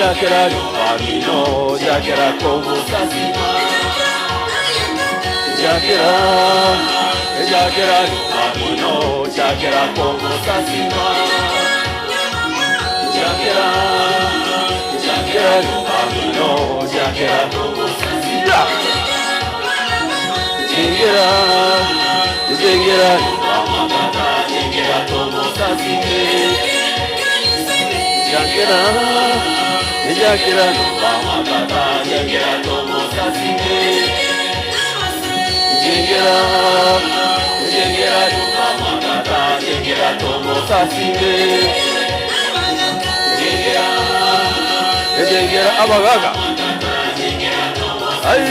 Jakera nyumba mino Jakera tomo sasima Jakera nyumba mino Jakera tomo sasima Jakera nyumba mino Jakera tomo sasima Jakera nyumba matata Jakera tomo sasime Jakera nyumba matata Jakera tomo sasime Jakera nyumba matata Jakera tomo sasime Jakera abagaga. Ay.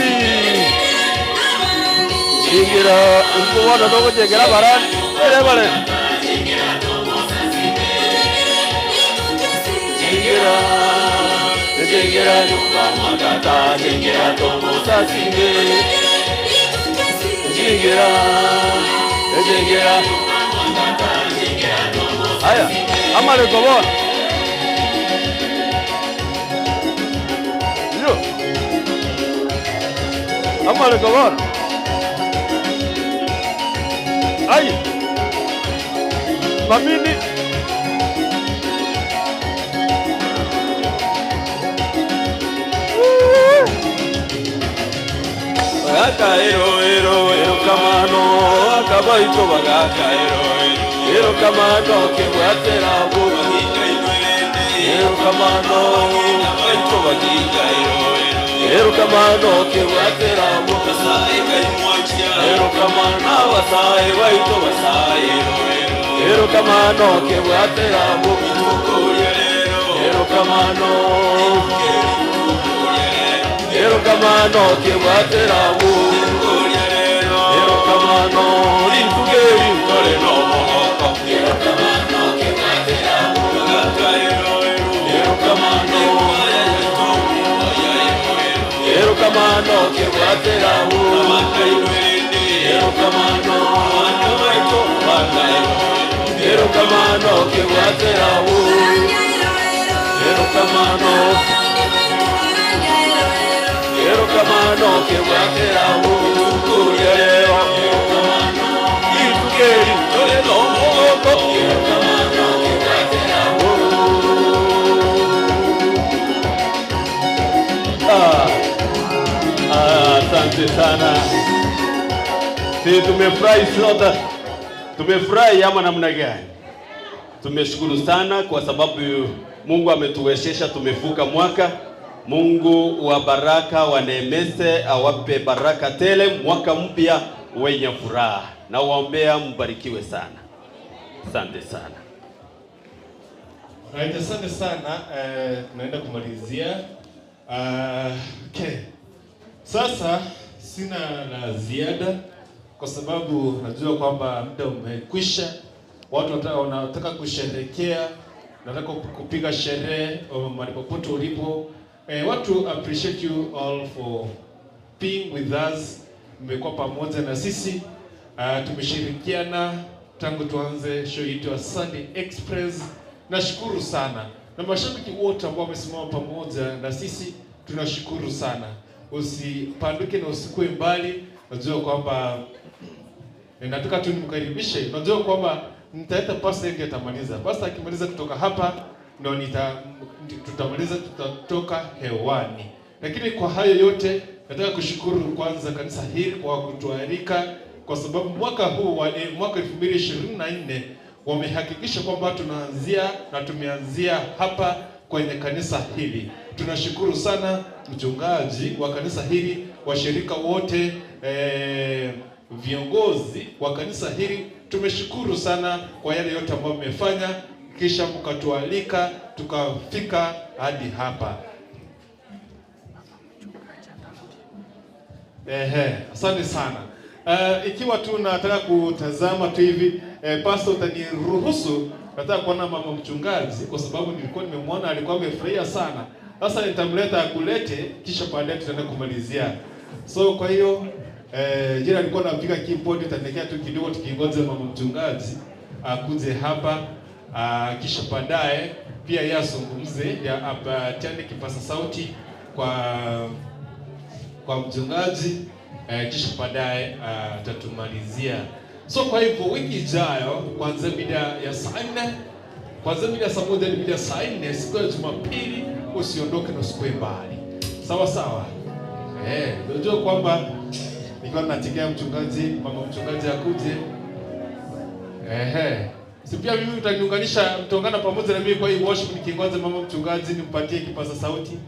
Jingira, ukuona dogo jengera baran. Ele bale. Jingira, jingira nyumba matata, jingira tomo sasime. Jingira, jingira nyumba matata, jingira tomo sasime. Aya, amale kobon. Yo. Amale kobon. Ay, mamini. Bagaka ero kamano, akabaito bagaka ero kamano kebwatera bubahinga inwende. Ero kamano, akabaito baginga ero kamano kebwatera bubahinga inwachia. Ero kamano wasai baito wasai ero kamano kebwatera bubahinga. Ero kamano, ero kamano kebwatera bubahinga. Ero kamano linkugeri ntore no mohoko. Ero kamano kebwatera bubahinga. Ero kamano, ero kamano kebwatera bubahinga. Ero kamano, ero kamano kebwatera bubahinga. Ero kamano, ero kamano kebwatera bubahinga. Ero kamano linkugeri ntore no mohoko. Ero kamano kebwatera bubahinga. Asante sana. Si tumefurahi sote. Tumefurahi ama namna gani? Tumeshukuru sana kwa sababu Mungu ametuwezesha tumevuka mwaka. Mungu wa baraka wa neemese awape baraka tele, mwaka mpya wenye furaha. Na waombea mbarikiwe sana. Asante sana. Right, asante sana. Tunaenda kumalizia. Okay. Sasa sina la ziada kwa sababu najua kwamba muda umekwisha. Watu wanataka kusherehekea, nataka kupiga sherehe mahali popote ulipo. Watu appreciate you all for being with us. Mmekuwa pamoja na sisi. Tumeshirikiana tangu tuanze show yetu ya Sunday Express. Nashukuru sana. Na mashabiki wote ambao wamesimama pamoja na sisi tunashukuru sana. Usipanduke na usikue mbali. Najua kwamba nataka tu nimkaribishe. Najua kwamba nitaita pastor yake atamaliza. Pastor akimaliza kutoka hapa ndio tutamaliza, tutatoka hewani. Lakini kwa hayo yote nataka kushukuru kwanza kanisa hili kwa kutualika, kwa sababu mwaka huu wa mwaka 2024 wamehakikisha kwamba tunaanzia na tumeanzia hapa kwenye kanisa hili. Tunashukuru sana mchungaji wa kanisa hili, washirika wote, viongozi wa kanisa hili. Tumeshukuru sana kwa yale yote ambayo mmefanya, kisha mkatualika tukafika hadi hapa. Asante sana. Ikiwa tu nataka kutazama tu hivi, pastor utaniruhusu, nataka kuona mama mchungaji kwa sababu nilikuwa nimemwona alikuwa amefurahia sana. Sasa nitamleta akulete, kisha baadaye tutaenda kumalizia. So kwa hiyo jina alikuwa anapiga keyboard, tutaendelea tu kidogo tukingoja mama mchungaji akuje hapa, kisha baadaye pia yeye azungumze apatiane kipaza sauti kwa mchungaji, kisha baadaye tatumalizia. So kwa hivyo wiki ijayo kuanzia mida ya saa 4, kuanzia mida ya saa 1 hadi mida ya saa 4 siku ya Jumapili, usiondoke na usikue mbali. Sawa sawa? Unajua kwamba nilikuwa nategea mchungaji, mama mchungaji akuje. Si pia mimi utaniunganisha, mtaungana pamoja na mimi kwa hii worship nikingoja mama mchungaji nimpatie kipaza sauti.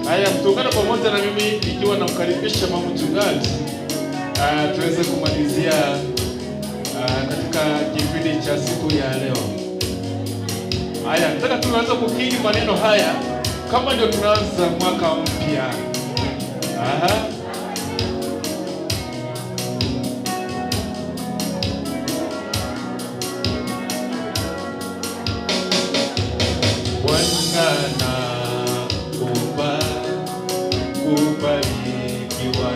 Haya, mtaungana pamoja na mimi nikiwa namkaribisha mama mchungaji tuweze kumalizia katika kipindi kipindi cha siku ya leo. Haya, nataka tuanze kukiri maneno haya kama ndio tunaanza mwaka mpya. Aha. Bwana naomba kubarikiwa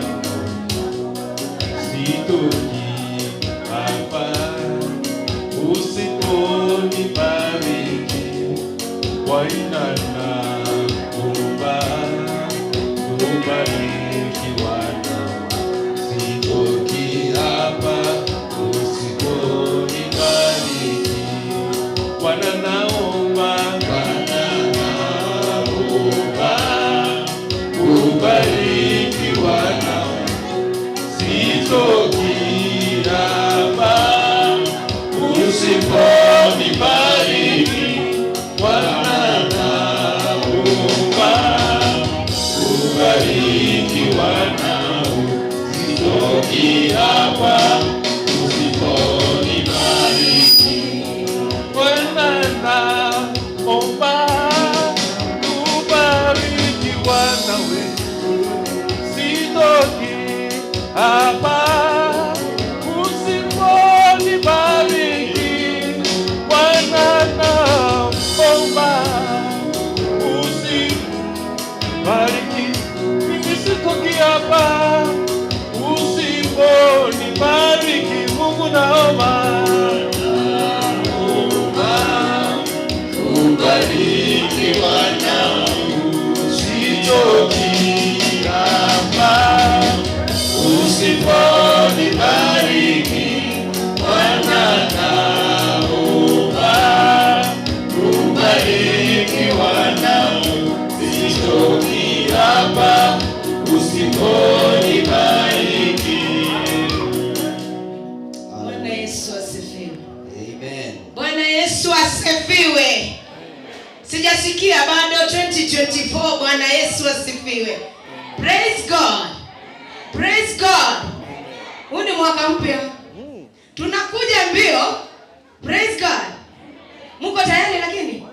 sitoki hapa usiponibariki. Bwana naomba kubarikiwa sitoki hapa usiponibariki. Bwana naomba kubarikiwa sitoki hapa usiponibariki. Bwana naomba kubarikiwa sitoki hapa usiponibariki. Bwana naomba kubarikiwa nawe sitoki hapa usiponibariki. Bwana naomba usibariki, mimi sitoki hapa usiponibariki. Mungu naomba kubarikiwa sitoki hapa usiponibariki. Bwana naomba kubarikiwa sitoki hapa usiponibariki. Bwana Yesu asifiwe. Amen. Bwana Yesu asifiwe. Sijasikia bado 2024. Bwana Yesu asifiwe. Praise God. Praise God. Huu ni mwaka mpya. Tunakuja mbio. Praise God. Muko tayari lakini?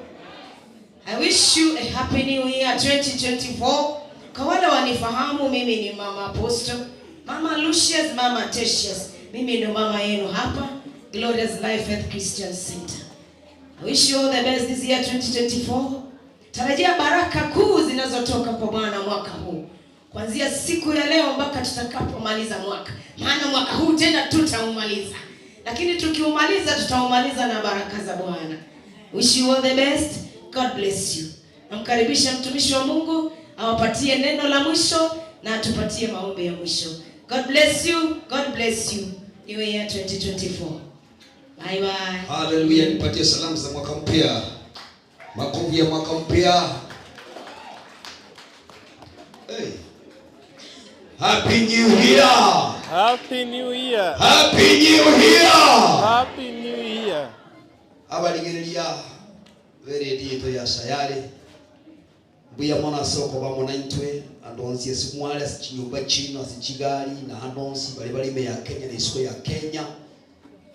I wish you a happy new year 2024. Kwa wale wanifahamu, mimi ni Mama Apostle, Mama Lucius, Mama Tertius. Mimi ndo mama yenu hapa Glorious Life Faith Christian Center. I wish you all the best this year 2024. Tarajia baraka kuu zinazotoka kwa Bwana mwaka huu. Kuanzia siku ya leo mpaka tutakapomaliza mwaka. Maana mwaka huu tena tutaumaliza. Lakini tukiumaliza tutaumaliza na baraka za Bwana. Wish you all the best. God bless you. Namkaribisha mtumishi wa Mungu awapatie neno la mwisho na atupatie maombi ya mwisho. God bless you. God bless you. New year 2024. Bye bye. Hallelujah. Nipatie salamu za mwaka mpya. Makofi ya mwaka mpya. Hey. Happy New Year. Happy New Year. Happy New Year. Happy New Year. Abaligereria veredito ya Sayare. Buya mwana soko bamona ntwe andonsi esimwale asichinyumba chino asichigali na handonsi bali me ya Kenya na isiko ya Kenya.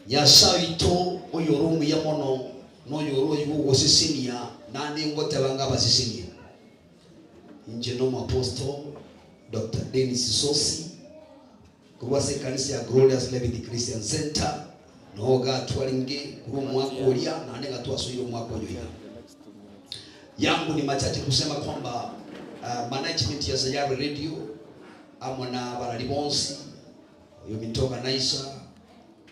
Nyasawito oyoromu ya mono no yoro yugo sisinia nandi ngote banga basisinia. Injeno Apostle Dr. Dennis Sosi kuwase kanisa ya Glorious Life Christian Center noga twalinge kuru mwako olia na nenga twasuyiro mwako olia. Yangu ni machache kusema kwamba management ya Sayare Radio amona baralibonsi yomitoka naisa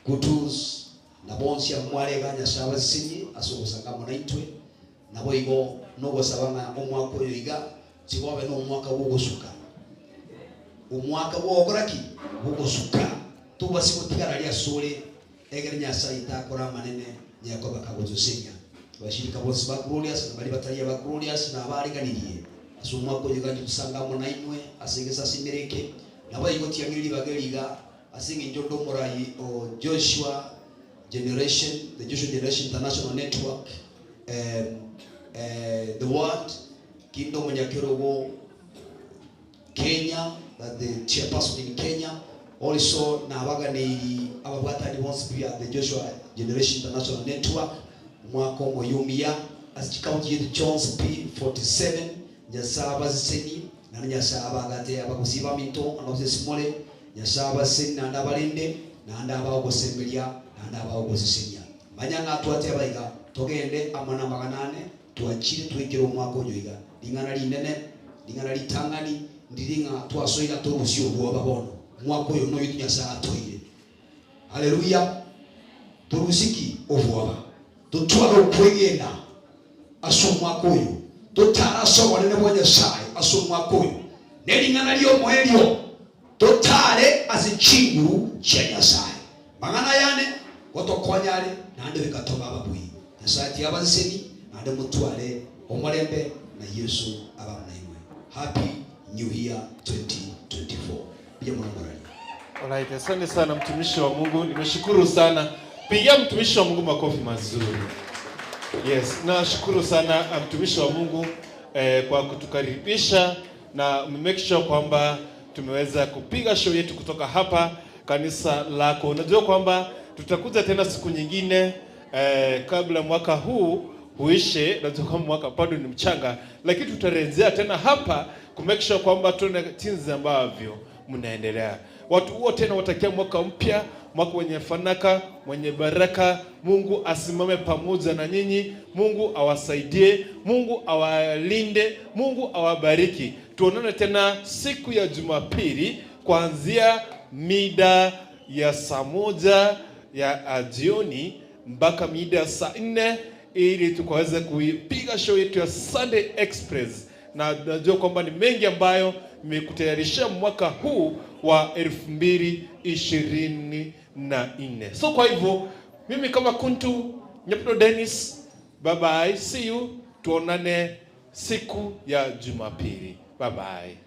kutus na bonsi ya mwale ganya shaba sinyi asobosa kama naitwe nabo igo nogo sabanga omwako yoiga sigobe no mwaka wogosuka umwaka wogoraki wogosuka tuba sikotigara lya sole egernya saita kora manene nyako bakagozosenya bashirika bose ba Glorious na bali batalia ba Glorious na abariganirie asumwako yoga tusanga mona inwe asengesa simereke nabo igo tiangiri bageriga asingi njondo morai o Joshua Generation, the Joshua Generation International Network, the Word, Kingdom Nyakerogo, Kenya, that the chairperson in Kenya, Also nabaga ni ababwatani bonse pia the Joshua Generation International Network mwaka moyumia asikaunti yetu Jones P47 nyasaba ziseni na nyasaba agate abakusiba minto anoze simole nyasaba seni na ndabalinde na ndaba ogosembelia na ndaba ogosisenya manyanga atwate abayiga togende amana maganane tuachire twekero mwaka oyoiga lingana linene lingana litangani ndiringa twasoira torusio bwo babono mwaka oyo no yinya saa toire. Haleluya. Turusiki obwaba tutwala okwegenda aso mwaka oyo tutara so wanene bwonya sai aso mwaka oyo nelingana lyo mwelyo tutale azichinguru chenya sai magana yane otokonyale nande bikatoba ababui nasati abazeni nande mutwale omulembe na Yesu abamnaimwe. Happy New Year 2024. Pia mwanamorani. Alright, asante sana mtumishi wa Mungu. Nimeshukuru sana. Pigia mtumishi wa Mungu makofi mazuri. Yes, nashukuru sana mtumishi wa Mungu kwa kutukaribisha na make sure kwamba tumeweza kupiga show yetu kutoka hapa kanisa lako. Unajua kwamba tutakuja tena siku nyingine kabla mwaka huu huishe. Najua kwamba mwaka bado ni mchanga, lakini tutarejea tena hapa ku make sure kwamba tuna jinsi ambavyo mnaendelea. Watu wote na watakia mwaka mpya, mwaka wenye fanaka, mwenye baraka. Mungu asimame pamoja na nyinyi, Mungu awasaidie, Mungu awalinde, Mungu awabariki. Tuonane tena siku ya Jumapili kuanzia mida ya saa 1 ya jioni mpaka mida ya saa 4 ili tukaweze kuipiga show yetu ya Sunday Express. Na najua kwamba ni mengi ambayo nimekutayarishia mwaka huu wa 2024. So kwa hivyo mimi kama Kuntu Nyapto Dennis, bye bye, see you, tuonane siku ya Jumapili. Bye bye.